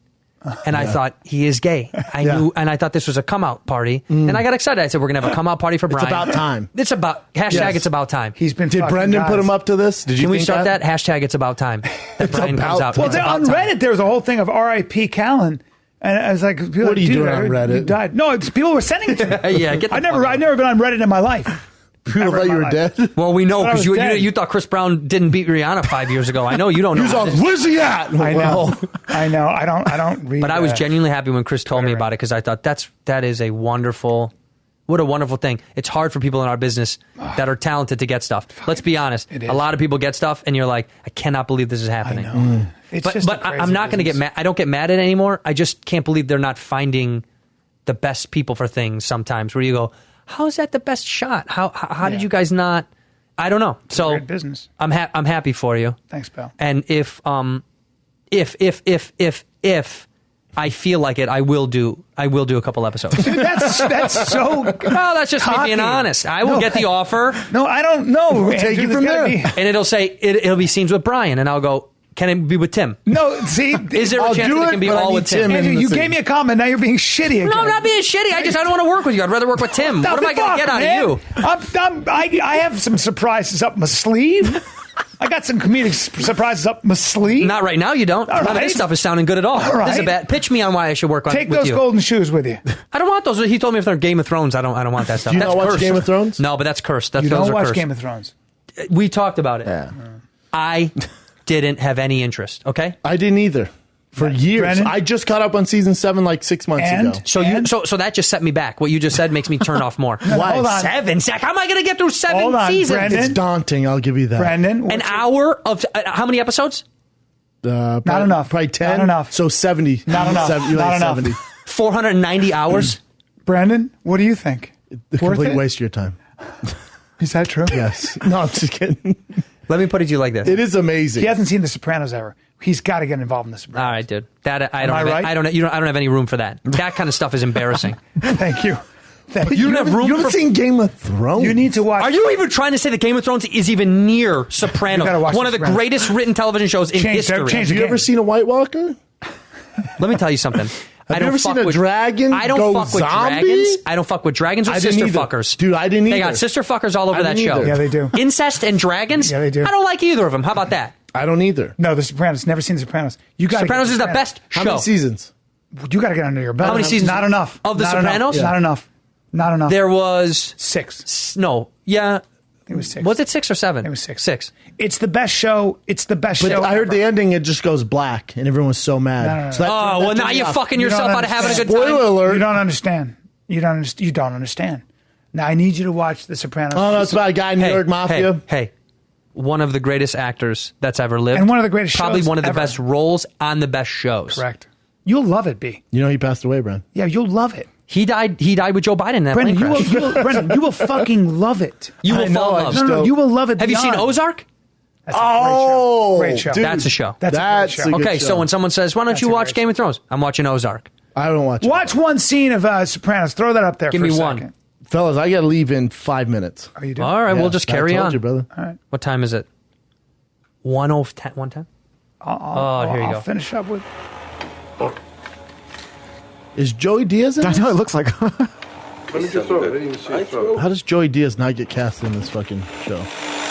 And I thought he is gay. I knew, and I thought this was a come out party, and I got excited. I said, "We're gonna have a come out party for Brian." about time. It's about hashtag. Yes. It's about time. He's been. Did fucking Brendan put guys. him up to this? Did you Can we think start that? Hashtag. It's about time that Brian comes about out. time. Well, It's on about time. Reddit, there was a whole thing of R.I.P. Callen, and I was like, people What are you dude, doing I on heard Reddit? You died. No, it's people were sending it to me. Yeah, get the I've fuck out. never been on Reddit in my life. People Ever thought in you my were life. dead. Well, we know But I because was dead. you thought Chris Brown didn't beat Rihanna 5 years ago. I know you don't know. He was how all, this- where's he at? I know. Well, I know. I don't read. But I was genuinely happy when Chris told me about it because I thought that is a wonderful, what a wonderful thing. It's hard for people in our business that are talented to get stuff. Let's be honest. It is. A lot of people get stuff and you're like, I cannot believe this is happening. I know. It's But, just but a crazy I'm not going to get business. mad. I don't get mad at it anymore. I just can't believe they're not finding the best people for things sometimes where you go, how is that the best shot? How did Yeah. you guys not? I don't know. So Great business. I'm happy for you. Thanks, pal. And if I feel like it, I will do a couple episodes. Dude, that's so. Well, that's just me being cocky. honest. I will get the offer, No, I don't know. We'll take Andrew, it from there's gotta there. be- and it'll say it'll be scenes with Brian, and I'll go. Can it be with Tim? No, see, Is there a I'll chance do that it it, can be but I all need with Tim? Tim in Andrew, the you scene. gave me a comment. Now you're being shitty again. No, I'm not being shitty. I don't want to work with you. I'd rather work with Tim. What am I going to get out of you? I have some surprises up my sleeve. I got some comedic surprises up my sleeve. Not right now. You don't. None of right. this stuff is sounding good at all. All This is a right. bad. Pitch me on why I should work on Take with those you. golden shoes with you. I don't want those. He told me if they're Game of Thrones, I don't want that stuff. Do you That's not watch cursed. Game of Thrones? No, but that's cursed. Those You don't are watch cursed. Game of Thrones. We talked about it. Yeah. I didn't have any interest. Okay. I didn't either. for years. Brendan? I just caught up on season 7 like 6 months And? ago. So that just set me back. What you just said makes me turn off more. Why? Hold on. 7, Zach. How am I going to get through 7 Hold on, seasons? Brendan. It's daunting. I'll give you that. Brendan, An hour of how many episodes? Probably, Not enough. Probably 10. Not enough. So 70. Not enough. You're Not like enough. 70. 490 hours. Brendan, what do you think? The Worth complete it? waste of your time. Is that true? Yes. No, I'm just kidding. Let me put it to you like this. It is amazing. He hasn't seen The Sopranos ever. He's got to get involved in The Sopranos. All right, dude. That I don't. I have, right? I don't. I don't have any room for that. That kind of stuff is embarrassing. Thank you. Thank You don't have room You for. haven't seen Game of Thrones? You need to watch. Are you even trying to say that Game of Thrones is even near Sopranos? You gotta watch One of the Sopranos. greatest written television shows in Change- history. change Have you game. ever seen a White Walker? Let me tell you something. I you don't ever fuck seen a with dragon I don't go fuck with zombie? dragons. I don't fuck with dragons or I didn't sister either. fuckers. Dude, I didn't They either. got sister fuckers all over I that didn't show. either. Yeah, they do. Incest and dragons. Yeah, they do. I don't like either of them. How about that? I don't either. No, The Sopranos. Never seen The Sopranos. You got. Sopranos is the best How show. many seasons? You got to get under your belt. How many seasons Not enough. of The Not Sopranos? Enough. Not enough. Not enough. There was 6. no. Yeah. It was 6. Was it 6 or 7? It was 6. 6. It's the best show. It's the best But show. I heard ever. the ending, it just goes black, and everyone was so mad. No. So that- Oh, that well, now turned me you're off. fucking You don't yourself out of having a good understand. time. Spoiler alert. You don't understand. You don't understand. Now I need you to watch The Sopranos. Oh, no, it's about a guy in New York Mafia. Hey, one of the greatest actors that's ever lived. And one of the greatest Probably shows one of the ever. best roles on the best shows. Correct. You'll love it, B. You know he passed away, Brian. Yeah, you'll love it. He died with Joe Biden in that Brendan, plane crash. Brendan, you will fucking love it. You will I know, fall in I love. just- No, you will love it. Have you seen beyond. Ozark? That's a great show. dude, That's a show. That's a That's great show. a good Okay, show. so when someone says, "Why don't That's you a watch great Game of Thrones?" I'm watching Ozark. I don't watch it. Watch one scene of Sopranos. Throw that up there. Give for me a one. second. Fellas, I got to leave in 5 minutes. Oh, you do? All right, Yeah, we'll just carry I told on. you, brother. All right. What time is it? 1:10. 1:10. Here you I'll go. finish up with. Is Joey Diaz in I this? know it looks like. Let me just throw it. I didn't even see it throw. How does Joey Diaz not get cast in this fucking show?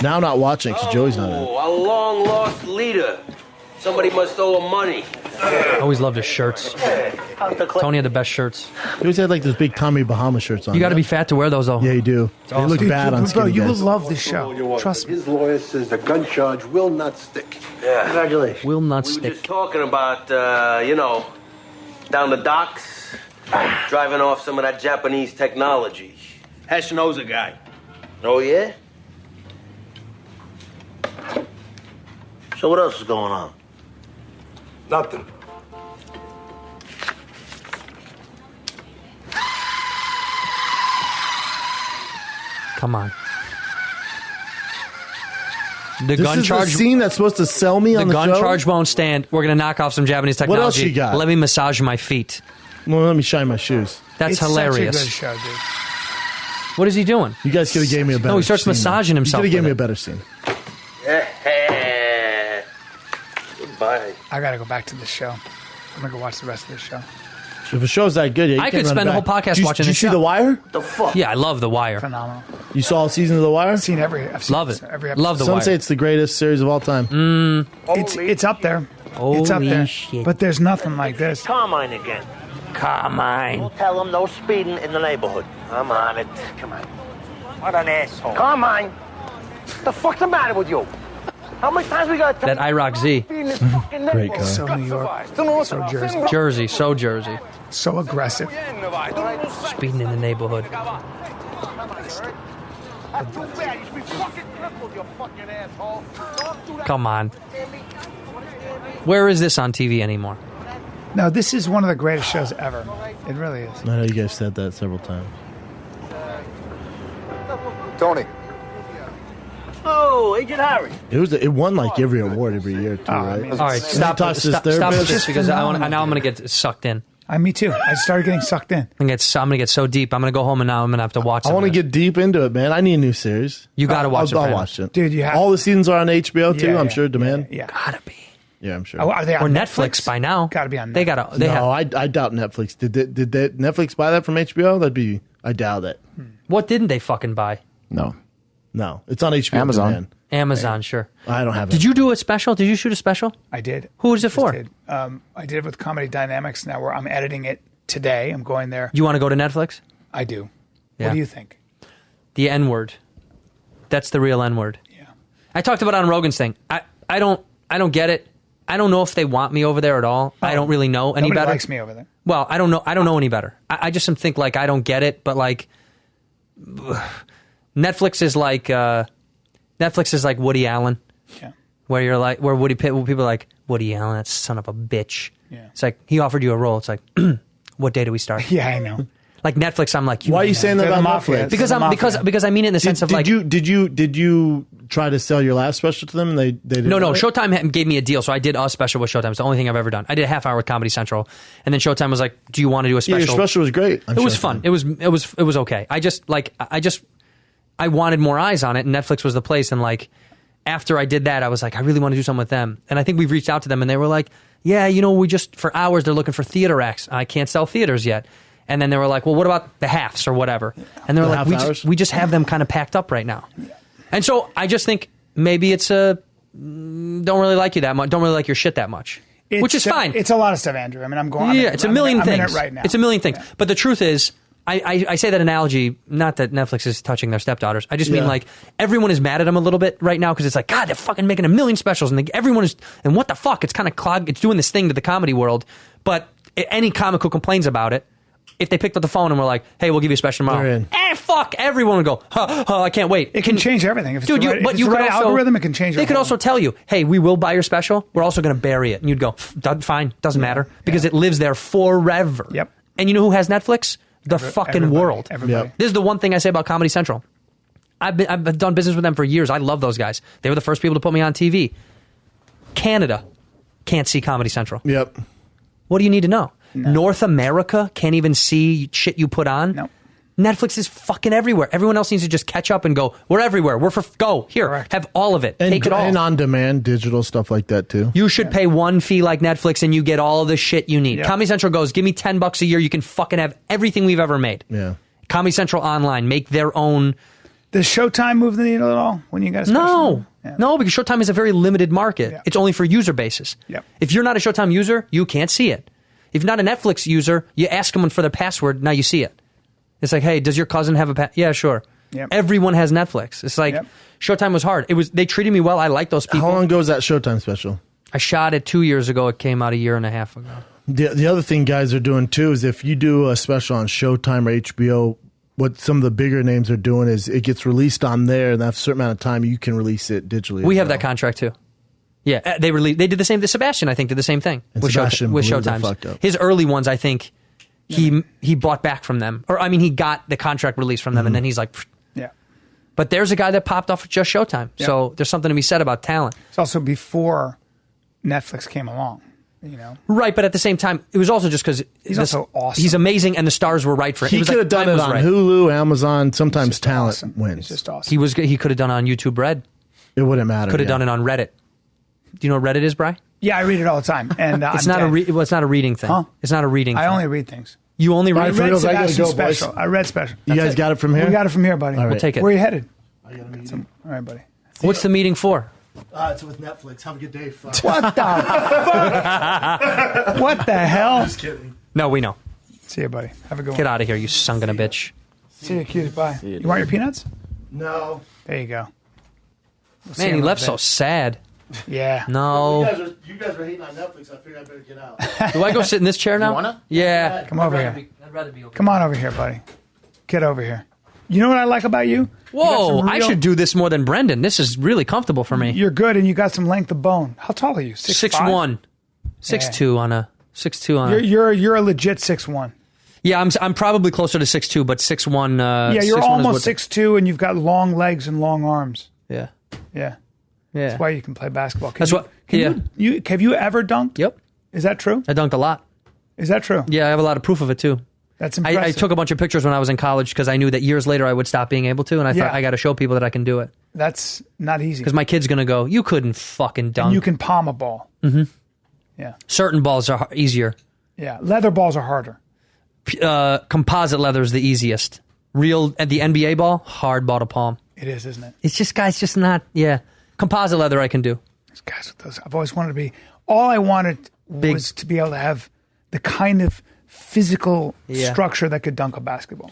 Now I'm not watching because Joey's not in it. A long lost leader. Somebody must owe him money. I always loved his shirts. Tony had the best shirts. He always had like those big Tommy Bahama shirts on. You got to be fat to wear those, though. Yeah, you do. They look bad on Bro, skinny you will guys. love this show. Trust me. His lawyer says the gun charge will not stick. Yeah. Congratulations. Will not We were stick. just talking about, down the docks, driving off some of that Japanese technology. Hesh knows a guy. Oh, yeah? So what else is going on? Nothing. Come on. The This gun is charge. the scene that's supposed to sell me The on the gun show? charge won't stand. We're gonna knock off some Japanese technology. What else you got? Let me massage my feet. Well, let me shine my shoes. That's It's hilarious. Such a good show, dude. What is he doing? You guys could have gave me a better. No, he starts scene. massaging himself You could have with gave me it. a better scene. Goodbye. I got to go back to this show. I'm going to go watch the rest of this show. If a show's that good, yeah, you I can't could run spend it a whole back. podcast Did you- watching Did you this see show. The Wire? The fuck? Yeah, I love The Wire. Phenomenal. You saw all seasons of The Wire? I've seen every. I've seen Love it. Every episode. Love The Some Wire. say it's the greatest series of all time. It's up there. It's up Holy there. shit. But there's nothing like this. Carmine again. Carmine. Tell him no speeding in the neighborhood. I'm on it. Come on. What an asshole. Carmine! What the fuck's the matter with you? How many times we got to That IROC Z. Great car. So New York. So Jersey. Jersey, so Jersey. So aggressive. Speeding in the neighborhood. Come on. Where is this on TV anymore? No, this is one of the greatest shows ever. It really is. I know you guys said that several times. Tony. Oh, Agent Harry. It won like every award every year too, right? mean, All right, stop talks to his stop with therapist. this because now I'm Phenomenal, going to get sucked in. Me too. I started getting sucked in. I'm going to get so deep. I'm going to go home and now I'm going to have to watch I some want to of it. get deep into it, man. I need a new series. You gotta watch I'll Sopranos. watch it, Dude, you have- all the seasons are on HBO too. Yeah, I'm yeah, sure. Demand. Yeah. Gotta be. Yeah, I'm sure. Oh, are they Or on Netflix by now. Gotta be on They Netflix. got to. They no, have. I doubt Netflix. Did Netflix buy that from HBO? That'd be. I doubt it. What didn't they fucking buy? No. No, it's on HBO. Amazon. Demand. Amazon, sure. I don't have it. Did you do a special? Did you shoot a special? I did. Who was it for? Did. I did it with Comedy Dynamics now where I'm editing it today. I'm going there. You want to go to Netflix? I do. Yeah. What do you think? The N word. That's the real N word. Yeah. I talked about it on Rogan's thing. I don't get it. I don't know if they want me over there at all. I don't really know any Nobody better. likes me over there. Well, I don't know any better. I just think like I don't get it, but like Netflix is like Woody Allen. Yeah. Where you're like, where people are like, Woody Allen, that son of a bitch. Yeah. It's like, he offered you a role. It's like, what day do we start? Yeah, I know. Like Netflix, I'm like, Why are you saying that They're the about mafia. Netflix? Because I mean it in the sense of like, did you try to sell your last special to them? And they didn't. no. want it? Showtime gave me a deal, so I did a special with Showtime. It's the only thing I've ever done. I did a half hour with Comedy Central, and then Showtime was like, "Do you want to do a special?" Yeah, your special was great. It was fun. It was okay. I wanted more eyes on it, and Netflix was the place. And like, after I did that, I was like, I really want to do something with them. And I think we've reached out to them, and they were like, yeah, we just for hours they're looking for theater acts. I can't sell theaters yet. And then they were like, well, what about the halves or whatever? And they were like, we just have them kind of packed up right now. And so I just think maybe it's don't really like you that much, don't really like your shit that much, which is fine. It's a lot of stuff, Andrew. I mean, it's a million things. I'm in it right now. It's a million things. Yeah. But the truth is, I say that analogy, not that Netflix is touching their stepdaughters. I just mean like everyone is mad at them a little bit right now because it's like, God, they're fucking making a million specials and everyone is, and what the fuck? It's kind of clogged. It's doing this thing to the comedy world. But any comic who complains about it, if they picked up the phone and were like, hey, we'll give you a special tomorrow. Fuck, everyone would go, I can't wait. It can change everything. If it's Dude, the right, but if you it's the could right also, algorithm, it can change They could also tell you, hey, we will buy your special. We're also going to bury it. And you'd go, fine, doesn't matter. Because it lives there forever. Yep. And you know who has Netflix? The fucking world. Everybody. This is the one thing I say about Comedy Central. I've done business with them for years. I love those guys. They were the first people to put me on TV. Canada can't see Comedy Central. Yep. What do you need to know? No. North America can't even see shit you put on. No. Netflix is fucking everywhere. Everyone else needs to just catch up and go, we're everywhere. Go. Here. Correct. Have all of it. And, Take it all. And on-demand digital stuff like that, too. You should pay one fee like Netflix and you get all the shit you need. Yeah. Comedy Central goes, give me $10 a year. You can fucking have everything we've ever made. Yeah. Comedy Central Online. Make their own. Does Showtime move the needle at all when you got a special? No. Yeah. No, because Showtime is a very limited market. Yeah. It's only for user bases. Yep. If you're not a Showtime user, you can't see it. If you're not a Netflix user, you ask them for their password, now you see it. It's like, hey, does your cousin have a Yeah, sure. Yep. Everyone has Netflix. It's like, Showtime was hard. They treated me well. I like those people. How long ago was that Showtime special? I shot it 2 years ago. It came out a year and a half ago. The other thing guys are doing, too, is if you do a special on Showtime or HBO, what some of the bigger names are doing is it gets released on there, and after a certain amount of time, you can release it digitally. We have that contract, too. Yeah, they did the same. Sebastian, I think, did the same thing And with Sebastian Showtime. His early ones, I think, he bought back from them, or I mean, he got the contract released from them, and then he's like, Yeah. But there's a guy that popped off with just Showtime, so there's something to be said about talent. It's also before Netflix came along. Right, but at the same time, it was also just because he's also awesome. He's amazing, and the stars were right for him. He could have done it on Hulu, Amazon. Sometimes talent awesome. wins. He's just awesome. He could have done it on YouTube Red. It wouldn't matter. Could have done it on Reddit. Do you know what Reddit is, Bri? Yeah, I read it all the time, and it's not it's not a reading thing. Huh? It's not a reading. I thing. only read things. You only I read. read I gotta Sebastian's go, boys. special. I read special. You guys got it from here? We got it from here, buddy. All right. We'll take it. Where are you headed? I got a meeting. All right, buddy. What's the meeting for? It's with Netflix. Have a good day. Fuck. What the fuck? What the hell? Just kidding. No, we know. See you, buddy. Have a good one. Get out of here, you son of a bitch. See you, cutie. Bye. You want your peanuts? No. There you go. We'll see Man, you he in a left little so sad. bit. Yeah. No. You guys were hating on Netflix. I figured I better get out. Do I go sit in this chair now? wanna? Yeah. Come over here. I'd rather be over Come on over here, buddy. Get over here. You know what I like about you? Whoa, some I real- should do this more than Brendan. This is really comfortable for me. You're good, and you got some length of bone. How tall are you? 6'1". 6'2" on a 6'2" on a. You're a legit 6'1". Yeah, I'm probably closer to 6'2", but 6'1". Yeah, you're 6'1" almost is 6'2", and you've got long legs and long arms. Yeah. Yeah. Yeah. That's why you can play basketball. That's what. Yeah. Have you ever dunked? Yep. Is that true? I dunked a lot. Is that true? Yeah, I have a lot of proof of it too. That's impressive. I took a bunch of pictures when I was in college because I knew that years later I would stop being able to, and I thought I got to show people that I can do it. That's not easy. Because my kid's gonna go, you couldn't fucking dunk. And you can palm a ball. Mm-hmm. Yeah. Certain balls are easier. Yeah. Leather balls are harder. Composite leather is the easiest. The NBA ball, hard ball to palm. It is, isn't it? It's just guys, just not. Yeah. Composite leather I can do. These guys with those. I've always wanted to be. All I wanted was to be able to have the kind of physical structure that could dunk a basketball.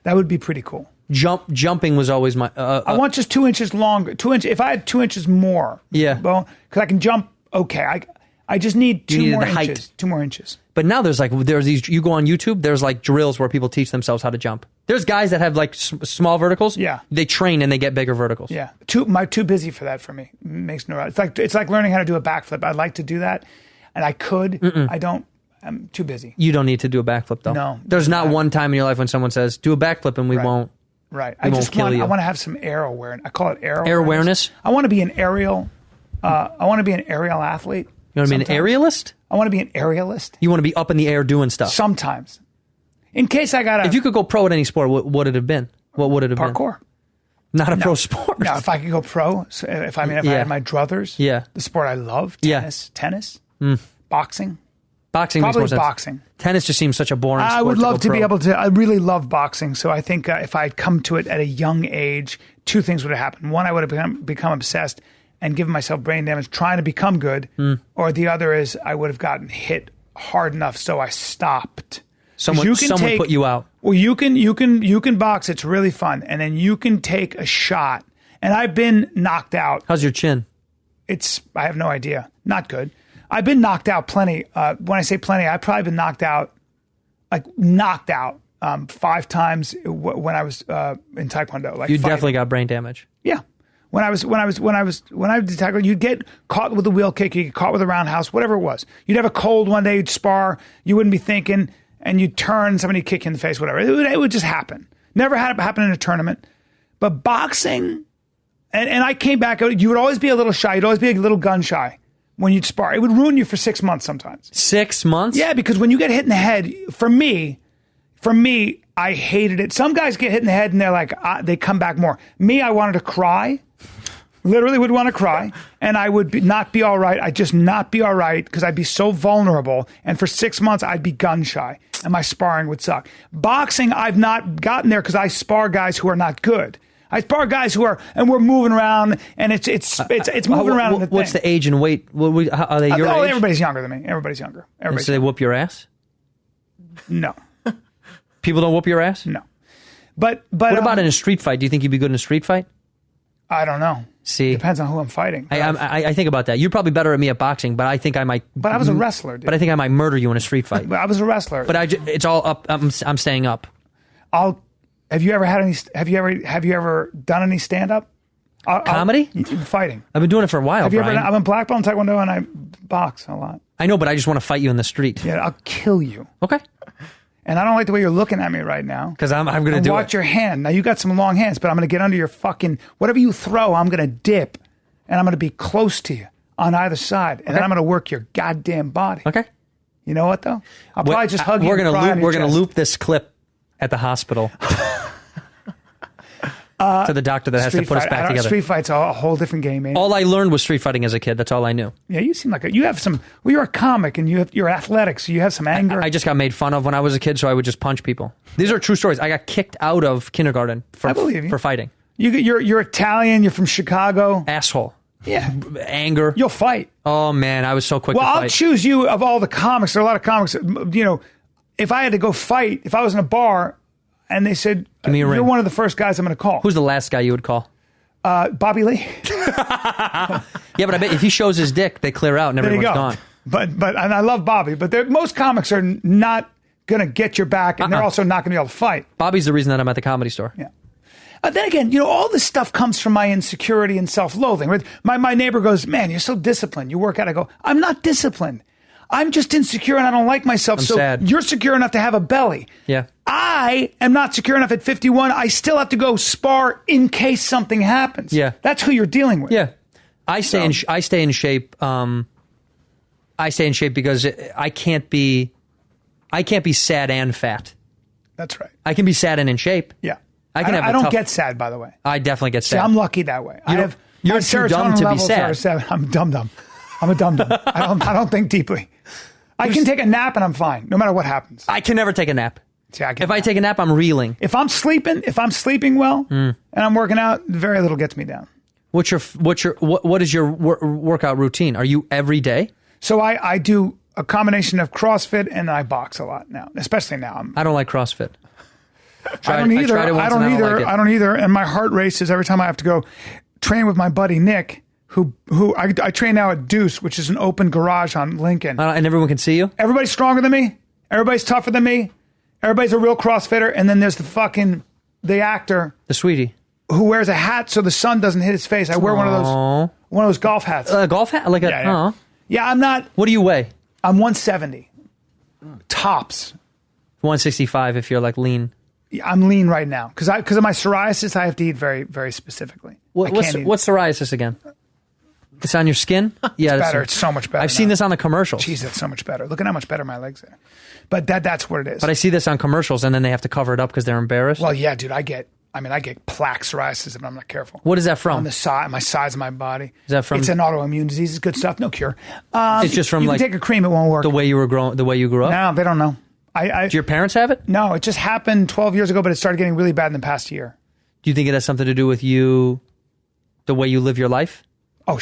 That would be pretty cool. Jumping was always my. I want just 2 inches longer. 2 inches. If I had 2 inches more, Yeah. because I can jump. Okay, I just need You two needed more the height. inches. 2 more inches. But now there's these, you go on YouTube, there's like drills where people teach themselves how to jump. There's guys that have like small verticals. Yeah. They train and they get bigger verticals. Yeah. Too busy for that for me. Makes no. It's like learning how to do a backflip. I'd like to do that, and I could. I don't. I'm too busy. You don't need to do a backflip though. No. There's not one time in your life when someone says, do a backflip and we won't. Right. I want to have some air awareness. I call it air awareness. I want to be an aerial. I want to be an aerial athlete. You want to be an aerialist? I want to be an aerialist. You want to be up in the air doing stuff. Sometimes. In case I got If you could go pro at any sport, what would it have been? What would it have been? parkour. Not a pro sport. No, if I could go pro, so if I had my druthers, the sport I love, tennis, boxing. Boxing Probably makes more sense. Boxing. Tennis just seems such a boring sport. I would love to be able to. I really love boxing. So I think if I had come to it at a young age, 2 things would have happened. One, I would have become obsessed and given myself brain damage trying to become good. Or the other is I would have gotten hit hard enough so I stopped. Someone put you out. Well, you can box. It's really fun, and then you can take a shot. And I've been knocked out. How's your chin? I have no idea. Not good. I've been knocked out plenty. When I say plenty, I've probably been knocked out 5 times when I was in Taekwondo. You definitely got brain damage. Yeah. When I did Taekwondo, you'd get caught with a wheel kick, you get caught with a roundhouse, whatever it was. You'd have a cold one day, you'd spar, you wouldn't be thinking, and you'd turn, somebody kick you in the face, whatever. It would just happen. Never had it happen in a tournament. But boxing, and I came back, you would always be a little shy. You'd always be a little gun shy when you'd spar. It would ruin you for 6 months sometimes. 6 months? Yeah, because when you get hit in the head, for me, I hated it. Some guys get hit in the head and they're like, they come back more. Me, I wanted to cry. Literally would want to cry, and I would not be all right. I'd just not be all right because I'd be so vulnerable. And for 6 months, I'd be gun shy, and my sparring would suck. Boxing, I've not gotten there because I spar guys who are not good. I spar guys who are, and we're moving around, and it's moving around. In the what's thing. the age and weight? Are they your age? Everybody's younger than me. Everybody's younger. So they whoop your ass? No. People don't whoop your ass? No. But what about in a street fight? Do you think you'd be good in a street fight? I don't know. See, depends on who I'm fighting. I think about that. You're probably better at me at boxing, but I think I might. But I was a wrestler, dude. But I think I might murder you in a street fight. But I was a wrestler. But it's all up. I'm staying up. Have you ever had any? Have you ever done any stand up? Comedy? Fighting. I've been doing it for a while. Have you ever? Brian. I'm in black belt in Taekwondo and I box a lot. I know, but I just want to fight you in the street. Yeah, I'll kill you. Okay. And I don't like the way you're looking at me right now. Because I'm going to do watch your hand. Now, you got some long hands, but I'm going to get under your fucking... Whatever you throw, I'm going to dip. And I'm going to be close to you on either side. And then I'm going to work your goddamn body. Okay. You know what, though? I'll probably just hug you. We're going to loop this clip at the hospital. To the doctor that has to put us back together. Street fight's a whole different game, man. All I learned was street fighting as a kid. That's all I knew. Yeah, you seem like you have some... Well, you're a comic and you're athletic, so you have some anger. I just got made fun of when I was a kid, so I would just punch people. These are true stories. I got kicked out of kindergarten for fighting. You're Italian. You're from Chicago. Asshole. Yeah. Anger. You'll fight. Oh, man. I was so quick to fight. Well, I'll choose you of all the comics. There are a lot of comics. You know, if I had to go fight, if I was in a bar... And they said, you're one of the first guys I'm going to call. Who's the last guy you would call? Bobby Lee. Yeah, but I bet if he shows his dick, they clear out and everyone's gone. But and I love Bobby, but most comics are not going to get your back, and they're also not going to be able to fight. Bobby's the reason that I'm at the Comedy Store. Yeah. Then again, you know, all this stuff comes from my insecurity and self-loathing. Right? My neighbor goes, man, you're so disciplined. You work out. I go, I'm not disciplined. I'm just insecure and I don't like myself. So sad. You're secure enough to have a belly. Yeah. I am not secure enough at 51. I still have to go spar in case something happens. Yeah. That's who you're dealing with. Yeah. I stay in shape. I stay in shape because I can't be sad and fat. That's right. I can be sad and in shape. Yeah. I don't get sad, by the way. I definitely get sad. See, I'm lucky that way. You're too dumb to be sad. I'm dum-dum. I'm a dum-dum. I don't think deeply. I can take a nap and I'm fine, no matter what happens. I can never take a nap. See, I take a nap, I'm reeling. If I'm sleeping well and I'm working out, very little gets me down. What is your workout routine? Are you every day? So I do a combination of CrossFit and I box a lot now, especially now. I don't like CrossFit. I don't either. I don't either. And my heart races every time I have to go train with my buddy Nick who I train now at Deuce, which is an open garage on Lincoln. And everyone can see you? Everybody's stronger than me. Everybody's tougher than me. Everybody's a real CrossFitter. And then there's the actor. The sweetie. Who wears a hat so the sun doesn't hit his face. I wear one of those golf hats. A golf hat? Yeah, I'm not. What do you weigh? I'm 170. Tops. 165 if you're like lean. I'm lean right now. Because of my psoriasis, I have to eat very, very specifically. What's psoriasis again? It's on your skin? Yeah, it's better. It's so much better. I've seen this on the commercials. Jeez, that's so much better. Look at how much better my legs are. But that's what it is. But I see this on commercials, and then they have to cover it up because they're embarrassed. Well, yeah, dude, I get plaque psoriasis if I'm not careful. What is that from? On the side, my size of my body. Is that from? It's an autoimmune disease. It's good stuff. No cure. It's just from you can take a cream. It won't work. The way you grew up. No, they don't know. Do your parents have it? No, it just happened 12 years ago, but it started getting really bad in the past year. Do you think it has something to do with you, the way you live your life? Oh,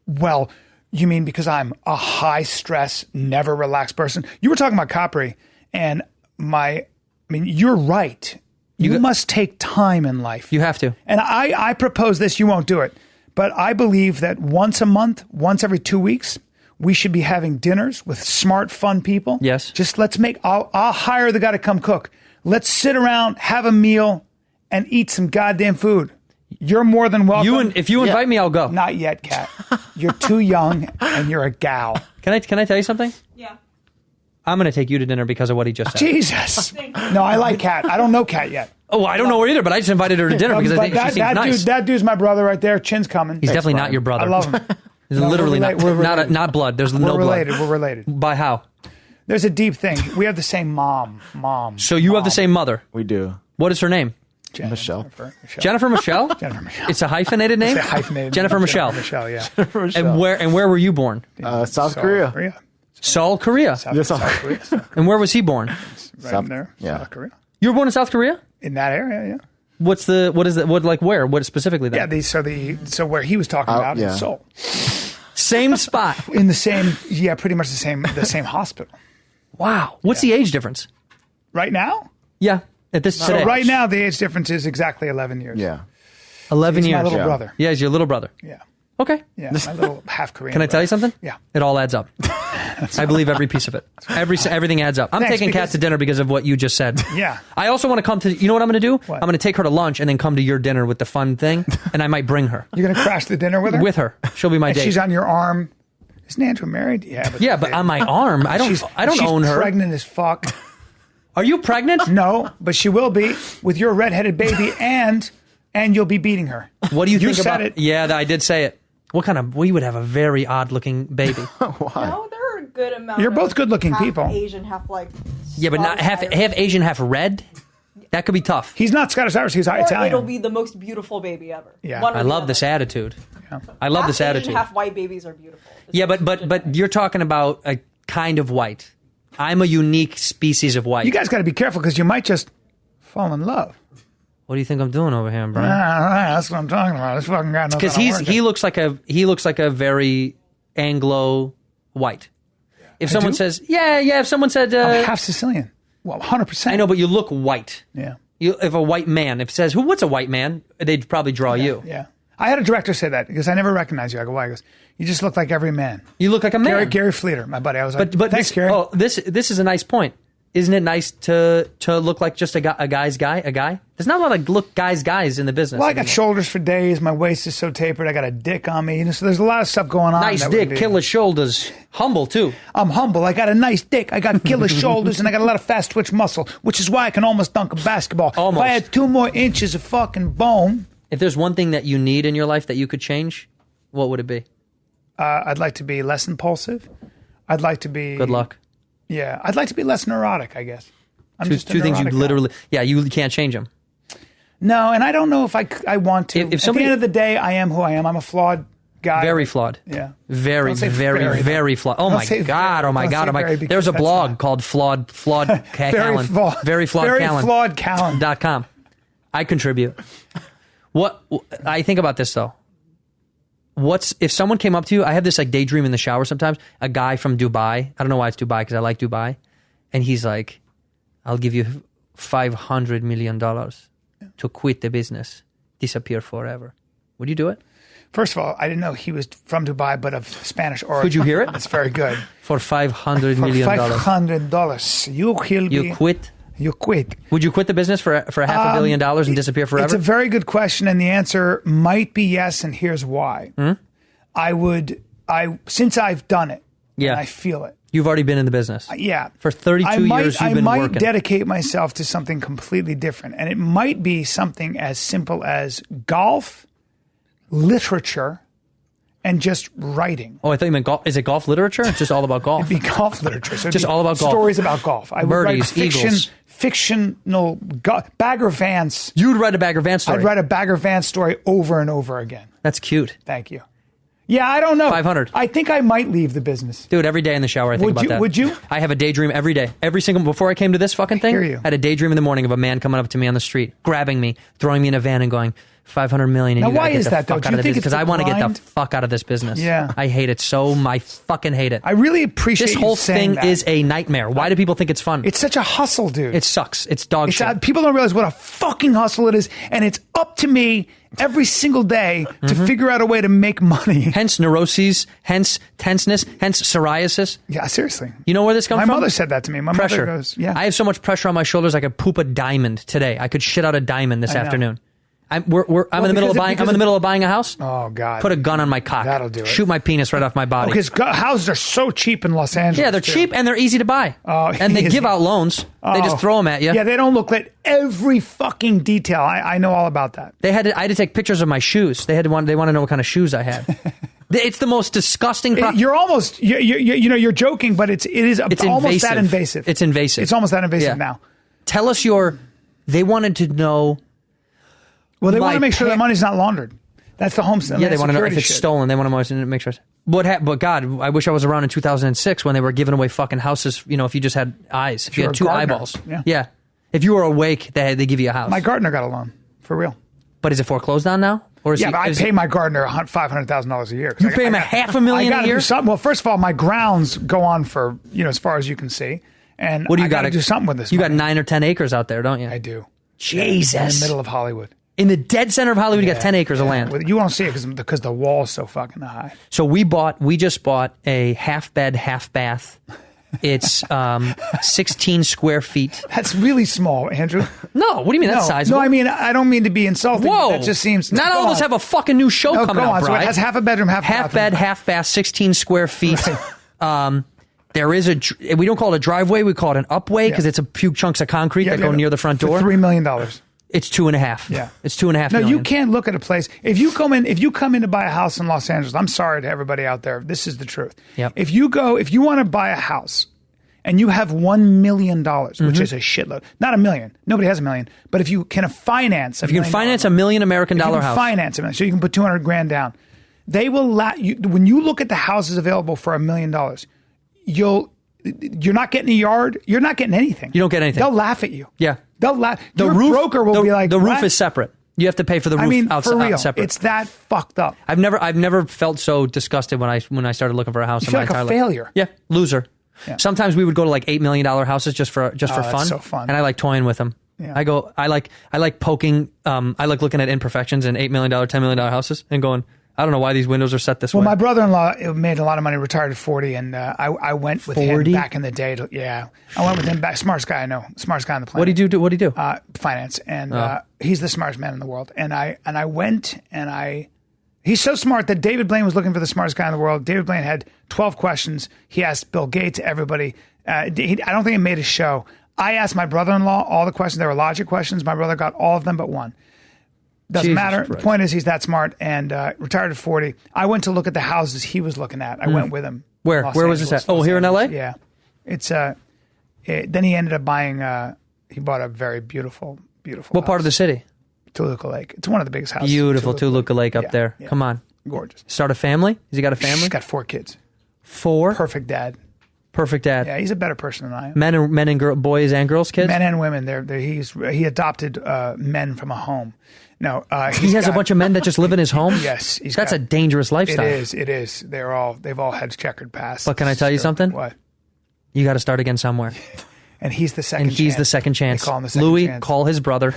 well, you mean because I'm a high stress, never relaxed person? You were talking about Capri, and you're right. You must take time in life. You have to. And I propose this. You won't do it. But I believe that once a month, once every 2 weeks, we should be having dinners with smart, fun people. Yes. Just I'll hire the guy to come cook. Let's sit around, have a meal, and eat some goddamn food. You're more than welcome. If you invite me, I'll go. Not yet, Kat. You're too young, and you're a gal. Can I tell you something? Yeah. I'm going to take you to dinner because of what he just said. Jesus. No, I like Kat. I don't know Kat yet. Oh, I don't know her either, but I just invited her to dinner because I think she seems nice. That dude's my brother right there. Chin's coming. He's definitely not your brother. I love him. He's literally not blood. There's no blood. We're related. By how? There's a deep thing. We have the same mom. So you have the same mother? We do. What is her name? Michelle. Jennifer Michelle? Jennifer Michelle. It's a hyphenated name? It's a hyphenated Jennifer name. Michelle. Jennifer Michelle, yeah. Jennifer Michelle. And where were you born? South Korea. Seoul, Korea. South Korea. And where was he born? Right in there. Yeah. South Korea. You were born in South Korea? In that area, yeah. What specifically then? Yeah, so where he was talking about is Seoul. Same spot. In the same, pretty much the same hospital. Wow. What's the age difference? Right now? Yeah. At this today. So right now, the age difference is exactly 11 years. Yeah. 11 years. My little brother. Yeah, he's your little brother. Yeah. Okay. Yeah, my little half Korean. Can I tell you something? Yeah. It all adds up. I believe every piece of it. Everything adds up. I'm taking Kat to dinner because of what you just said. Yeah. I also want to come to, you know what I'm going to do? What? I'm going to take her to lunch and then come to your dinner with the fun thing, and I might bring her. You're going to crash the dinner with her? With her. She'll be my and date. She's on your arm. Isn't Andrew married? Yeah, but on my arm. I don't own her. She's pregnant as fuck. Are you pregnant? No, but she will be with your redheaded baby, and you'll be beating her. What do you think said about it? Yeah, I did say it. We would have a very odd looking baby. Why? No, there are a good amount. You're both good looking half people. Asian, half like. Yeah, but not half Asian, half red. That could be tough. He's not Scottish Irish. He's Italian. It'll be the most beautiful baby ever. Yeah. One or I the love other. this attitude. Yeah. I love Half this Asian, attitude. half white babies are beautiful. It's Yeah, just but you're talking about a kind of white. I'm a unique species of white. You guys got to be careful because you might just fall in love. What do you think I'm doing over here, Brian? That's what I'm talking about. This fucking guy knows Because he looks like a very Anglo white. If someone says if someone said I'm half Sicilian. Well, 100%. I know, but you look white. Yeah. If a white man, if it says what's a white man, they'd probably draw you. Yeah. I had a director say that because I never recognized you. I go, why? He goes, you just look like every man. You look like a man. Gary Fleeter, my buddy. I was like, but thanks, this, Gary. Oh, this is a nice point. Isn't it nice to look like just a guy's guy? A guy? There's not a lot of guys in the business. Well, I got shoulders for days. My waist is so tapered. I got a dick on me. So there's a lot of stuff going on. Nice dick, killer shoulders. Humble, too. I'm humble. I got a nice dick. I got killer shoulders, and I got a lot of fast twitch muscle, which is why I can almost dunk a basketball. Almost. If I had 2 more inches of fucking bone. If there's one thing that you need in your life that you could change, what would it be? I'd like to be less impulsive. I'd like to be... Good luck. Yeah. I'd like to be less neurotic, I guess. I'm just a two things you neurotic literally... guy. Yeah, you can't change them. No, and I don't know if I want to. If somebody, at the end of the day, I am who I am. I'm a flawed guy. Very flawed. Yeah. Very flawed. Oh my God. Oh my God. Oh my. There's a blog called Flawed Callan. Very flawed Callan.com. I contribute. What I think about this though. If someone came up to you, I have this like daydream in the shower sometimes, a guy from Dubai. I don't know why it's Dubai because I like Dubai. And he's like, I'll give you $500 million to quit the business, disappear forever. Would you do it? First of all, I didn't know he was from Dubai, but of Spanish origin. Could you hear it? That's very good. For $500 million. $500. You kill me. You quit? You quit. Would you quit the business for $500 million and disappear forever? It's a very good question, and the answer might be yes, and here's why. Since I've done it, and I feel it. You've already been in the business. Yeah. For 32 years, you've been working. I might dedicate myself to something completely different, and it might be something as simple as golf, literature, and just writing. Oh, I thought you meant golf. Is it golf literature? It's just all about golf. It'd be golf literature. So just all about golf. Stories about golf. I would write Birdies, eagles. Fictional Bagger Vance. You'd write a Bagger Vance story. I'd write a Bagger Vance story over and over again. That's cute. Thank you. Yeah, I don't know. 500. I think I might leave the business. Dude, every day in the shower I think about that. Would you? I have a daydream every day. Before I came to this fucking thing, I hear you. I had a daydream in the morning of a man coming up to me on the street, grabbing me, throwing me in a van and going, $500 million. Now, why is that, though? Do you think it's because I want to get grind? the fuck out of this business. Yeah. I hate it so. I fucking hate it. I really appreciate this you whole saying thing that. is a nightmare. Why do people think it's fun? It's such a hustle, dude. It sucks. It's dog shit. People don't realize what a fucking hustle it is, and it's up to me every single day to figure out a way to make money. Hence neuroses, hence tenseness, hence psoriasis. Yeah, seriously. You know where this comes from? My mother said that to me. My pressure. mother goes, yeah. I have so much pressure on my shoulders I could poop a diamond today. I could shit out a diamond this afternoon. I'm in the middle of buying. I'm in the middle of buying a house. Oh God! Put a gun on my cock. That'll do it. Shoot my penis right off my body. Because houses are so cheap in Los Angeles. Yeah, they're too. cheap and they're easy to buy. Oh, and they give out loans. They just throw them at you. Yeah, they don't look at every fucking detail. I know all about that. I had to take pictures of my shoes. They want to know what kind of shoes I had. It's the most disgusting. You're almost you're joking, but it's almost invasive. that invasive. It's invasive. It's almost that invasive now. Tell us They wanted to know. Well, they want to make sure that money's not laundered. That's the homestead. Yeah, they want to know if it's shit. stolen. They want to make sure. But God, I wish I was around in 2006 when they were giving away fucking houses. You know, if you just had eyes, if you had two eyeballs. Yeah. If you were awake, they give you a house. My gardener got a loan for real. But is it foreclosed on now? Or is but I pay my gardener $500,000 a year. You pay him $500,000 a year? Do something. Well, first of all, my grounds go on for as far as you can see, and what do you got to do something with this. You got 9 or 10 acres out there, don't you? I do. Jesus, in the middle of Hollywood. In the dead center of Hollywood, you got 10 acres of land. Well, you won't see it because the wall's so fucking high. So we just bought a half bed, half bath. It's 16 square feet. That's really small, Andrew. No, what do you mean that's sizable? No, I mean, I don't mean to be insulting. Whoa. That just seems... Not all of us have a fucking new show coming out, So it has half a bedroom, half bed, half bath, 16 square feet. Right. There is we don't call it a driveway, we call it an upway because it's a few chunks of concrete that go near the front door. For $3 million. It's 2.5. Yeah, it's 2.5 No, million. you can't look at a place. If you come in to buy a house in Los Angeles, I'm sorry to everybody out there. This is the truth. Yep. If you want to buy a house and you have $1 million, which is a shitload, not $1 million. Nobody has $1 million. But if you can finance, $1 million American dollar house, finance $1 million, so you can put $200,000 down. They will when you look at the houses available for $1 million, you're not getting a yard. You're not getting anything. You don't get anything. They'll laugh at you. Yeah. They'll laugh. The broker will be like, the roof what? is separate. You have to pay for the roof for real. separate. It's that fucked up. I've never felt so disgusted when I started looking for a house. You feel like a failure. Yeah, loser. Yeah. Sometimes we would go to like $8 million houses just for fun. That's so fun. And I like toying with them. Yeah. I like poking. I like looking at imperfections in $8 million, $10 million houses and going, I don't know why these windows are set this way. Well, my brother-in-law made a lot of money, retired at 40, and I went with 40? him back in the day. I went with him back. Smartest guy I know. Smartest guy on the planet. What do you do? Finance, and he's the smartest man in the world. And I went, and he's so smart that David Blaine was looking for the smartest guy in the world. David Blaine had 12 questions. He asked Bill Gates, everybody. I don't think he made a show. I asked my brother-in-law all the questions. They were logic questions. My brother got all of them but one. Doesn't matter. Christ. The point is he's that smart, and retired at 40. I went to look at the houses he was looking at. I went with him. Where was this at? Oh, here in LA? Yeah. It's then he ended up buying he bought a very beautiful What part of the city? Toluca Lake. It's one of the biggest houses. Beautiful Toluca Lake up there. Yeah. Come on. Gorgeous. Start a family? Has he got a family? He's got 4 kids. 4? Perfect dad. Perfect dad. Yeah, he's a better person than I am. Men and boys and girls, kids? Men and women. He adopted men from a home. No, he has a bunch of men that just live in his home. Yes, that's a dangerous lifestyle. It is. They've all had checkered past. But can I tell you something? What? You got to start again somewhere. And he's the second. The second chance. They call him the second Louie, chance. call his brother.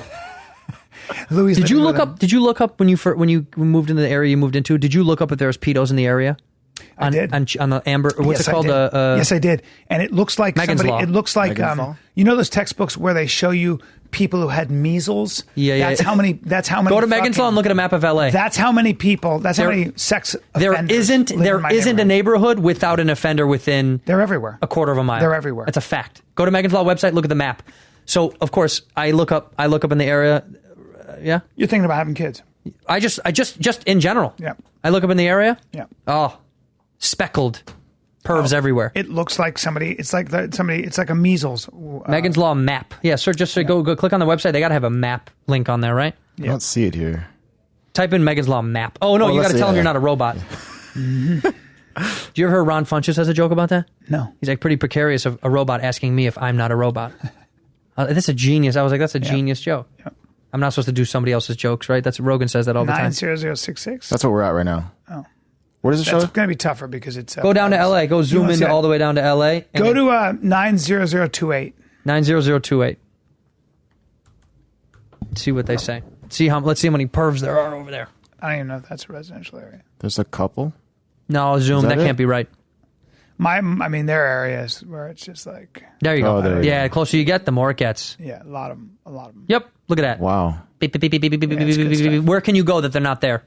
Louis, Did you look up? Did you look up when you moved into the area you moved into? Did you look up if there was pedos in the area? I did. On the Amber. What's Yes, it called? I did. Yes, I did. And it looks like Megan's somebody. Law. It looks like Megan's Law? you know those textbooks where they show you people who had measles. Yeah. That's how many. That's how many. Go to Megan's Law and look at a map of LA. That's how many people. That's how There- many sex. There offenders isn't live in my a neighborhood without an offender within They're everywhere. a quarter of a mile. They're everywhere. That's a fact. Go to Megan's Law website, look at the map. So of course I look up in the area. Yeah. You're thinking about having kids. I just in general. Yeah. I look up in the area. Yeah. Oh, speckled pervs everywhere. It looks like somebody. It's like somebody. It's like a measles. Megan's Law map. Yeah, sir. Go click on the website. They got to have a map link on there, right? I don't see it here. Type in Megan's Law map. Oh no, you got let's to tell see, him you're yeah. not a robot. Do you ever hear Ron Funches has a joke about that? No. He's like pretty precarious of a robot asking me if I'm not a robot. That's a genius. I was like, that's a genius joke. Yep. I'm not supposed to do somebody else's jokes, right? That's Rogan says that all the time. 90066. That's what we're at right now. Oh. Where does it show? That's going to be tougher because it's. Go down to LA. Go zoom in all the way down to LA. And Go to 90028. 90028. See what they say. Let's see how many pervs there are over there. I don't even know if that's a residential area. There's a couple. No, zoom. That it? can't be right. I mean, there are areas where it's just like, There you go. Oh, there you Yeah, the closer you get, the more it gets. yeah, a lot of them. Yep. Look at that. Wow. Beep, beep, beep, beep, beep, beep, beep, it's beep, good beep, beep. stuff. Where can you go that they're not there?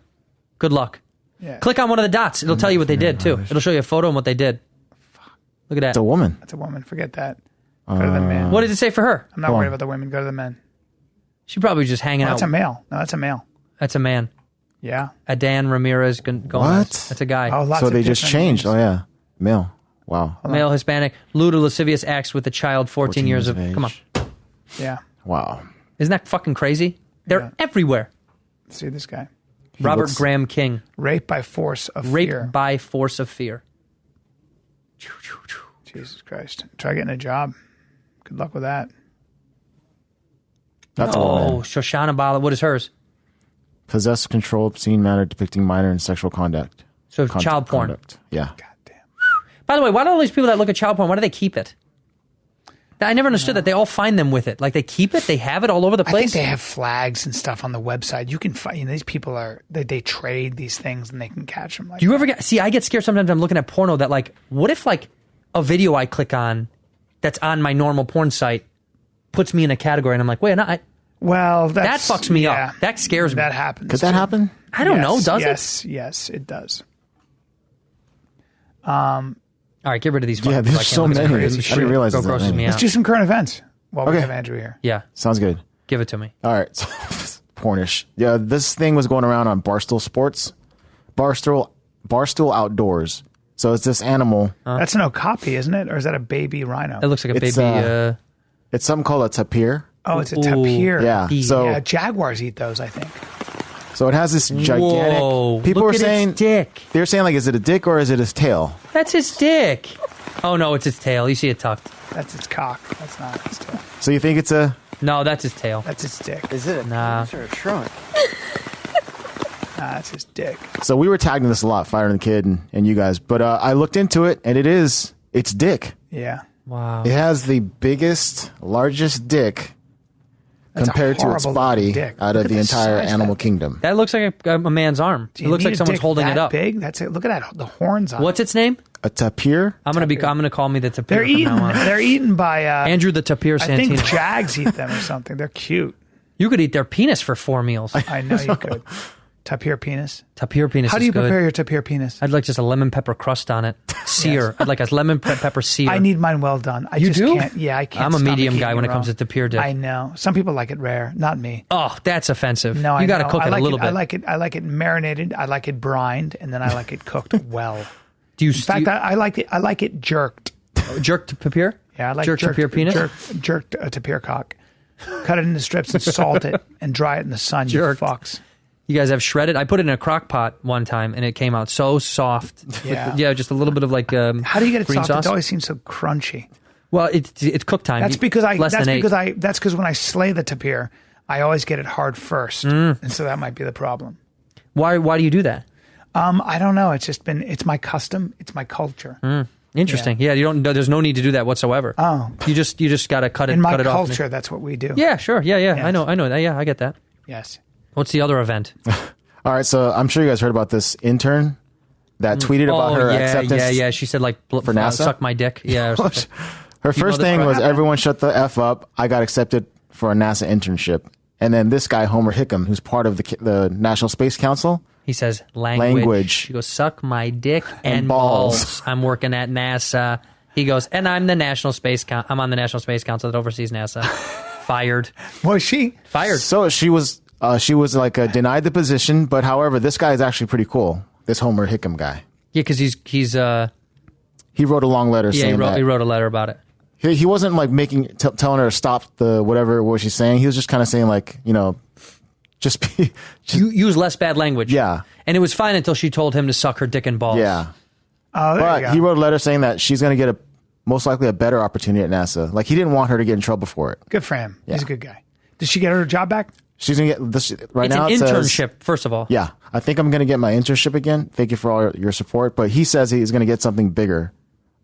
Good luck. Yeah. Click on one of the dots. It'll tell you what they did, too. It'll show you a photo and what they did. Look at that. It's a woman. That's a woman. Forget that. Go to the man. What did it say for her? I'm not worried about the women. Go to the men. She probably was just hanging No, out. that's a male. No, that's a male. That's a man. Yeah. Adan Ramirez Gomez. What? That's a guy. Oh, lots So of they just different changed. names. Oh yeah, male. Wow. Male Hispanic. Lewd or lascivious acts with a child 14 years of. age. Come on. Yeah. Wow. Isn't that fucking crazy? They're Yeah. everywhere. See this guy. Robert looks- Graham King. Rape by force of Rape fear. by force of fear. Jesus Christ. Try getting a job. Good luck with that. That's a Oh, woman. Shoshana Bala. What is hers? Possess, control, obscene matter depicting minor and sexual conduct. So child porn. Conduct. Yeah. God damn. By the way, why do all these people that look at child porn, why do they keep it? I never understood that. They all find them with it. Like they keep it, they have it all over the I place. think they have flags and stuff on the website. You can find, these people are, they trade these things and they can catch them. Like, Do you ever get, see, I get scared sometimes I'm looking at porno that like, what if like a video I click on that's on my normal porn site puts me in a category and I'm like, wait, no, well, that that's, fucks me yeah, up. That scares me. That happens. Could that too. happen? I don't know, does yes, it? Yes, it does. All right, get rid of these. Yeah, fucking people. there's I can't so look at this many. crazy I shit. didn't realize It there's that grosses many. me Let's out. do some current events while we Okay. have Andrew here. Yeah, Sounds good. give it to me. All right. Pornish. Yeah, this thing was going around on Barstool Sports. Barstool Outdoors. So it's this animal. That's an okapi, isn't it? Or is that a baby rhino? It looks like a It's, baby. It's something called a tapir. Oh, it's a Ooh. tapir. Yeah. So Yeah, jaguars eat those, I think. so it has this gigantic. Whoa, People look were at saying its dick. They're saying like, is it a dick or is it his tail? That's his dick. Oh no, it's his tail. You see it tucked. That's its cock. That's not its tail. So you think it's a? No, that's his tail. That's its dick. Is it a Nah. penis or a trunk? Nah, that's his dick. So we were tagging this a lot, Fire and the Kid and you guys. But I looked into it and it's dick. Yeah. Wow. It has the biggest, largest dick That's a compared to its horrible body dick. out Look of at the the entire size animal of that. kingdom. That looks like a man's arm. Do It you looks need like a someone's dick holding that it up. Big? That's it. Look at that. The horns on What's it. its name? A tapir? I'm gonna call me the tapir. They're from eaten. now on. They're eaten by. Andrew the tapir I think Santino. jags eat them or something. They're cute. You could eat their penis for 4 meals. I know you could. Tapir penis. Tapir penis. How do is you good. prepare your tapir penis? I'd like just a lemon pepper crust on it. Sear. I'd like a lemon pepper sear. I need mine well done. I You just do? can't. Yeah, I can't. I'm a stomach medium eating guy when it raw. comes to tapir dick. I know. Some people like it rare. Not me. Oh, that's offensive. No, I you got to know. cook I it like a little bit. I like it. I like it marinated. I like it brined, and then I like it cooked well. Do you In fact, I like it. I like it jerked. jerk tapir? Yeah, I like jerk tapir penis. Jerked tapir cock. Cut it into strips and salt it and dry it in the sun. Jerked. You fucks. You guys have shredded. I put it in a crock pot one time, and it came out so soft. Yeah. Yeah, just a little bit of like How do you get it green soft? sauce. It always seems so crunchy. Well, it's cook time. That's because I. less That's than 8. because That's because when I slay the tapir, I always get it hard first, and so that might be the problem. Why do you do that? I don't know. It's just been. It's my custom. It's my culture. Interesting. Yeah, you don't. There's no need to do that whatsoever. Oh. You just got to cut it. In my cut it off. culture, that's what we do. Yeah, sure. Yeah. I know that. Yeah, I get that. Yes. What's the other event? All right, so I'm sure you guys heard about this intern that tweeted about her acceptance. Yeah. She said, like, for NASA? suck my dick. Yeah. Her first thing was, everyone shut the F up. I got accepted for a NASA internship. And then this guy, Homer Hickam, who's part of the National Space Council. He says, language. She goes, suck my dick and balls. I'm working at NASA. He goes, and I'm the National Space I'm on the National Space Council that oversees NASA. Fired. Was she? Fired. So she was like denied the position, but however, this guy is actually pretty cool. This Homer Hickam guy. Yeah, because he's he wrote a long letter saying he wrote a letter about it. He wasn't like telling her to stop what she's saying. He was just kind of saying, like, use less bad language. Yeah. And it was fine until she told him to suck her dick and balls. Yeah. Oh, there you But go. he wrote a letter saying that she's going to get most likely a better opportunity at NASA. Like, he didn't want her to get in trouble for it. Good for him. Yeah. He's a good guy. Did she get her job back? She's going to get this right now. It's an it internship, says, first of all. Yeah. I think I'm going to get my internship again. Thank you for all your support. But he says he's going to get something better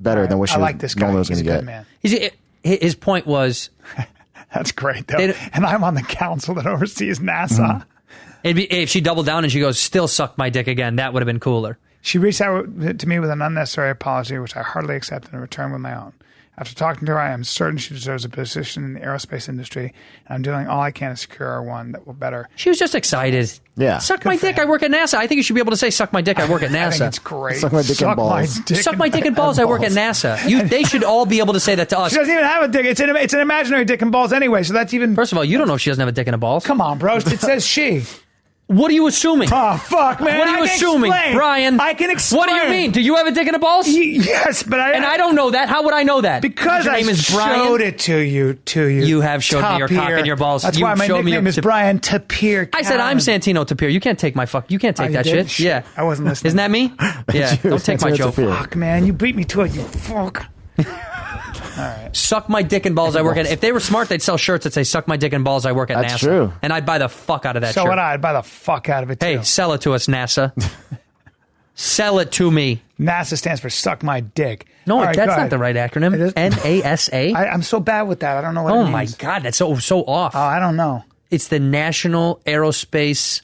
than what she like this guy. normally was going He's to a get. good man. His point was... That's great, though. And I'm on the council that oversees NASA. If she doubled down and she goes, still suck my dick again, that would have been cooler. She reached out to me with an unnecessary apology, which I heartily accepted and returned with my own. After talking to her, I am certain she deserves a position in the aerospace industry, and I'm doing all I can to secure her one that will better. She was just excited. Yeah. Suck my dick, I work at NASA. I think you should be able to say, suck my dick, I work at NASA. I think it's great. Suck my dick and balls. Suck my dick and balls, I work at NASA. They should all be able to say that to us. She doesn't even have a dick. It's an imaginary dick and balls anyway, so that's even... First of all, you don't know if she doesn't have a dick and a balls. Come on, bro. It says she. What are you assuming? Oh, fuck, man. What are you assuming, explain. Brian? I can explain. What do you mean? Do you have a dick and a balls? Yes, but I don't know that. How would I know that? Because your name is Brian? showed it to you. You have showed me your cock and your balls. That's you why my nickname is Brian Tapir. I said I'm Santino Tapir. You can't take my fuck. You can't take that did? shit. Yeah. I wasn't listening. Isn't that me? Yeah. Don't take my Santino joke. Tapir. Fuck, man. You beat me to it, you fuck. All right. Suck my dick and balls. I work at. If they were smart, they'd sell shirts that say "Suck my dick and balls." I work at That's NASA. true. And I'd buy the fuck out of that So shirt. would I. I'd buy the fuck out of it, too. Hey, sell it to us, NASA. Sell it to me. NASA stands for Suck My Dick. No, All right, that's go not ahead. the right acronym. It is? NASA. I'm so bad with that. I don't know what it Oh means. my god, that's so off. Oh, I don't know. It's the National Aerospace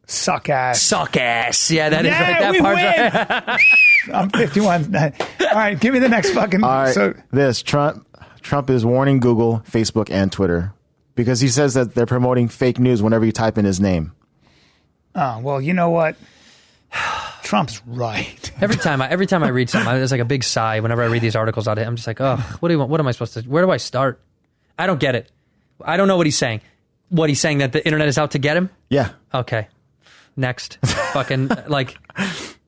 Suck ass. Suck ass. Yeah, that is Yeah, right. That we part's right. I'm 51. All right, give me the next fucking... All right, So, Trump is warning Google, Facebook, and Twitter because he says that they're promoting fake news whenever you type in his name. oh, well, you know what? Trump's right. Every time I read something, there's like a big sigh whenever I read these articles out of it. I'm just like, oh, what do you want? What am I supposed to? Where do I start? I don't get it. I don't know what he's saying. What he's saying, that the internet is out to get him? Yeah. Okay. Next. Fucking like,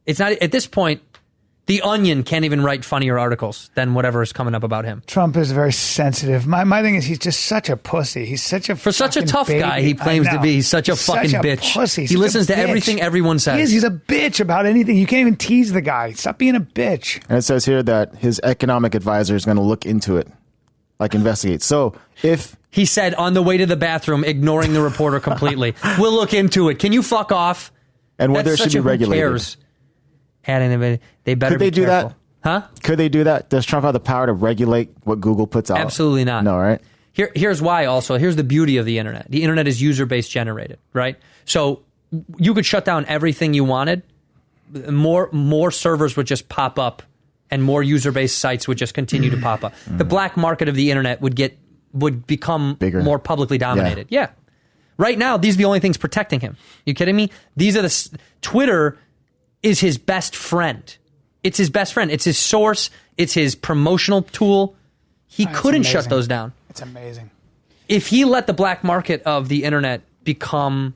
it's not at this point. The Onion can't even write funnier articles than whatever is coming up about him. Trump is very sensitive. My thing is, he's just such a pussy. He's such a For such a fucking tough baby. guy, he claims to be. He's such a fucking bitch. Pussy. He Such a listens to bitch. everything everyone says. He's a bitch about anything. You can't even tease the guy. Stop being a bitch. And it says here that his economic advisor is going to look into it, like investigate. So if He said on the way to the bathroom, ignoring the reporter completely. We'll look into it. Can you fuck off? and whether That's it should such be a who regulated. cares? They better Could they be do careful. that? Huh? Could they do that? Does Trump have the power to regulate what Google puts out? Absolutely not. No, right? Here's why also. Here's the beauty of the internet. The internet is user-based generated, right? So you could shut down everything you wanted. More servers would just pop up and more user-based sites would just continue to pop up. The black market of the internet would become Bigger. more publicly dominated. Yeah. Right now, these are the only things protecting him. You kidding me? These are Twitter is his best friend. It's his best friend. It's his source. It's his promotional tool. He couldn't shut those down. It's amazing. If he let the black market of the internet become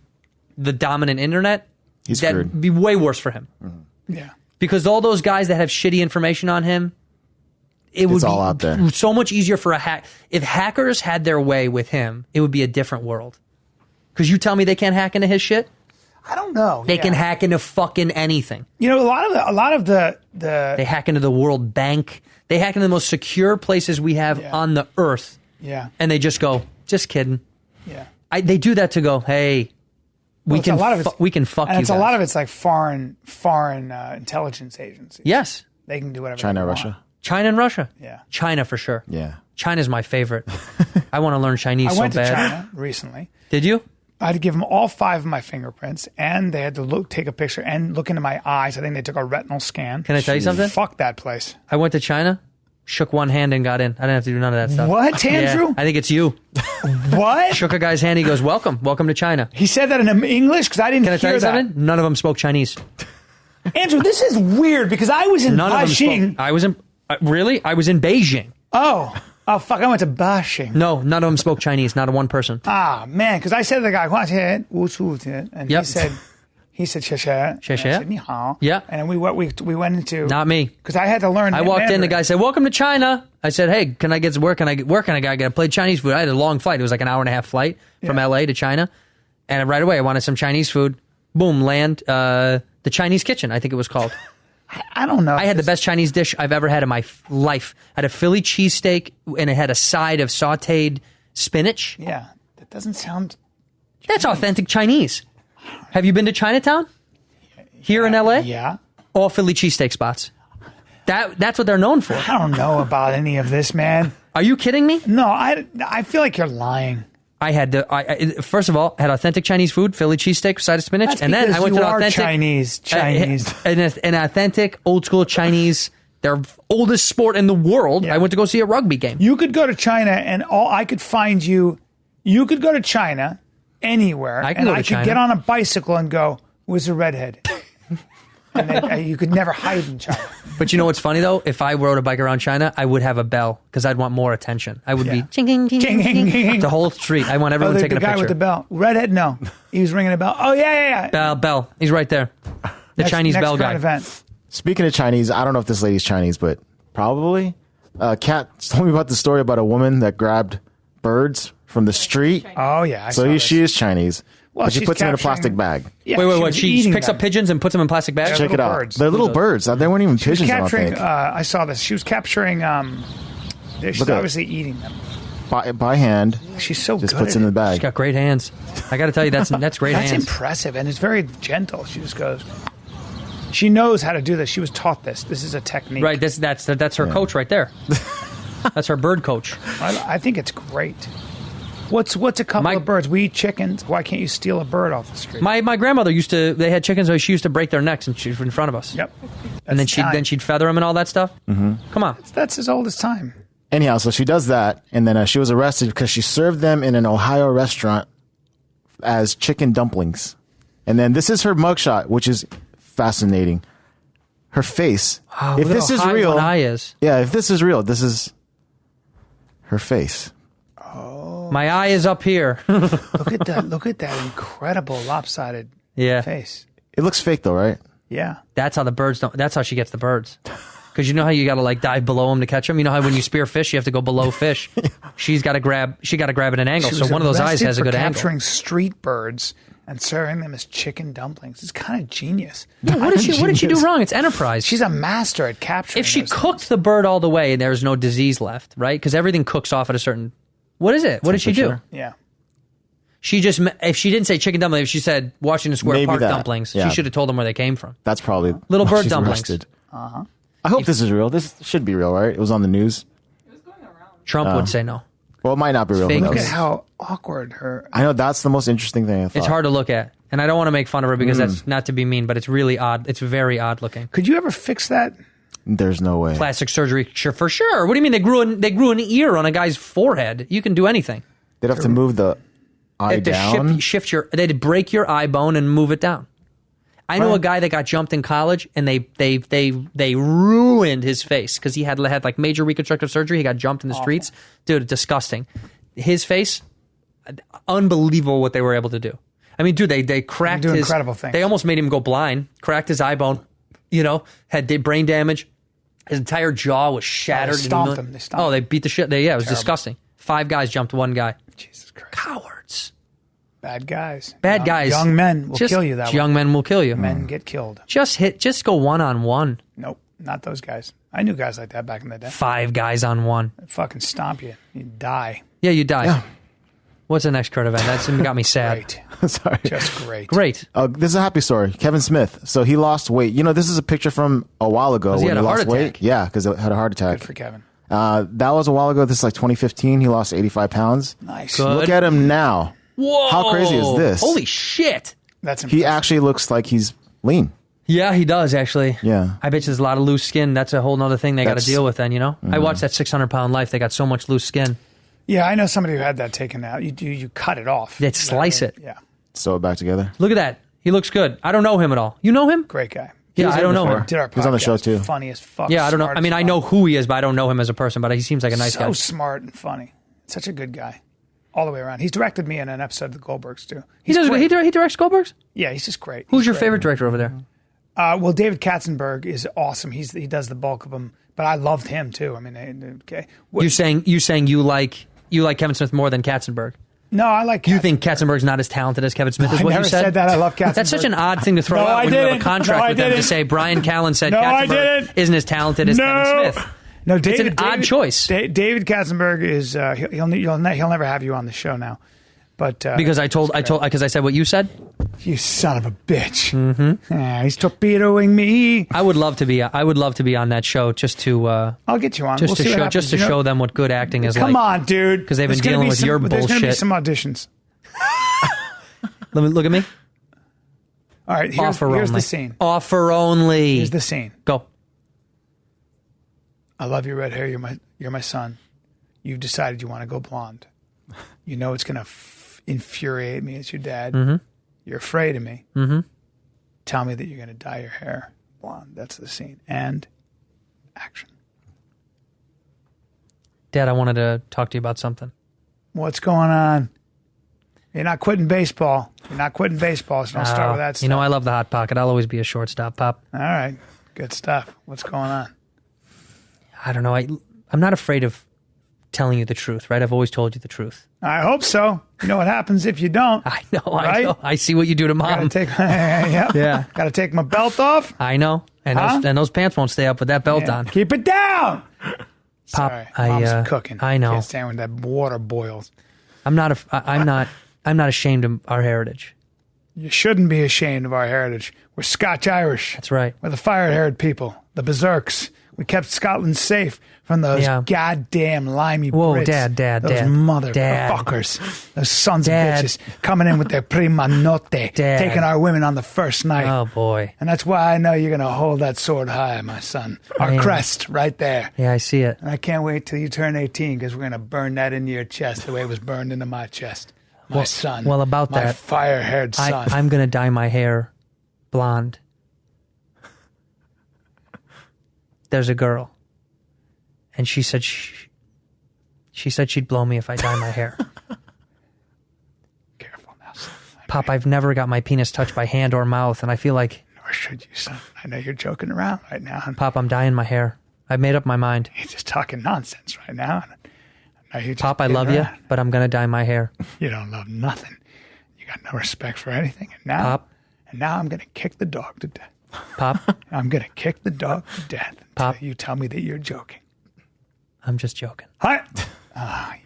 the dominant internet, He's that'd screwed. be way worse for him. Yeah. Because all those guys that have shitty information on him, it would be all out there. so much easier for a hack. If hackers had their way with him, it would be a different world. Because you tell me they can't hack into his shit? I don't know. They can hack into fucking anything. You know, a lot of the They hack into the World Bank. They hack into the most secure places we have on the earth. Yeah. And they just go, just kidding. Yeah. They do that to go, hey, we can fuck and you it's a guys. lot of it's like foreign intelligence agencies. Yes. They can do whatever. China, they want. Russia. China and Russia. Yeah. China for sure. Yeah. China's my favorite. I want to learn Chinese I so went to bad. China recently. Did you? I had to give them all 5 of my fingerprints, and they had to take a picture and look into my eyes. I think they took a retinal scan. Can I tell you something? Fuck that place. I went to China, shook one hand and got in. I didn't have to do none of that stuff. What, Andrew? Yeah, I think it's you. What? Shook a guy's hand. He goes, welcome to China. He said that in English because I didn't Can I tell hear you that. something? None of them spoke Chinese. Andrew, this is weird because I was in None of them Beijing. spoke. I was in, really? I was in Beijing. Oh, fuck, I went to Beijing. No, none of them spoke Chinese. Not a one person. Ah, man, because I said to the guy, and Yep. he said, 谢谢.谢谢. And I said, 你好. Yeah. And we went into. Not me. Because I had to learn. I walked in, the Mandarin. guy said, welcome to China. I said, hey, can I get to work? Where can I get? I got to play Chinese food. I had a long flight. It was like an 1.5 hour flight from LA to China. And right away, I wanted some Chinese food. Boom, land. The Chinese kitchen, I think it was called. I don't know. I had the best Chinese dish I've ever had in my life. I had a Philly cheesesteak, and it had a side of sauteed spinach. Yeah, that doesn't sound. That's authentic Chinese. Have you been to Chinatown? Here in LA? Yeah. All Philly cheesesteak spots. That's what they're known for. I don't know about any of this, man. Are you kidding me? No, I feel like you're lying. I had first of all, had authentic Chinese food, Philly cheesesteak, side of spinach, That's and then I went you to an are authentic Chinese. an authentic old school Chinese, their oldest sport in the world. Yeah. I went to go see a rugby game. You could go to China and I could find you. You could go to China anywhere, I can and go to I could China. get on a bicycle and go, "Was a redhead." And you could never hide in China. But you know what's funny though? If I rode a bike around China, I would have a bell because I'd want more attention. I would be ching, ching, ching, ching, ching, ching, the whole street. I want everyone the taking a guy picture. with the bell, redhead. No, he was ringing a bell. Oh yeah. Bell. He's right there. The Chinese next bell guy. current event. Speaking of Chinese, I don't know if this lady's Chinese, but probably. Kat told me about the story about a woman that grabbed birds from the street. Oh yeah. I saw So this. she is Chinese. Well, but she she's puts them in a capturing- plastic bag. Yeah, Wait. was She eating picks them. up pigeons and puts them in plastic bags? Yeah. Check it little out. birds. They're little birds. They weren't even She was pigeons, I don't capturing. think. I saw this. She was capturing. She's Look at it. obviously eating them. By hand. She's so Just good. puts at in the it. bag. She's got great hands. I got to tell you, that's great That's hands. impressive, and it's very gentle. She just goes. She knows how to do this. She was taught this. This is a technique. Right. That's her coach right there. That's her bird coach. I think it's great. What's a couple of birds? We eat chickens. Why can't you steal a bird off the street? My grandmother they had chickens, so she used to break their necks and in front of us. Yep. And then she'd feather them and all that stuff. Mm-hmm. Come on. That's as old as time. Anyhow, so she does that, and then she was arrested because she served them in an Ohio restaurant as chicken dumplings. And then this is her mugshot, which is fascinating. Her face. Oh, if look this how is high real, one eye is. yeah, if this is real, this is her face. My eye is up here. Look at that! Look at that incredible lopsided Yeah. face. It looks fake though, right? Yeah. That's how the birds don't. That's how she gets the birds. Because you know how you got to like dive below them to catch them. You know how when you spear fish, you have to go below fish. She got to grab at an angle. She So was one of those eyes arrested has a for good angle. capturing street birds and serving them as chicken dumplings. It's kind of genius. Yeah, what did she do wrong? It's enterprise. She's a master at capturing. If she those cooked things. the bird all the way, there's no disease left, right? Because everything cooks off at a certain. What is it? What did she do? Temperature. Yeah. She just, if she didn't say chicken dumplings, if she said Washington Square Maybe Park that. dumplings, Yeah. she should have told them where they came from. That's probably Little why bird she's dumplings. arrested. I hope this is real. This should be real, right? It was on the news. Trump would say no. Well, it might not be real. fake. Who Look knows? at how awkward her. I know that's the most interesting thing I thought. It's hard to look at. And I don't want to make fun of her because that's not to be mean, but it's really odd. It's very odd looking. Could you ever fix that? There's no way. Plastic surgery, sure, for sure. What do you mean they grew an ear on a guy's forehead? You can do anything. They'd have to move the eye They have down. to shift your. They'd break your eye bone and move it down. I know a guy that got jumped in college, and they ruined his face because he had like major reconstructive surgery. He got jumped in the streets, dude. Disgusting. His face, unbelievable what they were able to do. I mean, dude, they cracked do his. incredible things. They almost made him go blind. Cracked his eye bone. You know, had brain damage. His entire jaw was shattered. They stomped him. They stomped Oh, they him. beat the shit. It was disgusting. 5 guys jumped one guy. Jesus Christ. Cowards. Bad guys. Bad guys. Young men will kill you that way. Young men will kill you. Men get killed. Just go one-on-one. Nope. Not those guys. I knew guys like that back in the day. 5 guys on one. They'd fucking stomp you. You'd die. Yeah, you die. Yeah. What's the next current event? That's got me sad. Great. Sorry. Just great. Great. This is a happy story. Kevin Smith. So he lost weight. You know, this is a picture from a while ago he when had he a heart lost weight. attack. Yeah, because he had a heart attack. Good for Kevin. That was a while ago. This is like 2015. He lost 85 pounds. Nice. Good. Look at him now. Whoa! How crazy is this? Holy shit! That's impressive. He actually looks like he's lean. Yeah, he does actually. Yeah. I bet you there's a lot of loose skin. That's a whole other thing they got to That's- deal with. Then I watched that 600-pound Life. They got so much loose skin. Yeah, I know somebody who had that taken out. You cut it off. They'd slice it. Yeah, Sew it back together. Look at that. He looks good. I don't know him at all. You know him? great guy. Yeah, I don't know before. him. Did our podcast. He was on the show, too. Funny as fuck. Yeah, I don't know. smart I mean, as I fuck. know who he is, but I don't know him as a person. But he seems like a nice So guy. smart and funny. Such a good guy. All the way around. He's directed me in an episode of the Goldbergs too. He does. great. He directs Goldberg's. Yeah, he's just great. Who's He's your great. favorite director over there? Well, David Katzenberg is awesome. He does the bulk of them, but I loved him too. I mean, okay. You saying you like Kevin Smith more than Katzenberg? No, I like. You think Katzenberg's not as talented as Kevin Smith? Is I what never you said? said that. I love Katzenberg. That's such an odd thing to throw No, out I when you have a didn't. contract No, I with them to didn't. say Brian Callen said No, I Katzenberg didn't. isn't as talented as Kevin Smith. No, David, it's an odd choice. David Katzenberg is he'll never have you on the show now, but Because I said what you said. you son of a bitch. Mm-hmm. He's torpedoing me. I would love to be on that show just to I'll get you on. just We'll to see what show happens, just to you know? show them what good acting is Come like. on, dude. 'Cause they've been There's gonna dealing be with your There's going to be bullshit. some auditions. Let me look at me. All right, here's Offer only. the scene. Offer only. Here's the scene. Go. I love your red hair. You're my son. You've decided you want to go blonde. You know it's going to infuriate me as your dad. Mm-hmm. You're afraid of me. Mm-hmm. Tell me that you're going to dye your hair blonde. That's the scene. And action. Dad, I wanted to talk to you about something. What's going on? You're not quitting baseball. You're not quitting baseball, so don't start with that stuff. You know I love the hot pocket. I'll always be a shortstop, Pop. All right. Good stuff. What's going on? I don't know. I'm not afraid of telling you the truth, right? I've always told you the truth. I hope so. You know what happens if you don't. I know. Right? I know. I see what you do to Mom. Yeah. Got to take my belt off. I know. And those pants won't stay up with that belt Yeah. on. Keep it down. Pop, Sorry. I Mom's cooking. I know. Can't stand when that water boils. I'm not ashamed of our heritage. You shouldn't be ashamed of our heritage. We're Scotch-Irish. That's right. We're the fire-haired people, the berserks. We kept Scotland safe from those goddamn limey Whoa, Brits. Dad, those Dad. motherfuckers. Those sons of bitches coming in with their prima notte, taking our women on the first night. Oh, boy. And that's why I know you're going to hold that sword high, my son. Our crest right there. Yeah, I see it. And I can't wait till you turn 18 because we're going to burn that into your chest the way it was burned into my chest. My son. Well, about my that, fire-haired son. I'm going to dye my hair blonde. There's a girl, and she said she'd blow me if I dye my hair. Careful now, son. Pop, I've never got my penis touched by hand or mouth, and I feel like, Nor should you, son. I know you're joking around right now. Pop, I'm dyeing my hair. I've made up my mind. You're just talking nonsense right now. I know you're just Pop, I kidding love you, around. but I'm going to dye my hair. You don't love nothing. You got no respect for anything. And now, Pop. I'm going to kick the dog to death. Pop, I'm going to kick the dog to death Pop. until you tell me that you're joking. I'm just joking. Hi.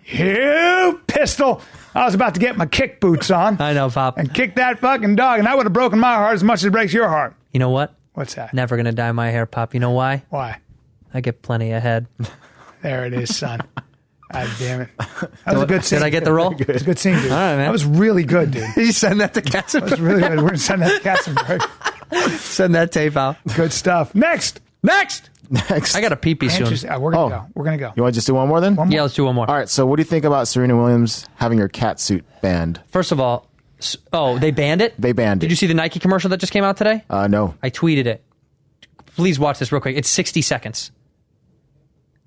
You pistol. I was about to get my kick boots on I know, Pop. and kick that fucking dog, and that would have broken my heart as much as it breaks your heart. You know what? What's that? Never going to dye my hair, Pop. You know why? Why? I get plenty of head. There it is, son. God damn it. That was a good scene. Did I get the role? It was a good scene, dude. All right, man. That was really good, dude. Did you send that to That Katzenberg? was really good. We're going to send that to Katzenberg. Send that tape out. Good stuff. Next. Next! Next. I got a pee-pee soon. We're going to go. We're going to go. You want to just do one more then? One more. Yeah, let's do one more. All right. So, what do you think about Serena Williams having her cat suit banned? First of all, they banned it? They banned it. Did you see the Nike commercial that just came out today? No. I tweeted it. Please watch this real quick. It's 60 seconds.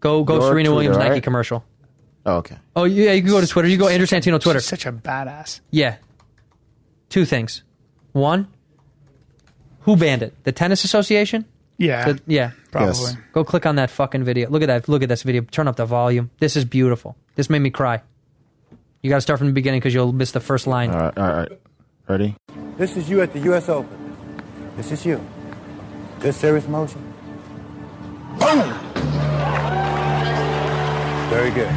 Go Your Serena Twitter, Williams Nike right? commercial. Oh, okay. Oh, yeah, you can go to Twitter. You go Andrew Santino Twitter. She's such a badass. Yeah. Two things. One, who banned it? The Tennis Association? Yeah. Yeah. Probably. Yes. Go click on that fucking video. Look at that. Look at this video. Turn up the volume. This is beautiful. This made me cry. You got to start from the beginning because you'll miss the first line. All right. Ready? This is you at the U.S. Open. This is you. Good service motion. Boom! Very good.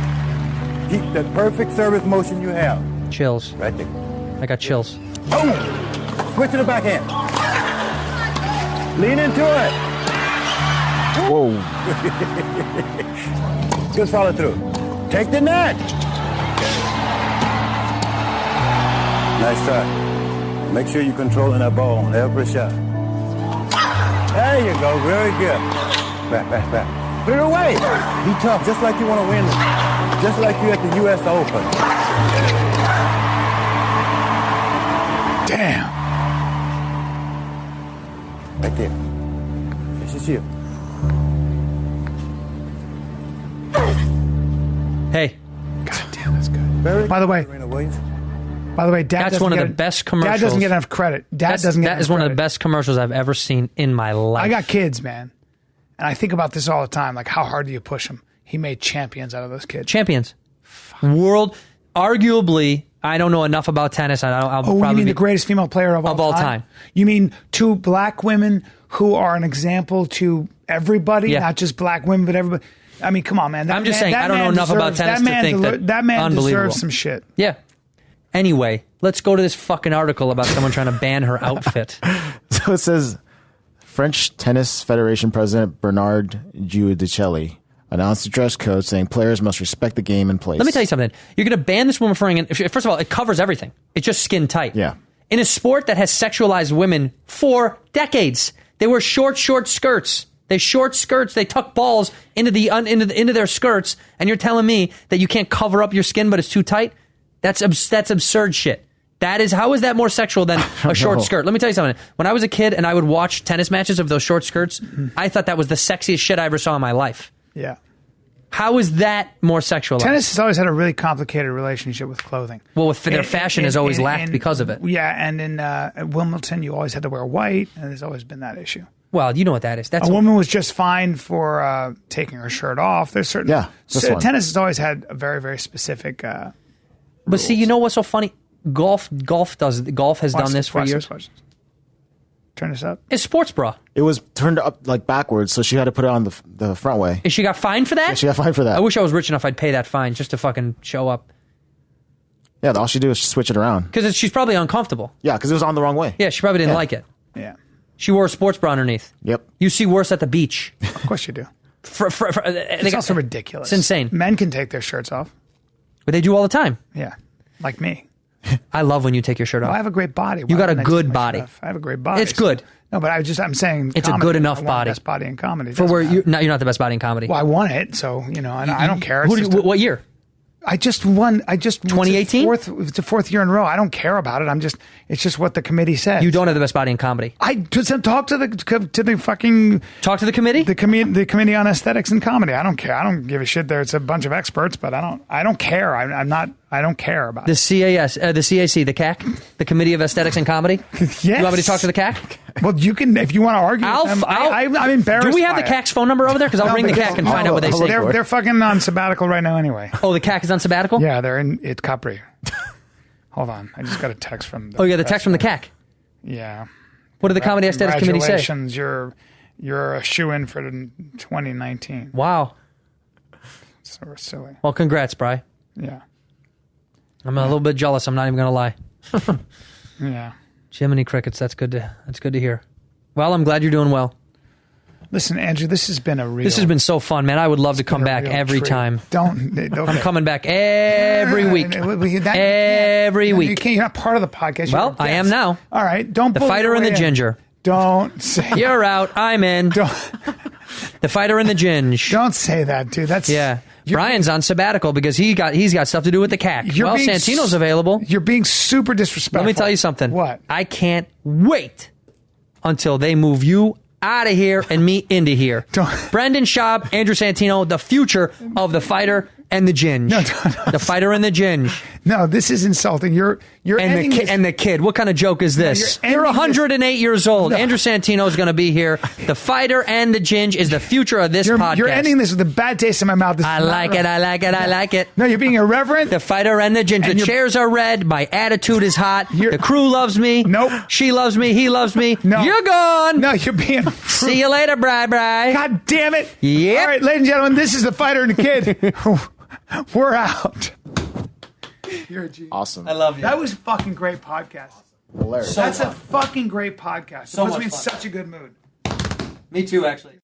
Keep that perfect service motion you have. Chills. Right there. I got chills. Boom! Switch to the backhand. Lean into it. Whoa. Good follow through. Take the net. Nice try. Make sure you're controlling that ball on every shot. There you go. Very good. Back. Put it away. Be tough, just like you want to win. Just like you at the U.S. Open. Damn. Right there. This is you. Hey. God damn, that's good. By the way, Dad That's one of the best commercials. Dad doesn't get enough credit. That is one of the best commercials I've ever seen in my life. I got kids, man. And I think about this all the time. Like, how hard do you push them? He made champions out of those kids. Champions. World, arguably, I don't know enough about tennis. I'll probably you mean the greatest female player of all time? You mean two black women who are an example to everybody, not just black women, but everybody? I mean, come on, man. I'm just saying, I don't know enough about tennis to think that man unbelievable. deserves some shit. Yeah. Anyway, let's go to this fucking article about someone trying to ban her outfit. So it says, French Tennis Federation President Bernard Giudicelli announced a dress code saying players must respect the game and place. Let me tell you something. You're going to ban this woman from wearing... First of all, it covers everything. It's just skin tight. Yeah. In a sport that has sexualized women for decades, they wear short skirts. They short skirts. They tuck balls into their skirts, and you're telling me that you can't cover up your skin, but it's too tight? That's absurd shit. How is that more sexual than a short skirt? Let me tell you something. When I was a kid and I would watch tennis matches of those short skirts, I thought that was the sexiest shit I ever saw in my life. Yeah. How is that more sexual? Tennis has always had a really complicated relationship with clothing. Well, their fashion has always lacked because of it. Yeah, and in Wimbledon, you always had to wear white, and there's always been that issue. Well, you know what that is. A woman was just fine for taking her shirt off. There's certain... Yeah, tennis has always had a very, very specific But rules. see, you know what's so funny? Golf has done this for years. Turn this up. It's sports bra. It was turned up like backwards, so she had to put it on the front way. And she got fined for that? Yeah, she got fined for that. I wish I was rich enough I'd pay that fine just to fucking show up. Yeah, all she do is switch it around. Because she's probably uncomfortable. Yeah, because it was on the wrong way. Yeah, she probably didn't like it. Yeah. She wore a sports bra underneath. Yep. You see worse at the beach. Of course you do. It's also ridiculous. It's insane. Men can take their shirts off. But they do all the time. Yeah. Like me. I love when you take your shirt off. Well, I have a great body. You got a good body. I have a great body. It's good. No, but I'm saying it's a good enough body. Best body in comedy. For where you're not the best body in comedy. Well, I won it, so I don't care. What year? I just won. 2018. It's the fourth year in a row. I don't care about it. It's just what the committee said. You don't have the best body in comedy. I just talk to the fucking talk to the committee. The committee on aesthetics and comedy. I don't care. I don't give a shit. It's a bunch of experts, but I don't care. I don't care about the CAS, the CAC, the CAC, the Committee of Aesthetics and Comedy. Yes. You want me to talk to the CAC? Well, you can if you want to argue. I'm embarrassed. Do we have the CAC's phone number over there? Because I'll ring the CAC and find out what they say. They're fucking on sabbatical right now anyway. Oh, the CAC is on sabbatical? Yeah, they're in Capri. Hold on, I just got a text from. You got the text from the CAC? Yeah. What did the Comedy Aesthetics Committee say? Congratulations, you're a shoo-in for 2019. Wow. So silly. Well, congrats, Bri. Yeah. I'm a little bit jealous. I'm not even going to lie. Yeah. Jiminy crickets. That's good to hear. Well, I'm glad you're doing well. Listen, Andrew, this has been This has been so fun, man. I would love to come back every time. Okay. I'm coming back every week. Every week. You're not part of the podcast. Well, I am now. All right. Don't. The fighter and the ginger. Don't say. You're out. I'm in. The fighter and the ginge. Don't say that, dude. That's Brian's on sabbatical because he's got stuff to do with the CAC. Santino's available. You're being super disrespectful. Let me tell you something. What? I can't wait until they move you out of here and me into here. Brendan Schaub, Andrew Santino, the future of the fighter and the ginge. No, the fighter and the ginge. No, this is insulting. You're and the kid. What kind of joke is this? You're 108 years old. No. Andrew Santino is going to be here. The fighter and the ginge is the future of this podcast. You're ending this with a bad taste in my mouth. I like it. No, you're being irreverent. The fighter and the ginge. The chairs are red. My attitude is hot. The crew loves me. Nope. She loves me. He loves me. No. You're gone. No, you're being... See you later, Bri. God damn it. Yep. All right, ladies and gentlemen, this is the fighter and the kid. We're out. You're a genius. Awesome. I love you. That was a fucking great podcast. Hilarious. That's a fucking great podcast. It puts me in fun. such a good mood. Me too, actually.